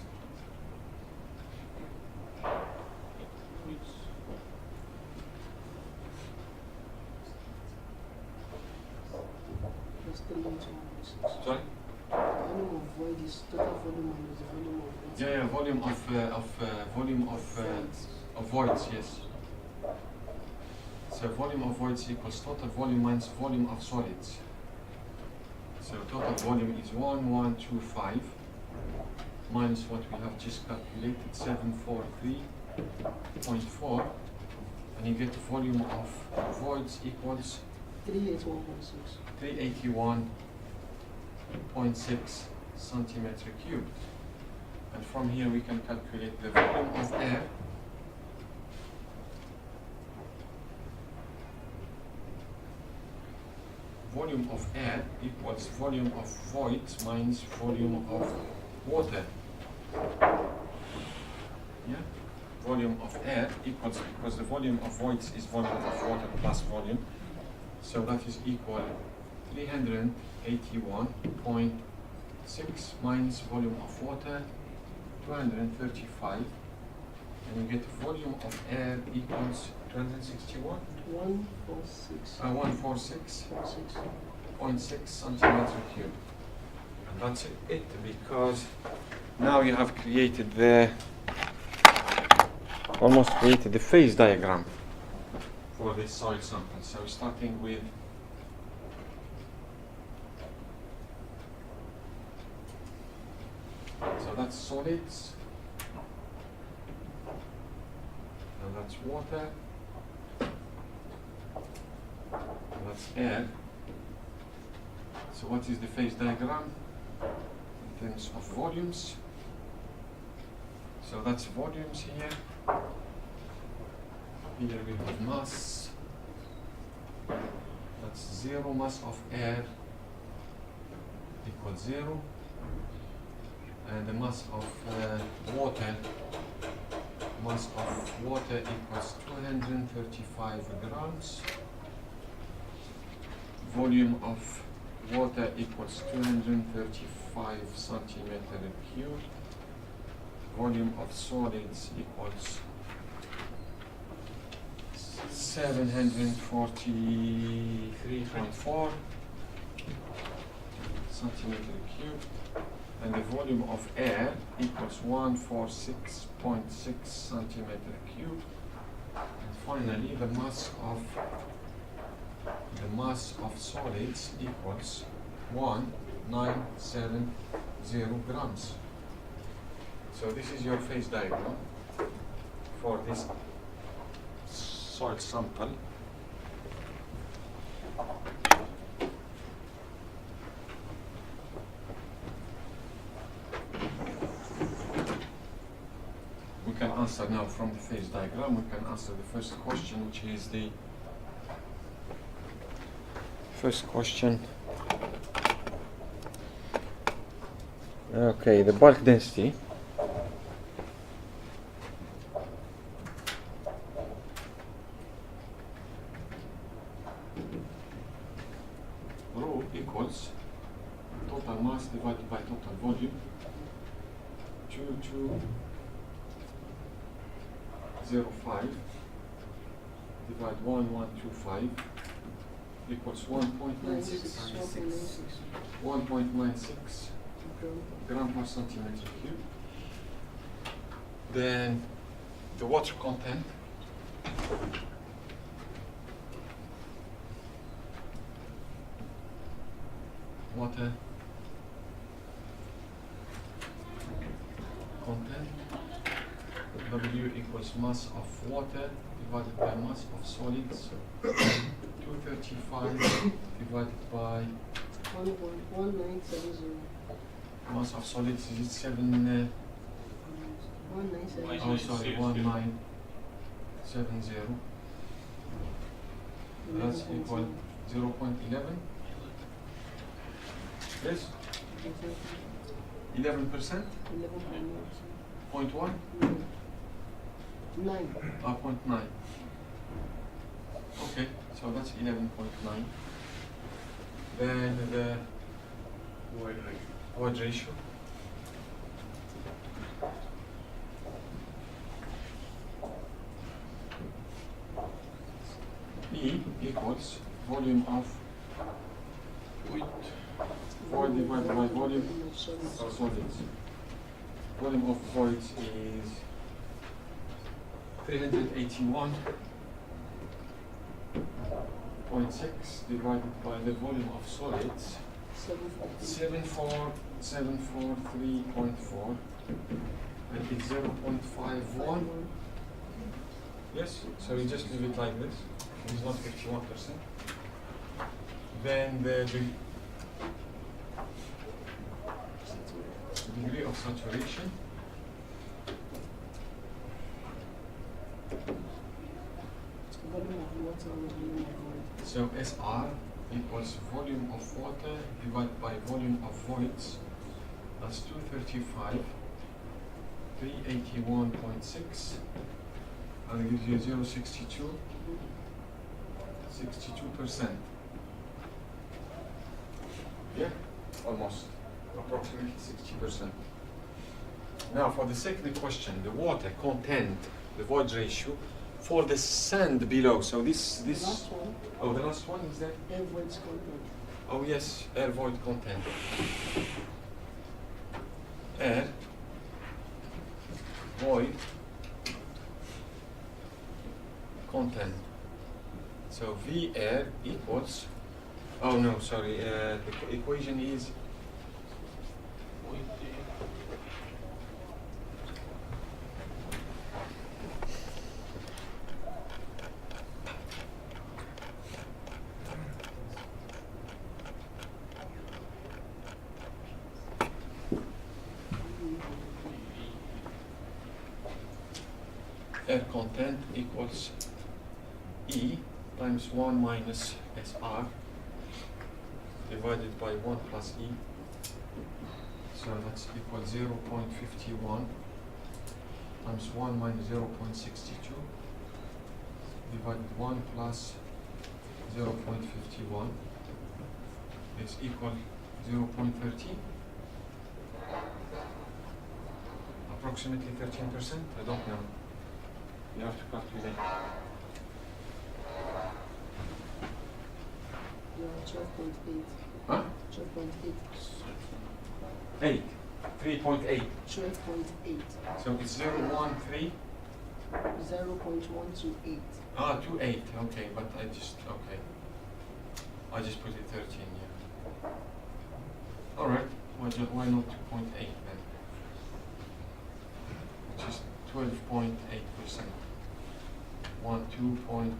Sorry? Volume of void is total volume minus the volume of water. Yeah, volume of voids, yes. So volume of voids equals total volume minus volume of solids. So total volume is 1125 minus what we have just calculated, 743.4, and you get the volume of voids equals 381.6 centimeter cubed. And from here we can calculate the volume of air. Volume of air equals volume of voids minus volume of water. Yeah? Volume of air equals, because the volume of voids is volume of water plus volume. So that is equal 381.6 minus volume of water, 235. And you get volume of air equals 261? 146.6 centimeter cubed. And that's it, because now you have created almost created the phase diagram for this soil sample. So starting with that's solids, and that's water, and that's air. So what is the phase diagram in terms of volumes? So that's volumes here. Here we have mass. That's 0 mass of air equals 0. And the mass of water equals 235 grams. Volume of water equals 235 centimeter cube. Volume of solids equals 743.4 centimeter cube. And the volume of air equals 146.6 centimeter cube. And finally, the mass of solids equals 1970 grams. So this is your phase diagram for this soil sample. We can answer now from the phase diagram. We can answer the first question, which is the first question. Okay, the bulk density. Rho equals total mass divided by total volume. 2205 divide 1125 equals 1.96 gram per centimeter cube. Then the water content W equals mass of water divided by mass of solids. 235 divided by 1970. mass of solids is 7. 1970. Oh, sorry, 1970. That's equal 0.11. Yes? 11%? 0.1? 9. 0.9. Okay, so that's 11.9. Then the void ratio. E equals volume of void divided by volume of solids. Volume of voids is 381.6 divided by the volume of solids 7473.4, and it's 0.51. Yes, so you just leave it like this. It's not 51%. Then the degree of saturation. So SR equals volume of water divided by volume of voids. That's 235, 381.6, and it gives you 0.62, 62%. Yeah, almost, approximately 60%. Now for the second question, the water content, the void ratio, for the sand below. So this. Last one. Oh, the last one is that? Air voids content. Oh yes, air void content. Air void content. So V air equals. Oh no, sorry. The equation is. air content equals E times 1 minus SR divided by 1 plus E. So that's equal 0.51 times 1 minus 0.62 divided 1 plus 0.51 is equal 0.13. Approximately 13%. I don't know. You have to calculate. You are 12.8. Huh? 12.8. 8. 3.8. 12.8. So it's 0.13. 0.128. Ah, 2.8. Okay, but I just put it 13. Yeah. All right. Why not 2.8 then? Which is 12.8%. 2.8%.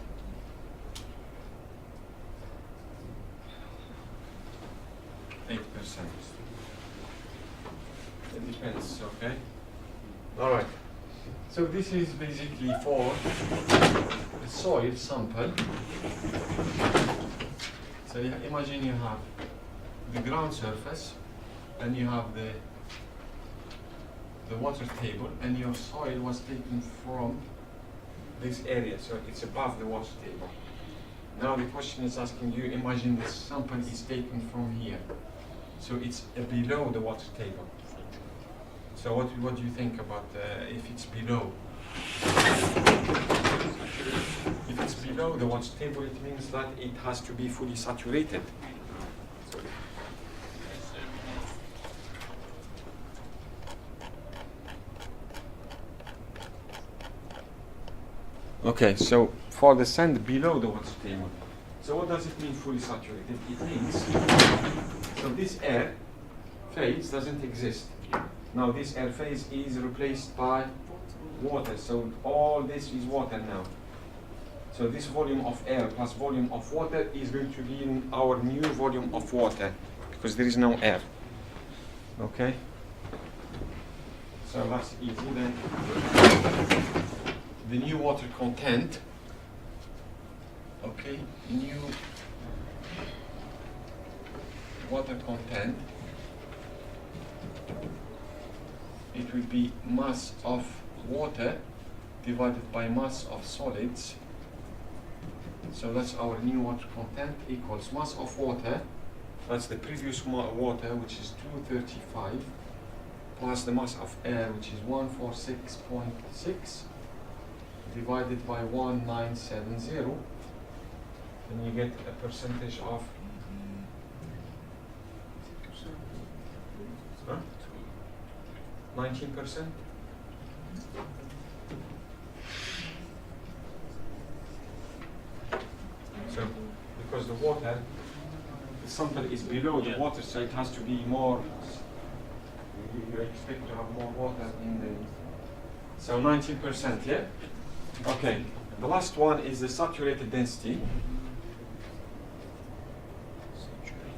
It depends, okay? Alright. So this is basically for the soil sample. So imagine you have the ground surface, and you have the water table, and your soil was taken from this area, so it's above the water table. Now the question is asking you, imagine the sample is taken from here, so it's below the water table. So what do you think about if it's below? If it's below the water table, it means that it has to be fully saturated. Okay, so for the sand below the water table, so what does it mean fully saturated? It means, so this air phase doesn't exist. Now this air phase is replaced by water, so all this is water now. So this volume of air plus volume of water is going to be in our new volume of water, because there is no air. Okay? So that's easy then. The new water content, okay, new water content, it will be mass of water divided by mass of solids. So that's our new water content equals mass of water, that's the previous water, which is 235, plus the mass of air, which is 146.6, divided by 1970, and you get a percentage of 19%. So, because the water, the sample is below the water, so it has to be more. You expect to have more water in the. So 19%, yeah. Okay. The last one is the saturated density.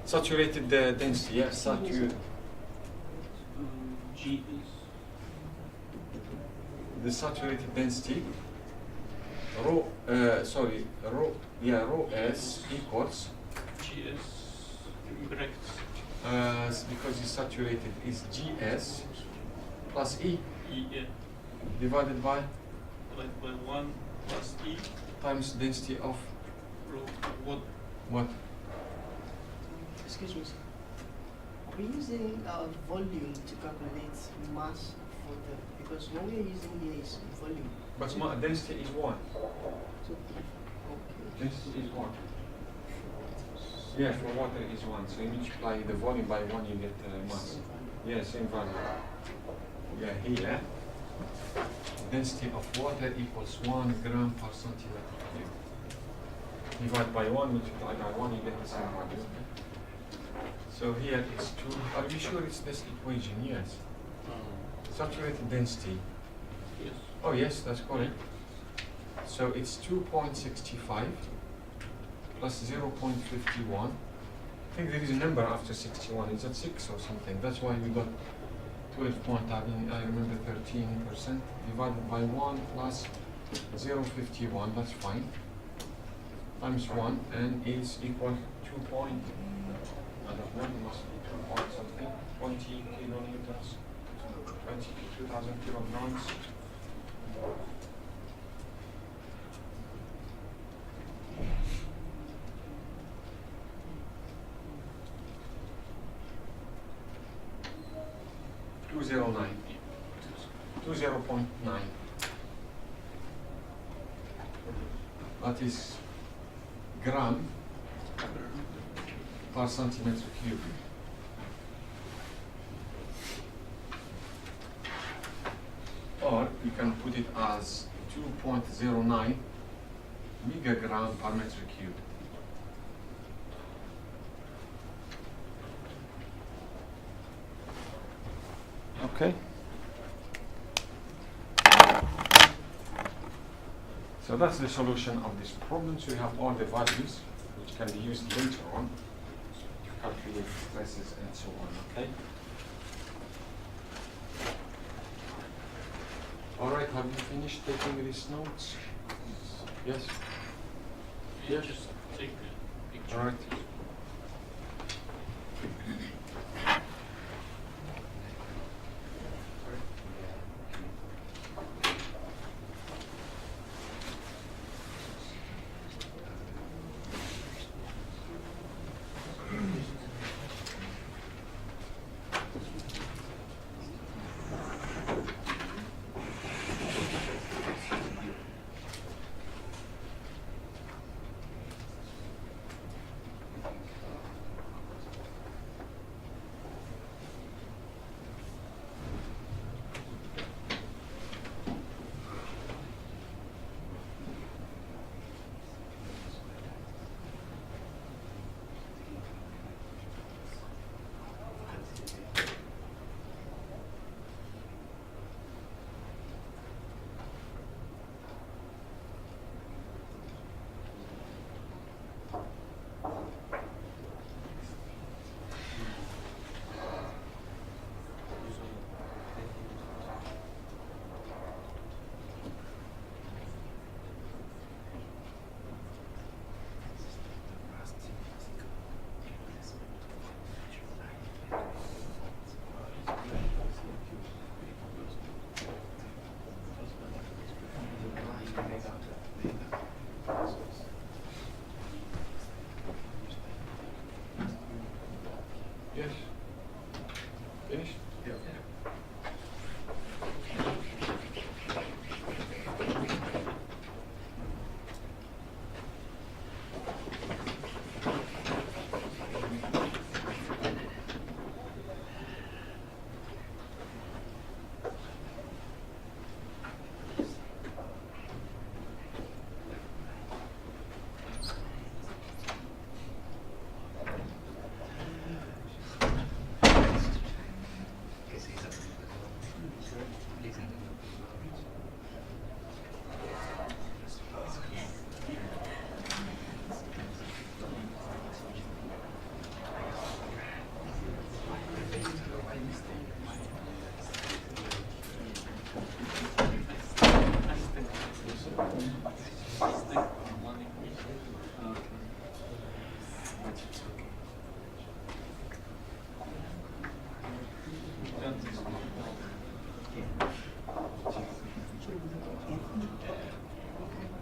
Saturated density, yeah. G The saturated density. Rho S equals. GS correct. Because it's saturated is GS plus E Yeah. divided by 1 plus E times density of rho what? Excuse me, sir. Are we using volume to calculate mass for the, because when we're using here is volume. But density is 1. So, okay. Density is 1. Yeah, for water is 1. So you multiply the volume by 1, you get mass. Yeah, same value. Yeah, here. Density of water equals 1 gram per centimeter cube. Divide by 1, multiply by 1, you get the same value. So here it's 2. Are you sure it's this equation? Yes. Saturated density. Yes. Oh yes, that's correct. So it's 2.65 plus 0.51. I think there is a number after 61. It's at 6 or something. That's why we got 12 point. I remember 13% divided by 1 plus 0.51, that's fine, times 1, and is equal 2 point, I don't know, it must be 2 point something, 20 kilonewtons, 22,000 kilograms. Two 0.9. That is gram per centimeter cube. Or you can put it as 2.09 megagram per meter cube. Okay. So that's the solution of this problem. So you have all the values which can be used later on to calculate stresses and so on. Okay. All right. Have you finished taking these notes? Yes. Yeah, just take the picture. All right. Yes. Finished? Yeah.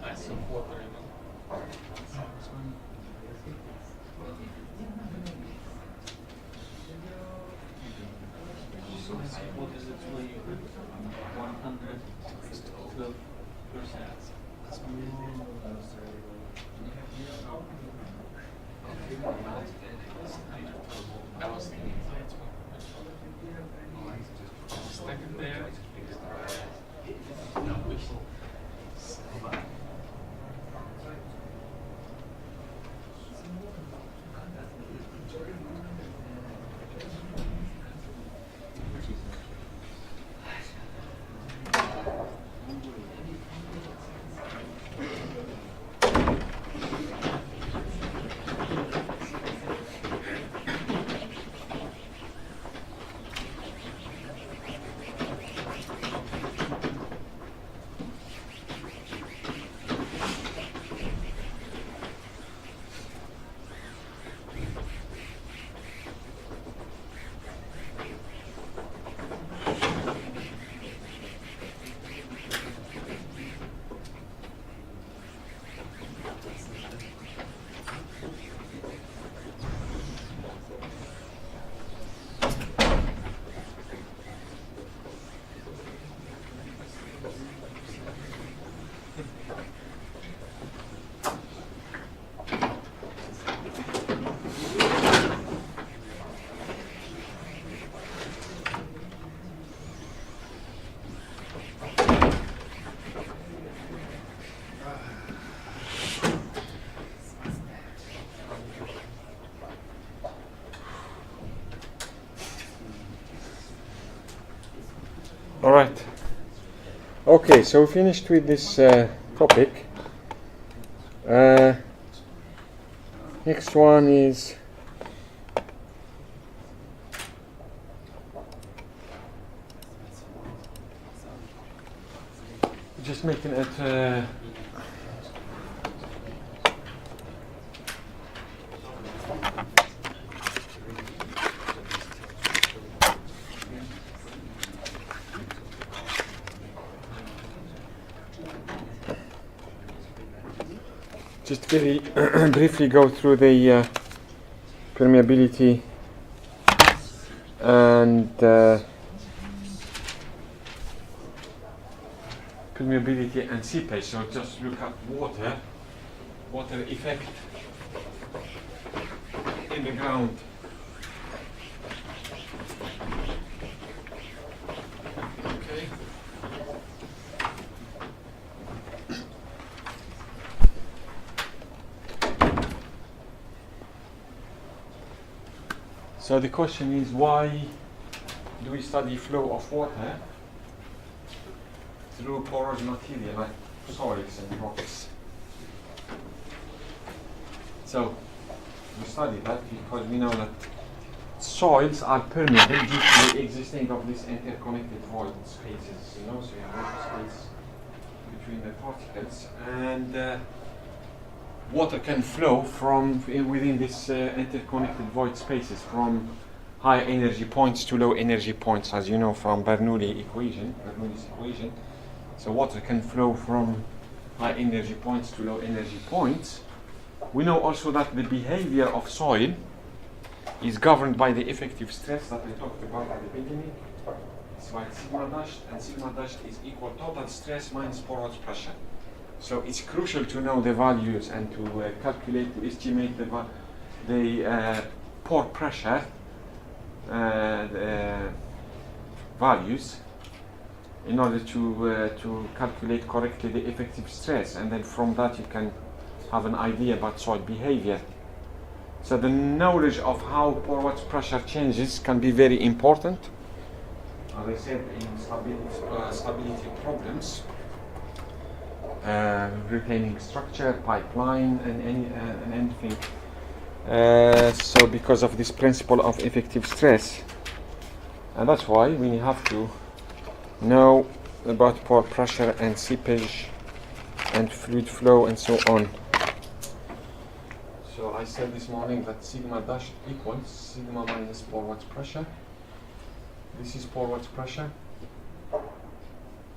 That's a quarter, what is it for you? 112%. I was thinking stack it there. All right. Okay, so we finished with this topic. Next one is just making it just very briefly go through the permeability and seepage. So just look at water effect in the ground. Okay. So the question is, why do we study flow of water through porous material like soils and rocks? So we study that because we know that soils are permeable due to the existing of these interconnected void spaces. You know, so you have water space between the particles, and water can flow from within these interconnected void spaces from high energy points to low energy points, as you know from Bernoulli's equation. So water can flow from high energy points to low energy points. We know also that the behavior of soil is governed by the effective stress that I talked about at the beginning. It's like sigma dashed, and sigma dashed is equal total stress minus porous pressure. So it's crucial to know the values and to calculate, to estimate the pore pressure values in order to calculate correctly the effective stress, and then from that you can have an idea about soil behavior. So the knowledge of how porous pressure changes can be very important, as I said, in stability problems. Retaining structure, pipeline, and anything. So because of this principle of effective stress, and that's why we have to know about pore pressure and seepage and fluid flow and so on. So I said this morning that sigma dash equals sigma minus porous pressure. This is porous pressure.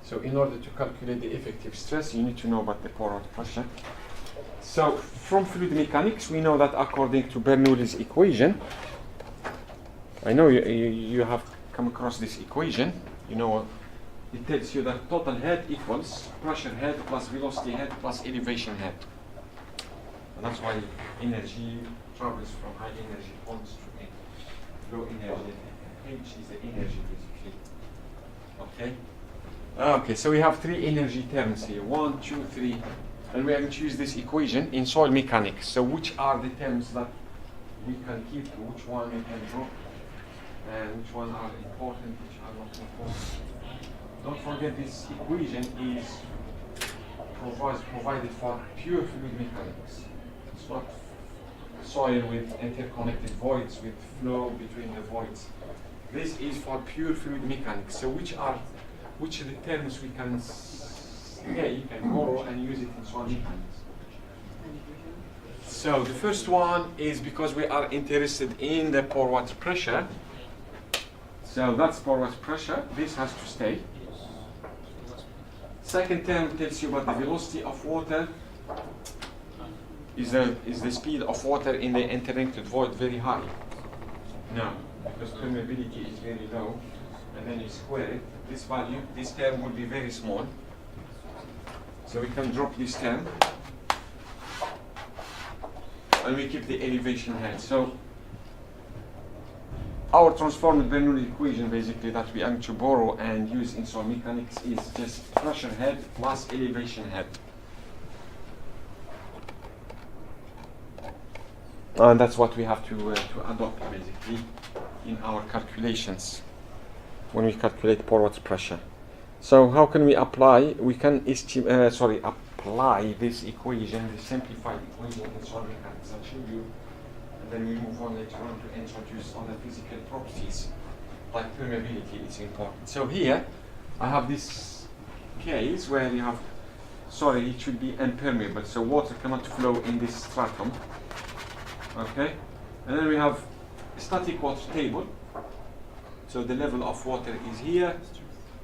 So in order to calculate the effective stress, you need to know about the porous pressure. So from fluid mechanics, we know that according to Bernoulli's equation, I know you have come across this equation. You know, it tells you that total head equals pressure head plus velocity head plus elevation head. And that's why energy travels from high energy points to low energy. H is the energy basically. Okay. Okay, so we have three energy terms here, 1, 2, 3, and we are going to use this equation in soil mechanics. So which are the terms that we can keep, which one we can drop, and which one are important, which are not important. Don't forget this equation is provided for pure fluid mechanics. It's not soil with interconnected voids, with flow between the voids. This is for pure fluid mechanics. So which are the terms we can take and borrow and use it in soil mechanics? So the first one is because we are interested in the porous pressure. So that's porous pressure. This has to stay. Second term tells you about the velocity of water. Is the speed of water in the interconnected void very high? No, because permeability is very low. And then you square it, this value, this term will be very small. So we can drop this term. And we keep the elevation head. So our transformed Bernoulli equation basically that we are going to borrow and use in soil mechanics is just pressure head plus elevation head. And that's what we have to adopt basically in our calculations when we calculate porous pressure. So how can we apply? We can apply this equation, the simplified equation in solid mechanics. I'll show you, and then we move on later on to introduce other physical properties, like permeability is important. So here, I have this case where you have, it should be impermeable, so water cannot flow in this stratum. Okay, and then we have a static water table. So the level of water is here,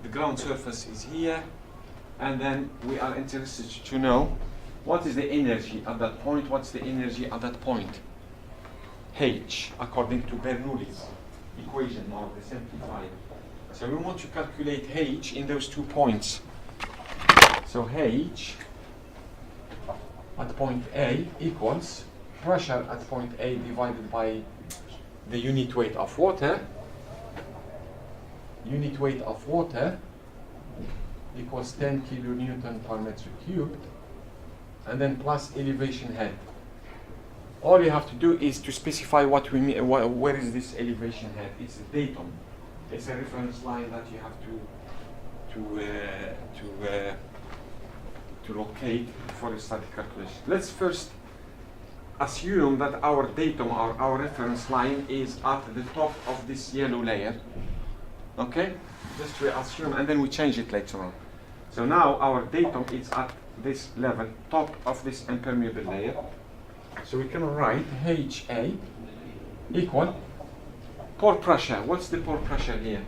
the ground surface is here, and then we are interested to know what is the energy at that point, what's the energy at that point. H, according to Bernoulli's equation, or the simplified. So we want to calculate H in those 2 points. So H at point A equals pressure at point A divided by the unit weight of water. Unit weight of water equals 10 kilonewton per meter cubed, and then plus elevation head. All you have to do is to specify what we mean. Where is this elevation head? It's a datum. It's a reference line that you have to locate for a static calculation. Let's first assume that our datum or our reference line is at the top of this yellow layer. Okay? Just we assume, and then we change it later on. So now our datum is at this level, top of this impermeable layer. So we can write HA equal pore pressure. What's the pore pressure here?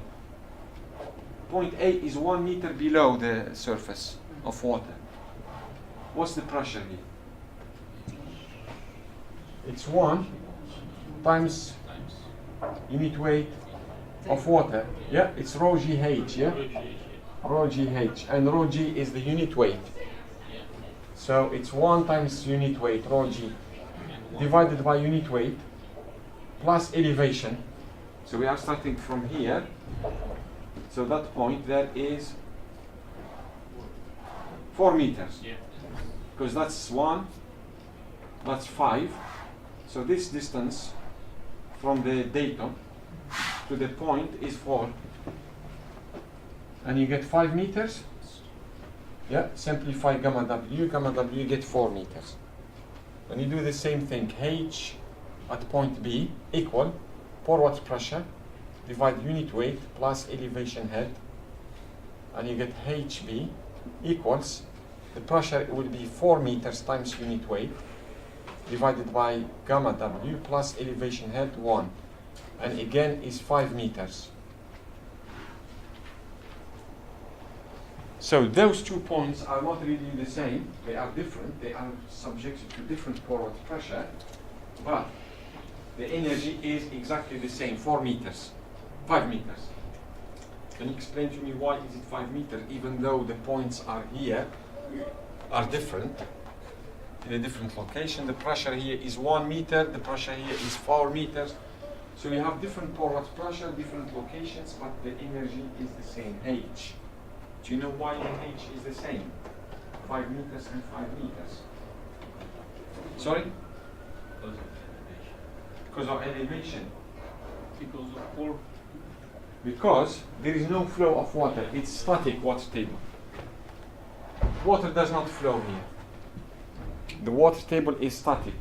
Point A is 1 meter below the surface of water. What's the pressure here? It's 1 times unit weight of water. Yeah, it's rho GH, yeah? Rho GH. And rho G is the unit weight. So it's 1 times unit weight, rho G, divided by unit weight, plus elevation. So we are starting from here. So that point there is 4 meters. Because that's 1, that's 5. So this distance from the datum to the point is 4. And you get 5 meters. Yeah, simplify gamma W. Gamma W, you get 4 meters. When you do the same thing, H at point B equal pore water pressure, divide unit weight plus elevation head, and you get HB equals, the pressure will be 4 meters times unit weight, divided by gamma W plus elevation head 1. And again is 5 meters. So those 2 points are not really the same. They are different. They are subjected to different pore water pressure, but the energy is exactly the same, 4 meters, 5 meters. Can you explain to me why is it 5 meters, even though the points are here, are different, in a different location? The pressure here is 1 meter, the pressure here is 4 meters. So you have different pore water pressure, different locations, but the energy is the same, H. Do you know why the H is the same? 5 meters and 5 meters. Sorry? Because of elevation. Because of pore. Because there is no flow of water. It's static water table. Water does not flow here. The water table is static.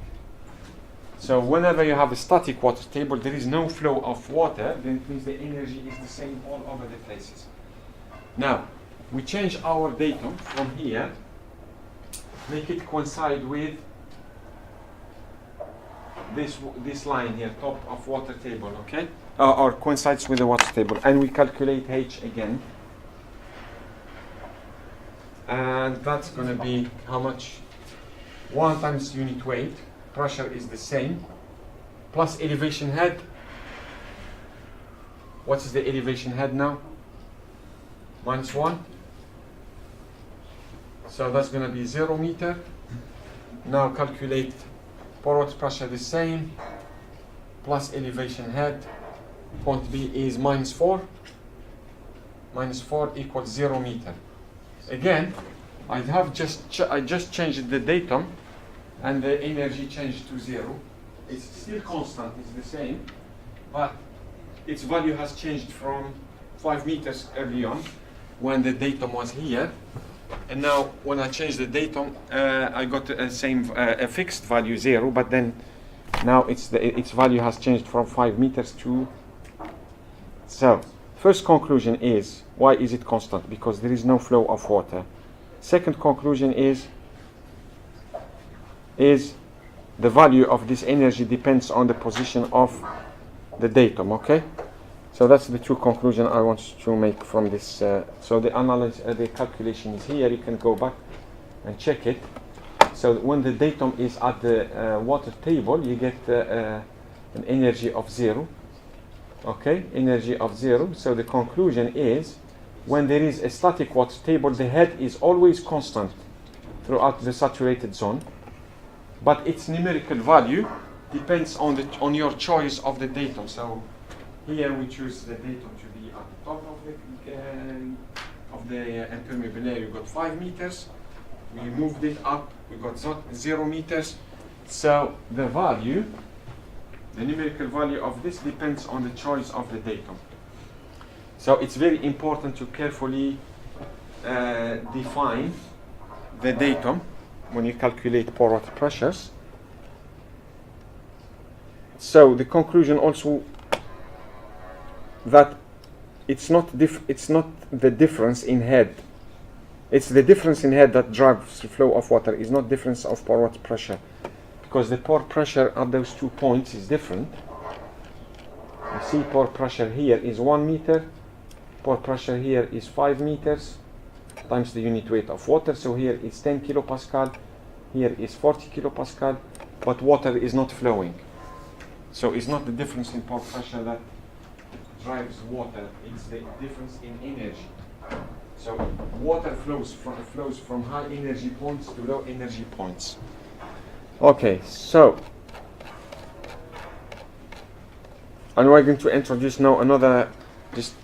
So whenever you have a static water table, there is no flow of water, then it means the energy is the same all over the places. Now, we change our datum from here, make it coincide with this line here, top of water table, okay? Or coincides with the water table, and we calculate H again. And that's going to be how much? 1 times unit weight, pressure is the same, plus elevation head. What is the elevation head now? -1. So that's going to be 0 meter. Now calculate pore water pressure the same, plus elevation head. Point B is -4. -4 equals 0 meter. Again, I just changed the datum, and the energy changed to 0. It's still constant, it's the same, but its value has changed from 5 meters early on when the datum was here, and now when I change the datum, I got a fixed value 0, but then now its value has changed from 5 meters to. So first conclusion is, why is it constant? Because there is no flow of water. Second conclusion is the value of this energy depends on the position of the datum. Okay, so that's the two conclusions I want to make from this. So the analysis, the calculation is here. You can go back and check it. So when the datum is at the water table, you get an energy of 0. Okay, energy of 0. So the conclusion is, when there is a static water table, the head is always constant throughout the saturated zone, but its numerical value depends on your choice of the datum. So here we choose the datum to be at the top of the impermeable area. We got 5 meters. We moved it up. We got 0 meters. So the value, the numerical value of this depends on the choice of the datum. So it's very important to carefully define the datum when you calculate pore water pressures. So the conclusion also that it's not the difference in head. It's the difference in head that drives the flow of water. Is not difference of pore water pressure, because the pore pressure at those 2 points is different. You see, pore pressure here is 1 meter. Pore pressure here is 5 meters times the unit weight of water. So here is 10 kilopascal. Here is 40 kilopascal. But water is not flowing. So it's not the difference in pore pressure that drives water. It's the difference in energy. So water flows from high energy points to low energy points. Okay, so and we're going to introduce now another, just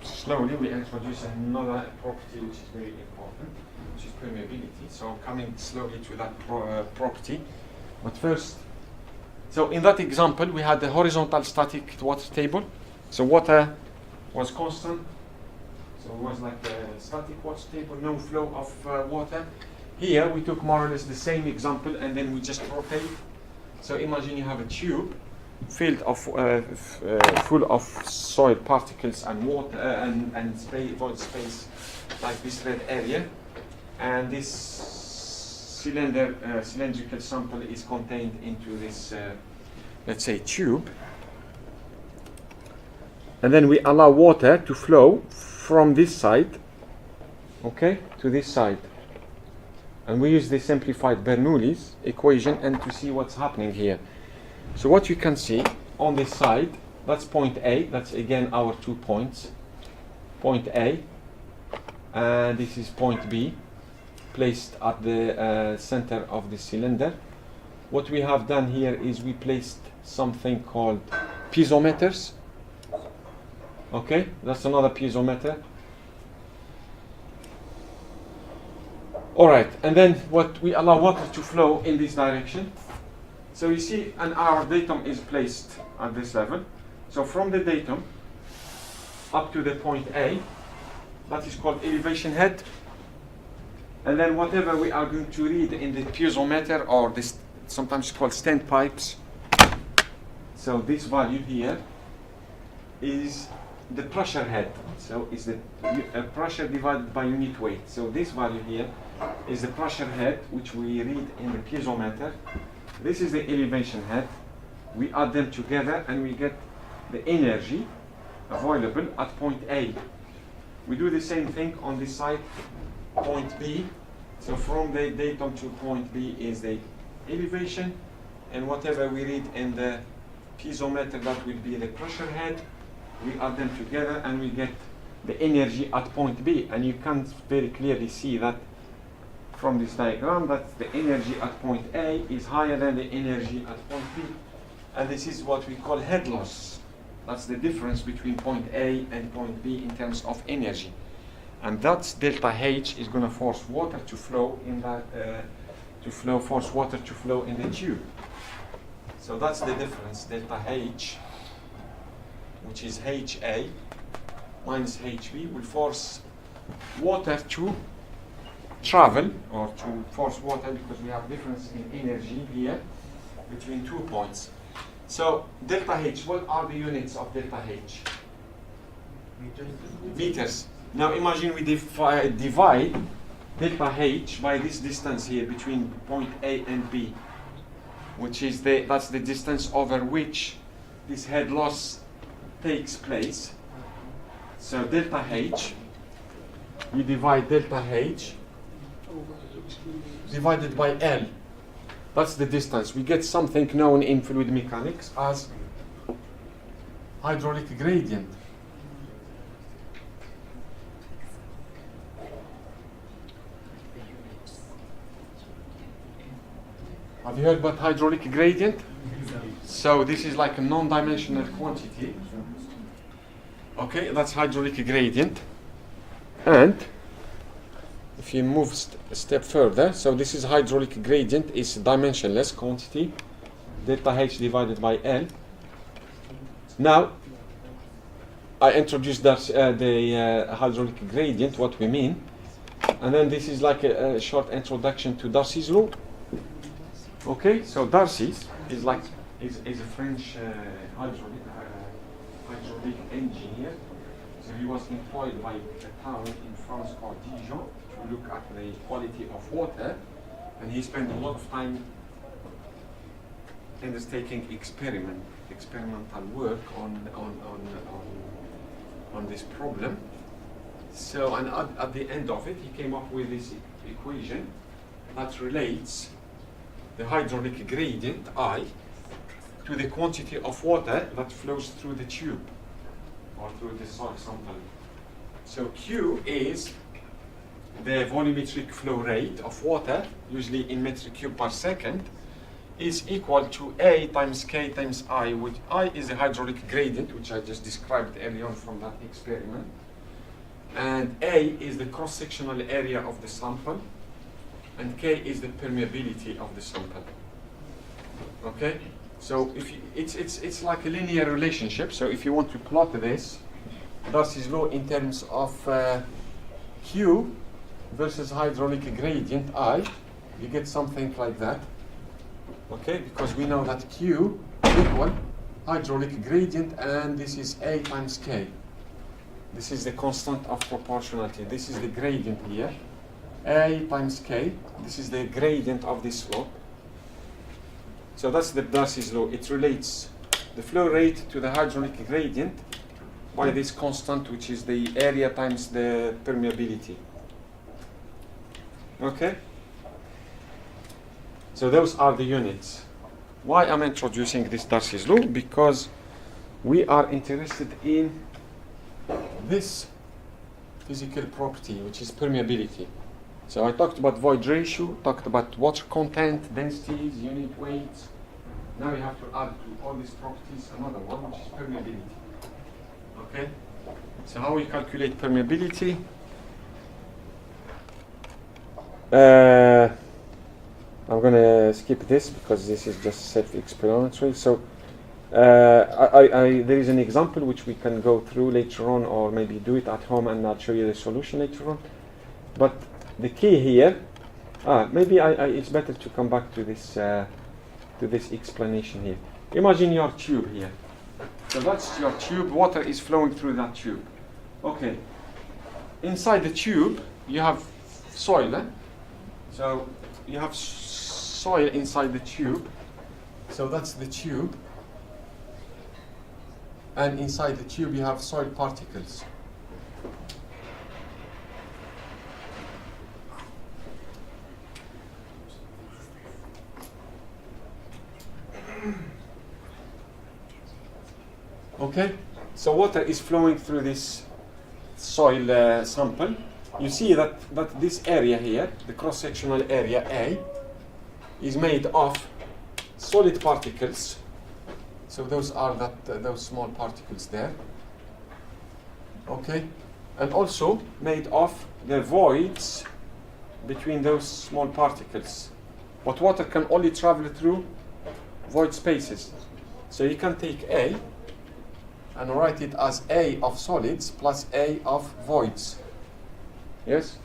slowly we introduce another property which is very important, which is permeability. So coming slowly to that property. But first, so in that example we had the horizontal static water table. So water was constant. So it was like a static water table, no flow of water. Here we took more or less the same example and then we just rotate. So imagine you have a tube filled of full of soil particles and water and void space like this red area, and this cylindrical sample is contained into this let's say tube, and then we allow water to flow from this side, okay, to this side. And we use the simplified Bernoulli's equation and to see what's happening here. So what you can see on this side, that's point A, that's again our 2 points. Point A, and this is point B, placed at the center of the cylinder. What we have done here is we placed something called piezometers. Okay, that's another piezometer. Alright, and then what we allow water to flow in this direction. So you see, and our datum is placed at this level. So from the datum up to the point A, that is called elevation head. And then whatever we are going to read in the piezometer, or this sometimes called standpipes. So this value here is the pressure head. So it's the pressure divided by unit weight. So this value here is the pressure head, which we read in the piezometer. This is the elevation head. We add them together and we get the energy available at point A. We do the same thing on this side, point B. So from the datum to point B is the elevation, and whatever we read in the piezometer, that will be the pressure head. We add them together and we get the energy at point B. And you can very clearly see that from this diagram, that the energy at point A is higher than the energy at point B. And this is what we call head loss. That's the difference between point A and point B in terms of energy. And that's delta H is going to force water to flow in that, force water to flow in the tube. So that's the difference, delta H, which is HA, minus HB will force water to travel, or to force water, because we have difference in energy here between 2 points. So delta H, what are the units of delta H? Meters. Now imagine we divide delta H by this distance here between point A and B, which is that's the distance over which this head loss takes place. So delta H, you divide delta H divided by L. That's the distance. We get something known in fluid mechanics as hydraulic gradient. Have you heard about hydraulic gradient? So this is like a non-dimensional quantity. Okay, that's hydraulic gradient. And if you move a step further, so this is hydraulic gradient, is dimensionless quantity, delta H divided by L. Now, I introduced that the hydraulic gradient, what we mean, and then this is like a short introduction to Darcy's law. Okay, so Darcy's is like is a French hydraulic engineer. So he was employed by a town in France called Dijon to look at the quality of water, and he spent a lot of time undertaking experimental work on this problem. So, and at the end of it, he came up with this equation that relates the hydraulic gradient I to the quantity of water that flows through the tube or through the soil sample. So Q is the volumetric flow rate of water, usually in metric cube per second, is equal to A times K times I, which I is the hydraulic gradient, which I just described earlier on from that experiment. And A is the cross-sectional area of the sample, and K is the permeability of the sample. Okay? So if you, it's like a linear relationship. So if you want to plot this, Darcy's law in terms of Q versus hydraulic gradient I, you get something like that. Okay? Because we know that Q equal hydraulic gradient, and this is A times K. This is the constant of proportionality. This is the gradient here. A times K. This is the gradient of this slope. So that's the Darcy's law. It relates the flow rate to the hydraulic gradient by this constant, which is the area times the permeability. Okay? So those are the units. Why I'm introducing this Darcy's law? Because we are interested in this physical property, which is permeability. So I talked about void ratio, talked about water content, densities, unit weights. Now we have to add to all these properties another one, which is permeability. Okay? So how we calculate permeability? I'm going to skip this because this is just self-explanatory. So there is an example which we can go through later on, or maybe do it at home, and I'll show you the solution later on. But the key here, maybe it's better to come back to this explanation here. Imagine your tube here. So that's your tube. Water is flowing through that tube. Okay. Inside the tube, you have soil. So you have soil inside the tube. So that's the tube. And inside the tube, you have soil particles. Okay, so water is flowing through this soil sample. You see that this area here, the cross-sectional area A, is made of solid particles. So those are those small particles there. Okay, and also made of the voids between those small particles. But water can only travel through void spaces. So you can take A, and write it as A of solids plus A of voids. Yes?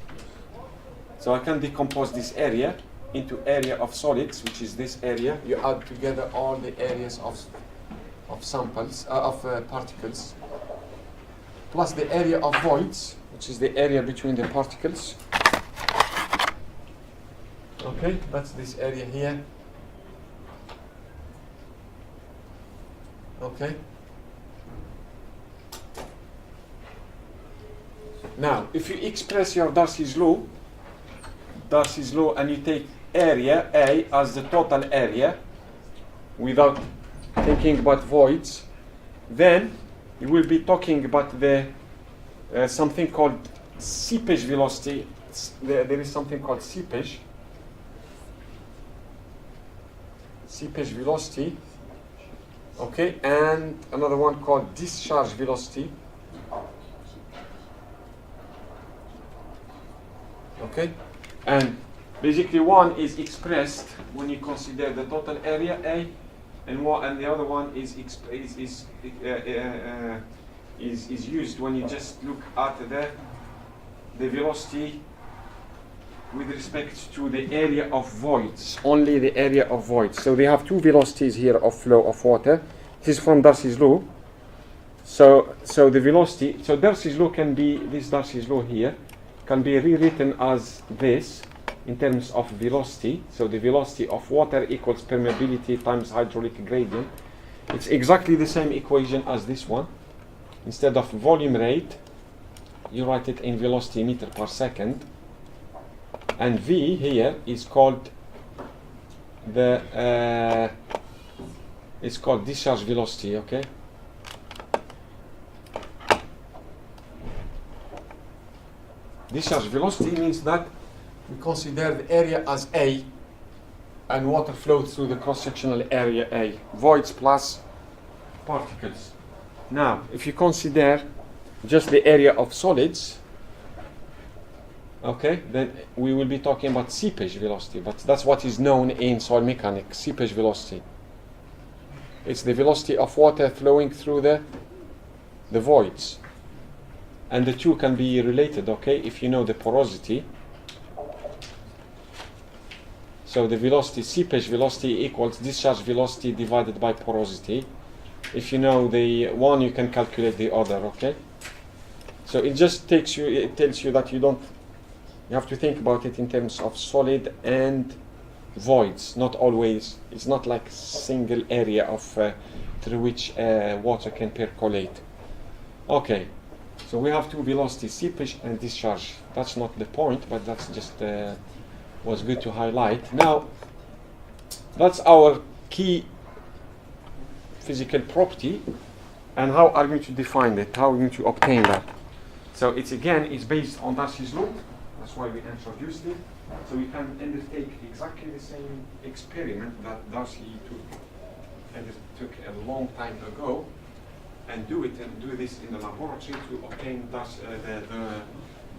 So I can decompose this area into area of solids, which is this area. You add together all the areas of samples, particles, plus the area of voids, which is the area between the particles. Okay, that's this area here. Okay. Now, if you express your Darcy's law, and you take area A as the total area without thinking about voids, then you will be talking about the something called seepage velocity. There is something called seepage velocity, okay, and another one called discharge velocity. Okay, and basically one is expressed when you consider the total area A, and the other one is used when you just look at the velocity with respect to the area of voids, only the area of voids. So they have two velocities here of flow of water. This is from Darcy's law. So the velocity, so Darcy's law can be, this Darcy's law here can be rewritten as this in terms of velocity. So the velocity of water equals permeability times hydraulic gradient. It's exactly the same equation as this one. Instead of volume rate, you write it in velocity meter per second. And V here is called it's called discharge velocity, okay? Discharge velocity means that we consider the area as A and water flows through the cross-sectional area A, voids plus particles. Now, if you consider just the area of solids, okay, then we will be talking about seepage velocity, but that's what is known in soil mechanics, seepage velocity. It's the velocity of water flowing through the voids. And the two can be related, okay, if you know the porosity. So the velocity, seepage velocity equals discharge velocity divided by porosity. If you know the one, you can calculate the other, okay? So it just tells you that you have to think about it in terms of solid and voids, not always. It's not like single area of through which water can percolate. Okay, so we have two velocities, seepage and discharge. That's not the point, but that's just was good to highlight. Now, that's our key physical property, and how are we going to define it? How are we going to obtain that? So it's based on Darcy's law. That's why we introduced it. So we can undertake exactly the same experiment that Darcy took a long time ago, and do this in the laboratory to obtain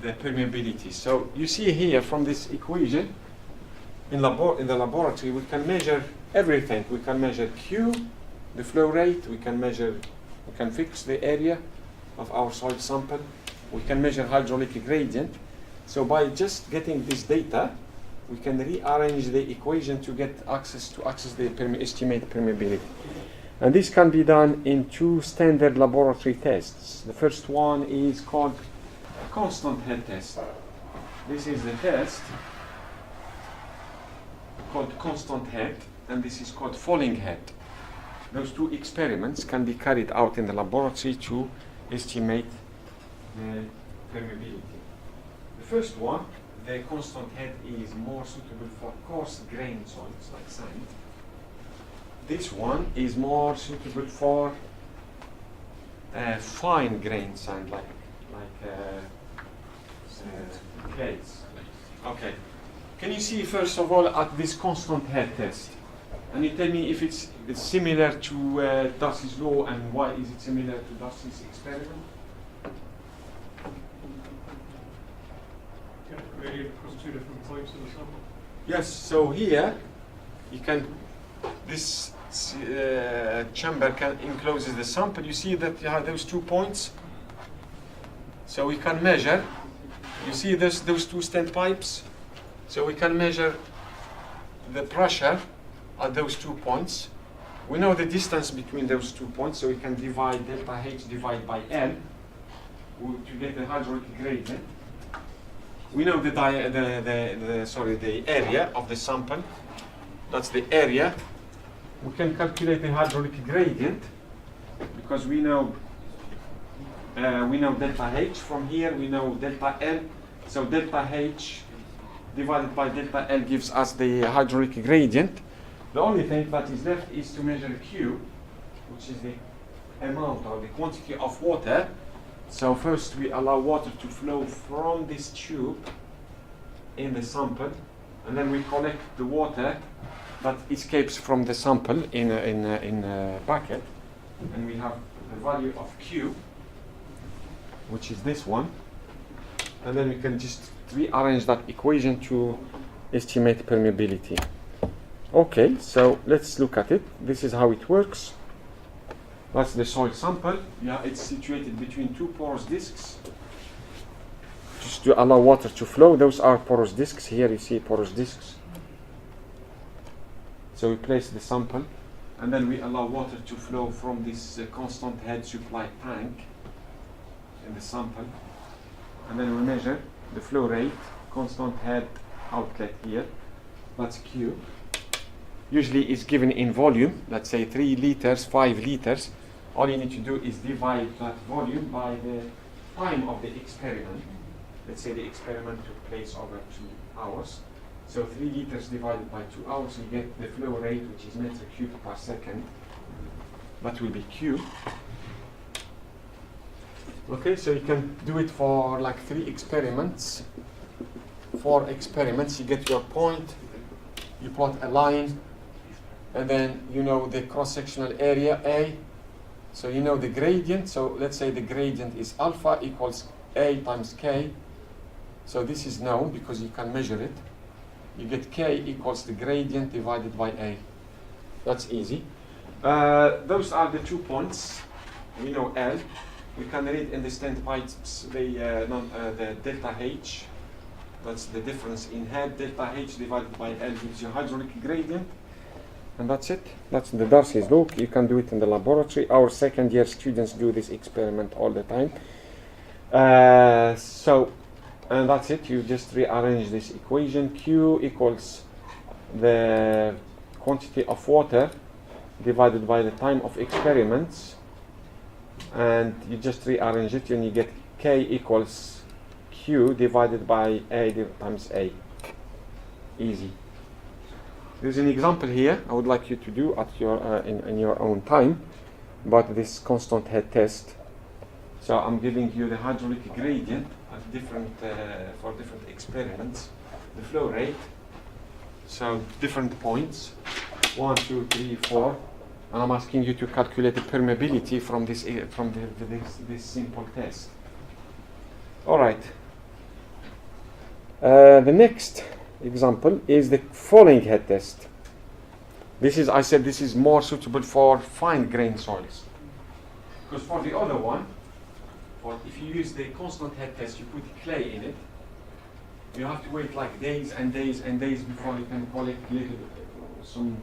the permeability. So you see here from this equation, in the laboratory we can measure everything. We can measure Q, the flow rate. We can fix the area of our soil sample. We can measure hydraulic gradient. So by just getting this data, we can rearrange the equation to get access the estimated permeability. And this can be done in two standard laboratory tests. The first one is called a constant head test. This is the test called constant head, and this is called falling head. Those two experiments can be carried out in the laboratory to estimate the permeability. The first one, the constant head, is more suitable for coarse grained soils like sand. This one is more suitable for fine grained sand like clays. Okay. Can you see first of all at this constant head test? And you tell me if it's similar to Darcy's law, and why is it similar to Darcy's experiment? Gradient across two different points of the sample. Yes, so here you can, this chamber encloses the sample. You see that you have those 2 points. So we can measure. You see those 2 standpipes. So we can measure the pressure at those 2 points. We know the distance between those 2 points, so we can divide delta H divided by L to get the hydraulic gradient. We know the area of the sample. That's the area. We can calculate the hydraulic gradient because we know delta H. From here we know delta L. So delta H divided by delta L gives us the hydraulic gradient. The only thing that is left is to measure Q, which is the amount or the quantity of water. So first we allow water to flow from this tube in the sample, and then we collect the water that escapes from the sample in a bucket, and we have the value of Q, which is this one, and then we can just rearrange that equation to estimate permeability. Okay, so let's look at it. This is how it works. That's the soil sample. Yeah, it's situated between 2 porous discs, just to allow water to flow. Those are porous discs. Here you see porous discs. So we place the sample, and then we allow water to flow from this constant head supply tank in the sample, and then we measure the flow rate, constant head outlet here. That's Q. Usually is given in volume. Let's say 3 liters, 5 liters. All you need to do is divide that volume by the time of the experiment. Let's say the experiment took place over 2 hours. So 3 liters divided by 2 hours, you get the flow rate, which is meter cubed per second. That will be Q. Okay, so you can do it for like 3 experiments. 4 experiments, you get your point, you plot a line, and then you know the cross-sectional area A. So you know the gradient. So let's say the gradient is alpha equals A times K. So this is known because you can measure it. You get K equals the gradient divided by A. That's easy. Those are the 2 points. We know L. We can read in the standpipes the delta H. That's the difference in head. Delta H divided by L gives you hydraulic gradient. And that's it. That's the Darcy's law. You can do it in the laboratory. Our second-year students do this experiment all the time. And that's it. You just rearrange this equation. Q equals the quantity of water divided by the time of experiments. And you just rearrange it, and you get K equals Q divided by A times A. Easy. There's an example here I would like you to do at your in your own time about this constant head test. So I'm giving you the hydraulic gradient at different for different experiments, the flow rate. So different points, 1, 2, 3, 4, and I'm asking you to calculate the permeability from this this simple test. All right. The next example is the falling head test. This is, I said, this is more suitable for fine grain soils, because for the other one, if you use the constant head test, you put clay in it, you have to wait like days and days and days before you can collect some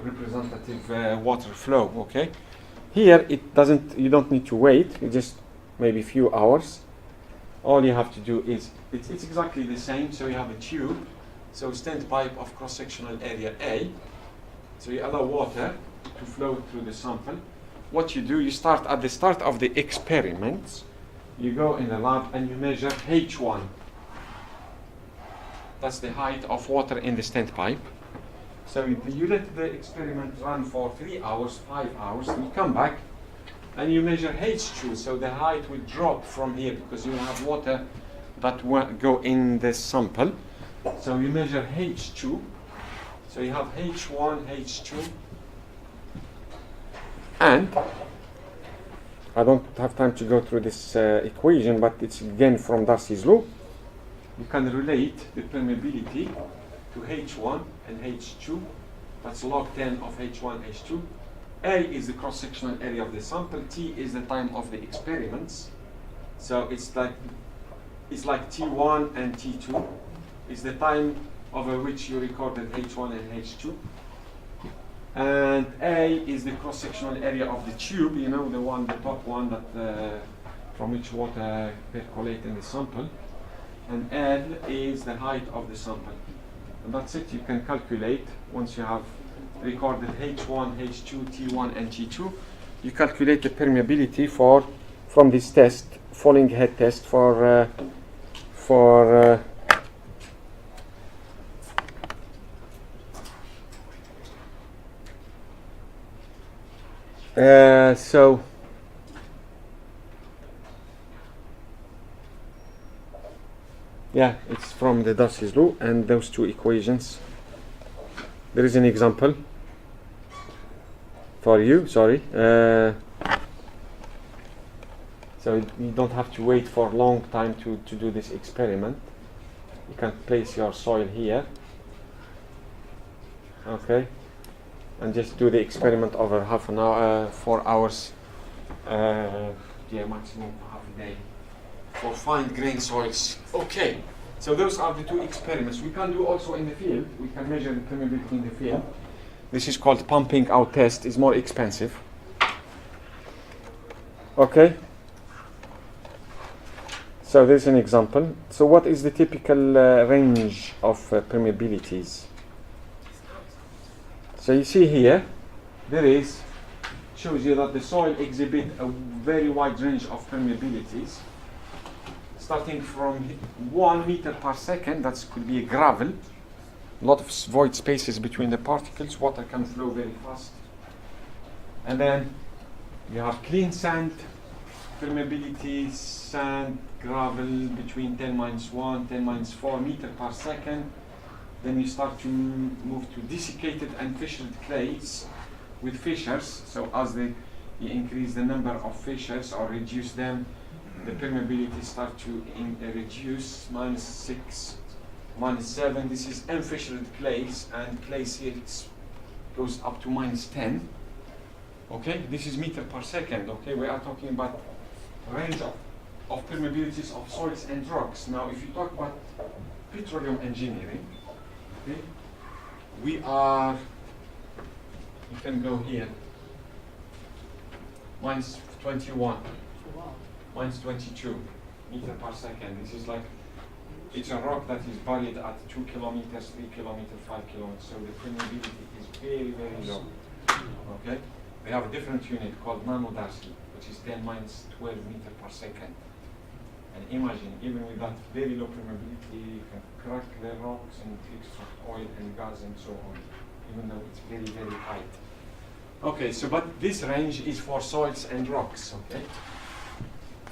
representative water flow. Okay, here it doesn't. You don't need to wait. You just maybe a few hours. All you have to do is it's exactly the same. So you have a tube, so standpipe of cross-sectional area A. So you allow water to flow through the sample. What you do, you start at the start of the experiments. You go in the lab and you measure H1. That's the height of water in the standpipe. So you let the experiment run for 3 hours, 5 hours, and you come back and you measure H2. So the height will drop from here because you have water that will go in the sample. So you measure H2. So you have H1, H2. And I don't have time to go through this equation, but it's again from Darcy's law. You can relate the permeability to H1 and H2 That's log 10 of H1, H2. A is the cross-sectional area of the sample. T is the time of the experiments. So it's like T1 and T2. It's the time over which you recorded H1 and H2. And A is the cross-sectional area of the tube, you know, the top one that from which water percolate in the sample. And L is the height of the sample. And that's it. You can calculate once you have recorded H1, H2, T1, and T2. You calculate the permeability from this test, falling head test for so yeah, it's from the Darcy's law and those two equations. There is an example for you, sorry. So you don't have to wait for a long time to do this experiment. You can place your soil here, okay, and just do the experiment over half an hour, 4 hours, yeah, maximum half a day, for fine grain soils. Okay, so those are the two experiments. We can do also in the field. We can measure the permeability in the field. This is called pumping out test. It's more expensive. Okay. So there's an example. So what is the typical range of permeabilities? So you see here, shows you that the soil exhibit a very wide range of permeabilities, starting from 1 meter per second, that could be a gravel, a lot of void spaces between the particles, water can flow very fast. And then you have clean sand, permeability, sand, gravel between 10-1, 10-4 meter per second. Then you start to move to desiccated and fissured clays with fissures. So as you increase the number of fissures or reduce them, the permeability start to reduce, -6, -7. This is unfissured clays, and clays here goes up to -10. Okay, this is meter per second. Okay, we are talking about range of permeabilities of soils and rocks. Now, if you talk about petroleum engineering, okay, you can go here, -21, -22 meter per second. This is like, it's a rock that is buried at 2 kilometers, 3 kilometers, 5 kilometers. So the permeability is very, very low. Okay, we have a different unit called nanodarcy, which is 10-12 meter per second. And imagine, even with that very low permeability, you can crack the rocks and extract oil and gas and so on, even though it's very, very tight. Okay, so but this range is for soils and rocks, okay?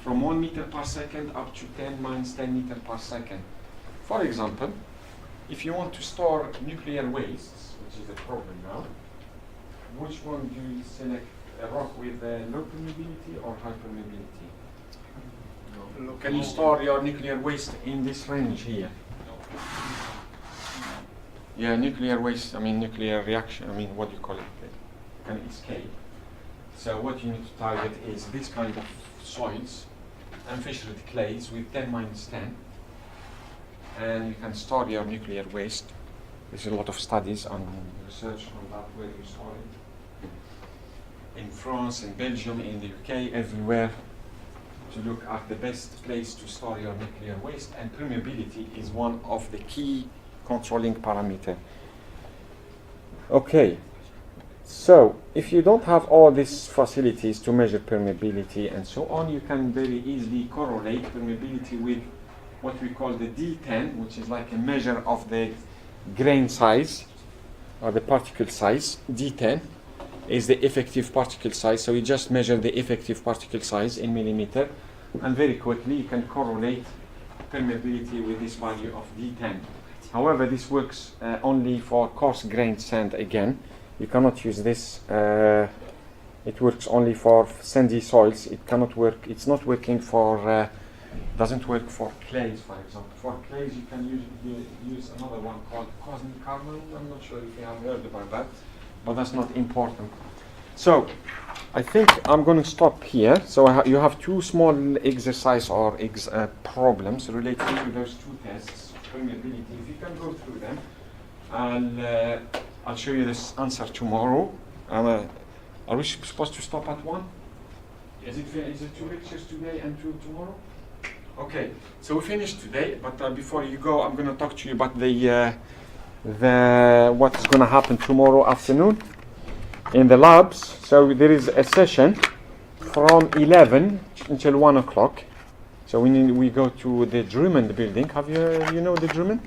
From 1 meter per second up to 10-10 meter per second. For example, if you want to store nuclear wastes, which is a problem now, which one do you select? A rock with low permeability or high permeability? Can you store your nuclear waste in this range here? Yeah, nuclear waste, I mean nuclear reaction, I mean what do you call it? Can escape. So what you need to target is this kind of soils and fissured clays with 10-10, and you can store your nuclear waste. There's a lot of studies and research on that, where you store it. In France, in Belgium, in the UK, everywhere, to look at the best place to store your nuclear waste, and permeability is one of the key controlling parameter. Okay, so if you don't have all these facilities to measure permeability and so on, you can very easily correlate permeability with what we call the D10, which is like a measure of the grain size or the particle size. D10 is the effective particle size, so you just measure the effective particle size in millimeter, and very quickly you can correlate permeability with this value of D10. However, this works only for coarse grained sand again. You cannot use this, it works only for sandy soils. It cannot work, it's not working for Doesn't work for clays, for example. For clays, you can use another one called cosmic carbon. I'm not sure if you have heard about that, but that's not important. So, I think I'm going to stop here. So you have two small exercise or problems related to those two tests. Permeability. If you can go through them, and I'll show you this answer tomorrow. Are we supposed to stop at 1? Is it 2 lectures today and 2 tomorrow? Okay, so we finished today, but before you go, I'm going to talk to you about the what is going to happen tomorrow afternoon in the labs. So there is a session from 11 until 1 o'clock. So we go to the Drummond building. Have you know the Drummond?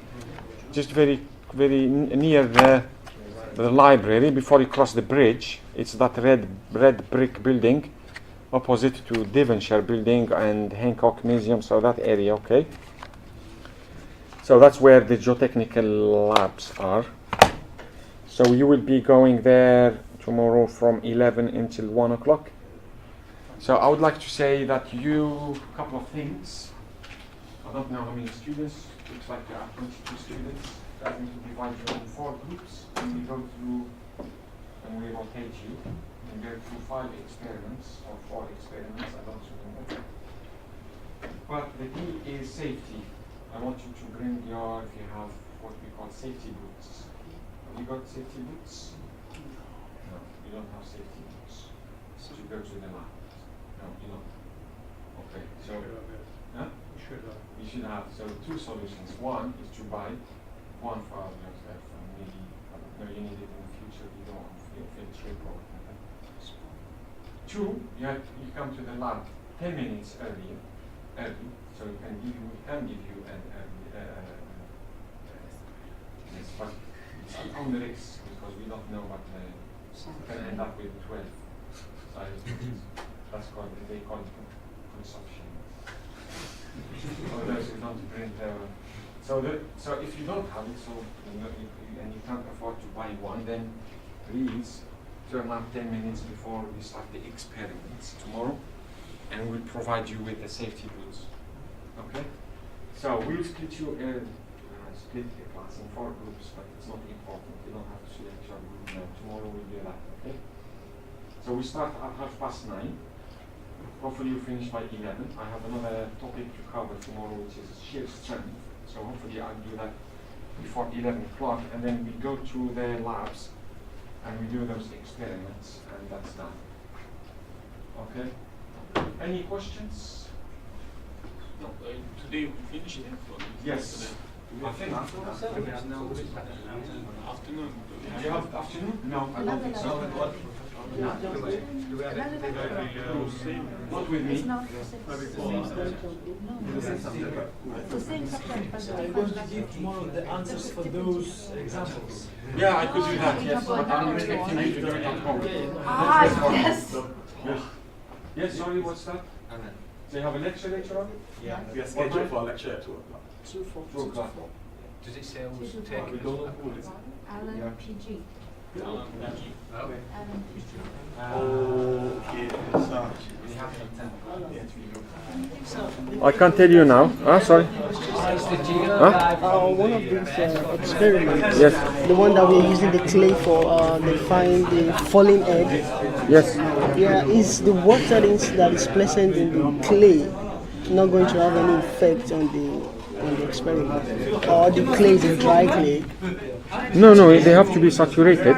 Just very near the library before you cross the bridge. It's that red brick building opposite to Devonshire building and Hancock Museum, so that area, okay? So that's where the geotechnical labs are. So you will be going there tomorrow from 11 until 1 o'clock. So I would like to say that a couple of things. I don't know how many students, looks like you have 22 students. I think we divide you in 4 groups, and we go through, and we rotate you. And go through 5 experiments or 4 experiments, I don't remember. But the key is safety. I want you to bring if you have what we call safety boots. Have you got safety boots? No, you don't have safety boots. So you go to the lab. No, you don't. Okay, so huh? You should have. So 2 solutions. One is to buy one for yourself, and maybe you need it in the future. You don't feel trip or 2, you come to the lab 10 minutes early, so we can give you an yes, but it's on the risk because we don't know what we can end up with 12. So that's called, they call it consumption. Others who don't bring so if you don't have it, and you can't afford to buy one, then please turn up 10 minutes before we start the experiments tomorrow, and we'll provide you with the safety boots. Okay? So we'll split the class in 4 groups, but it's not important. You don't have to select your group now. Tomorrow we'll do that. Okay? So we start at 9:30. Hopefully you finish by 11. I have another topic to cover tomorrow, which is shear strength. So hopefully I'll do that before 11 o'clock, and then we go to the labs and we do those experiments, and that's done. Okay? Any questions? No, today we finished it. Yes. I think afternoon. Afternoon. Do you have afternoon? No, I don't think so. Not with me. I'm going to give tomorrow the answers for those examples. Yeah, I could do that, yes, but I'm expecting you to do it at home. Yes. Yes, sorry, what's that? So you have a lecture later on? Yeah, we are scheduled for a lecture at 2 o'clock. 2 o'clock. Does it say who's taking it? Alan PG. Alan PG. I can't tell you now. Sorry. One of these experiments, Yes. the one that we're using the clay for, they find the falling egg. Yes. Yeah, is the water that is present in the clay not going to have any effect on the experiment? Or the clay is a dry clay? No, they have to be saturated.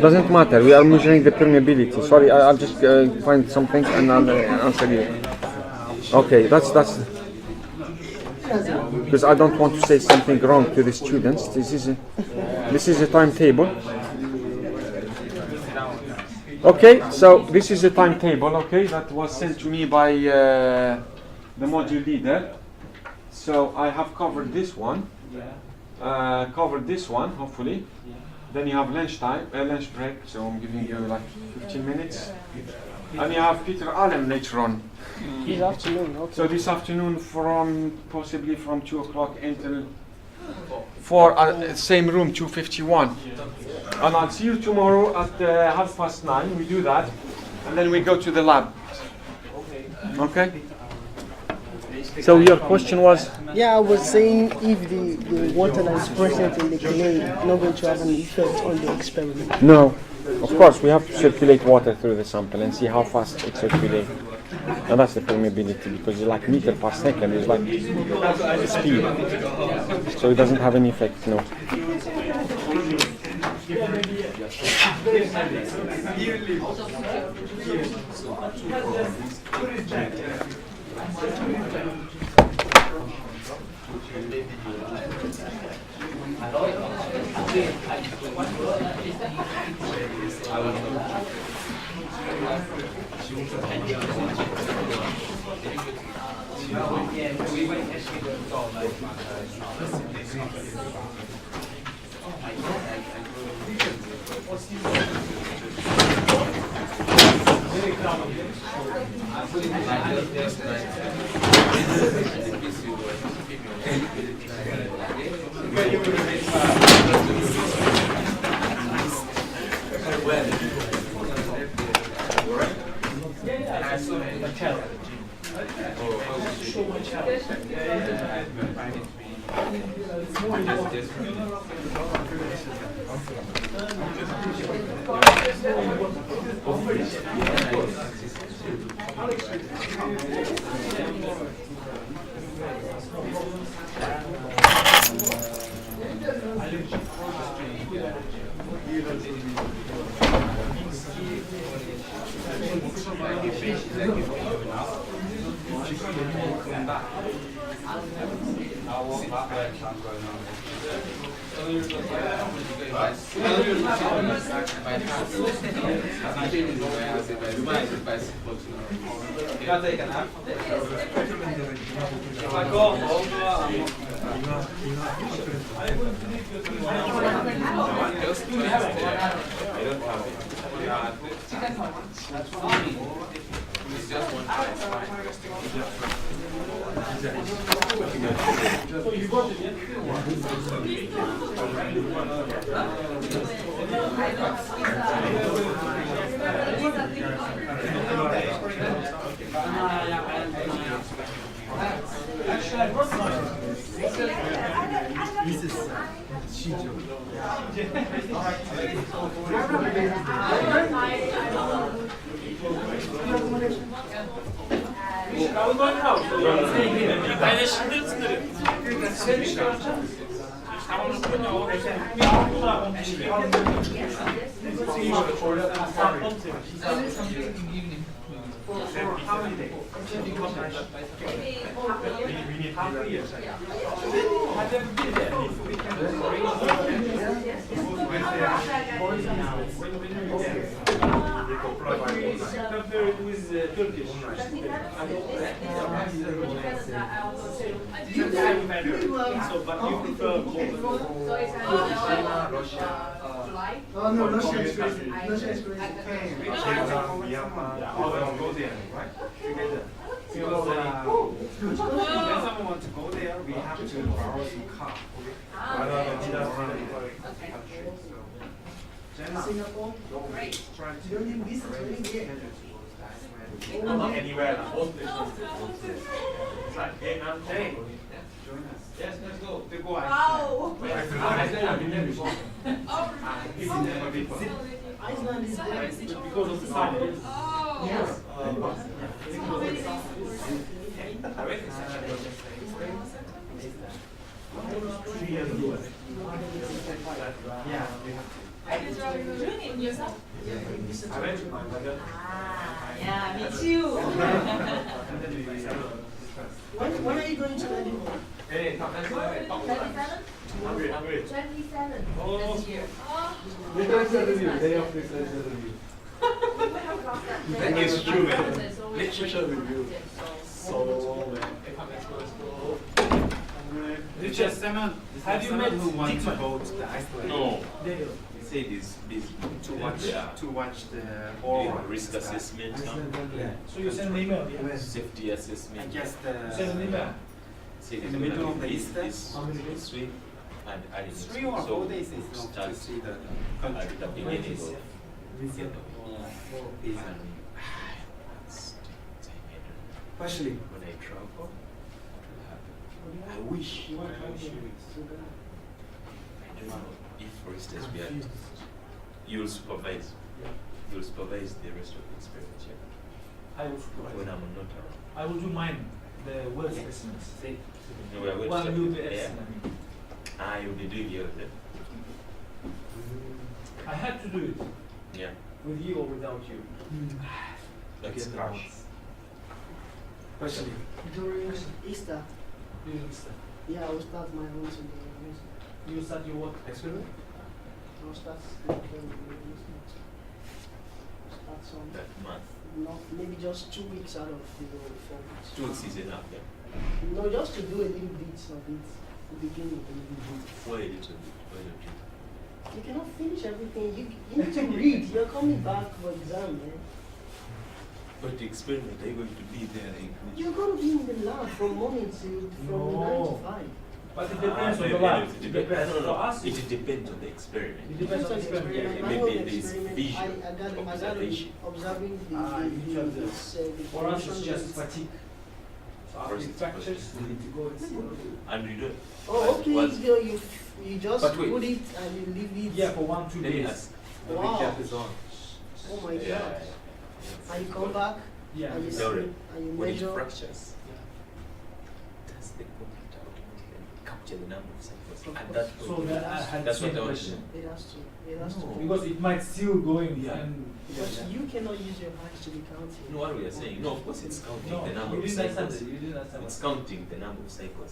Doesn't matter. We are measuring the permeability. Sorry, I'll just find something and I'll answer you. Okay, that's because I don't want to say something wrong to the students. This is a timetable. Okay, so this is a timetable. Okay, that was sent to me by the module leader. So I have covered this one. Hopefully. Then you have lunch break, so I'm giving you like 15 minutes. And you have Peter Allen later on. This afternoon, okay. So this afternoon possibly from 2 o'clock until 4, same room, 251. And I'll see you tomorrow at 9:30. We do that, and then we go to the lab. Okay? So your question was? Yeah, I was saying if the water that is present in the clay is not going to have an effect on the experiment. No. Of course, we have to circulate water through the sample and see how fast it circulates. And that's the permeability, because it's like meter per second, it's like speed. So it doesn't have any effect, no. Yeah, me too. When are you going to Edinburgh? 27 this year. Literature review, day of literature review. That is true, literature review. Richard Simon, have you met who wants to go to the Iceland? No. They say this busy to watch the Or risk assessment, So you send an email? safety assessment. I guess Send an email. Say in it's the middle gonna of the be Easter. this week and I didn't 3 or 4 days is not start to see the at country. the beginning of Especially when I travel. I wish. You want I wish you would. so that I don't know if, for instance, we are, you'll supervise. You'll supervise the rest of the experiment, yeah? I will supervise. When I'm not around. I will do mine, the well specimens. No, we are going Well, to you start- do the yeah. estimate. You'll be doing yours then. I had to do it. Yeah. With you or without you. Like scratch. Especially. during Easter, You I will start my own today. You start your what? Experiment? I will start start some. That month. No, maybe just 2 weeks out of the 4 weeks. 2 weeks is enough, yeah. No, just to do a little bit of it, the beginning. Why a little bit? Why don't you? You cannot finish everything. You need to read. You're coming back for exam, man. But the experiment, are you going to be there? You're going to be in the lab from morning to from 9 to 5. But it depends on the lab. It It depends. depends. No, For no, us, it depends on the experiment. it depends on the experiment. Yeah, I maybe know the there is experiment. visual I got it observation. observing the, you have the- the For us, it's formation just rate. fatigue. So after First it it's fractures, we need to go and see. And you don't. Oh, okay. Well, You just But wait. put it and you leave it. Yeah, for 1-2 let me days. ask. Wow. is on. Oh my Yeah. God. And you come back Yeah. and you see Theory. and you When it measure. fractures, does the computer automatically capture the number of cycles? At that point, So that I had that's the what same I want to question. know. It has to. It has No. to. Because it might still going Yeah. and Because you cannot use your hands to be counting. No, what we are saying, no, of course it's counting no, the number you of didn't understand cycles. it. You didn't understand It's it. counting the number of cycles.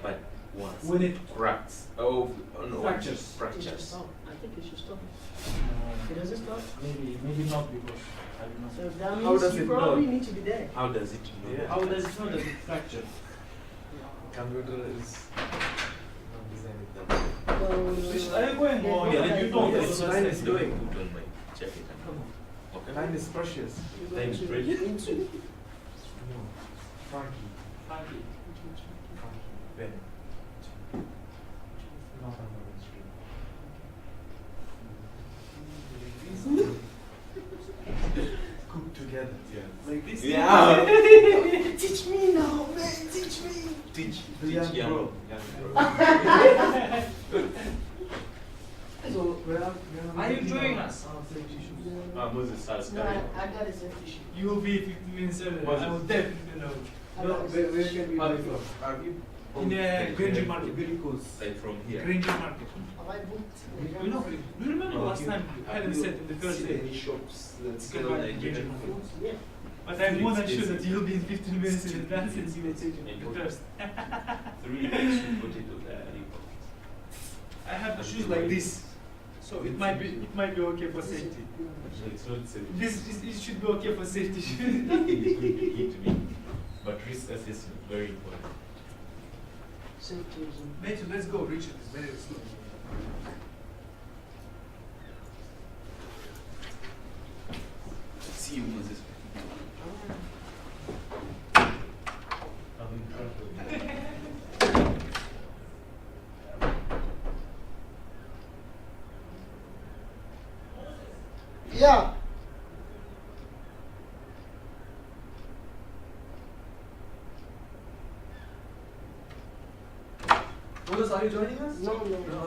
But once When it cracks, oh no, Fractures. It should fractures. stop. I think it should stop. No, It doesn't stop. maybe not because I don't know. So that How means does you it probably know? need to be there. How does it know? Yeah. How does it know that it fractured? Computer is not designed that way. Are you going on? Yeah, Yeah, you you know don't. that's Time what is going. Put on my jacket. Come on. Okay. Time is precious. You're Time going is to precious. into No. Funky. Funky. Funky. Very. Not on the street. Cook together. Yeah. Like this. Yeah. teach me now, man. Teach me. Teach, The teach young young. bro. So Are you joining us? Moses has No, I got a safety shoe. You will be 15 minutes earlier. Was I it? will definitely know. I No, got a where safety can shoe. we buy from? Are we? In a Granger Market. Very close. Like from here. Granger Market. Have I booked? You know, do you remember No, last time Helen said in the first day? Any shops that You sell can buy Nigerian Granger food? Market. Yeah. But I'm more than It's sure that easy. you'll be in 15 minutes in advance and you will take And it what- first. 3 sweet potato there. I have shoes like this, so it might be okay for safety. So it's not safe. It should be okay for safety. Nothing is going to hit me. But risk assessment, very important. Safety is in. Mate, let's go. Richard is very slow. See you, Moses. Yeah. Moses, are you joining us? No.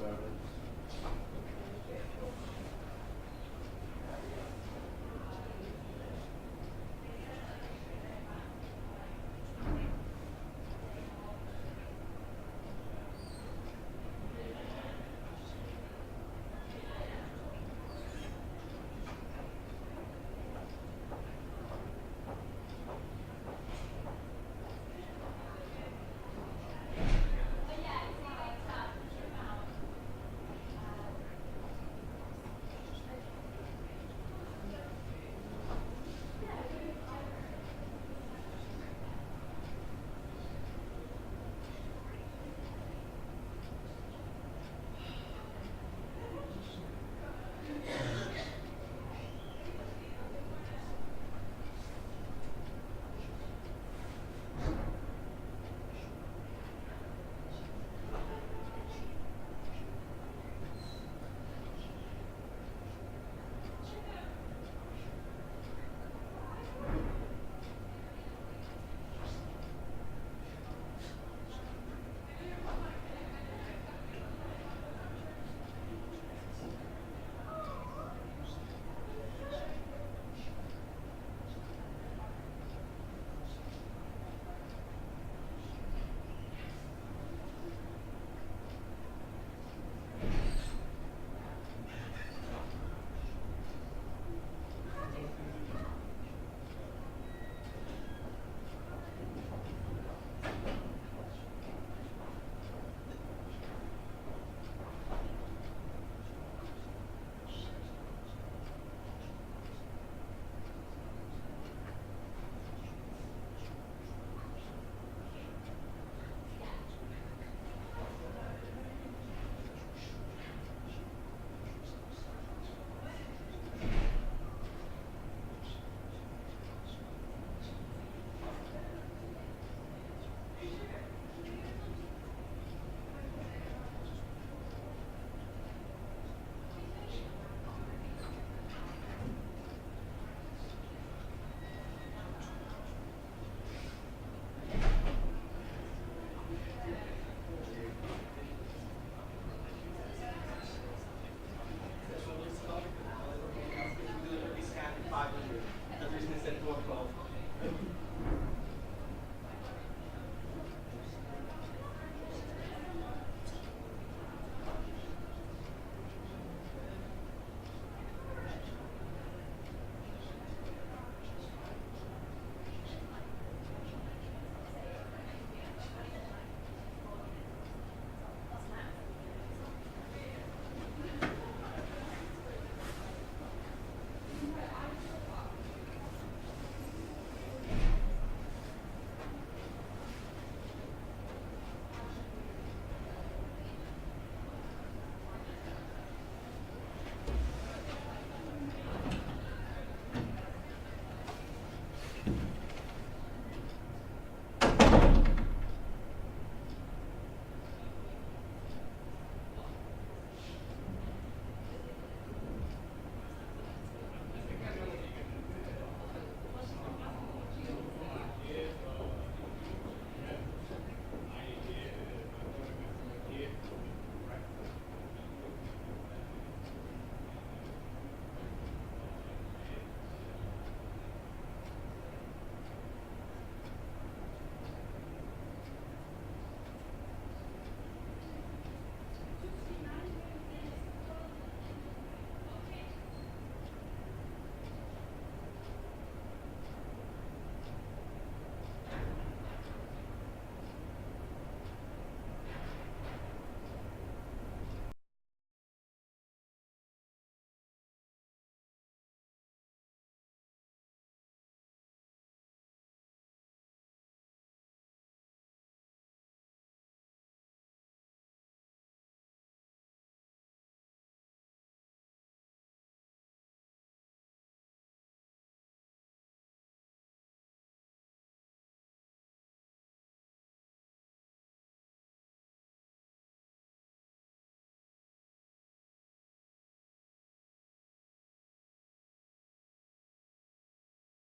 experiment.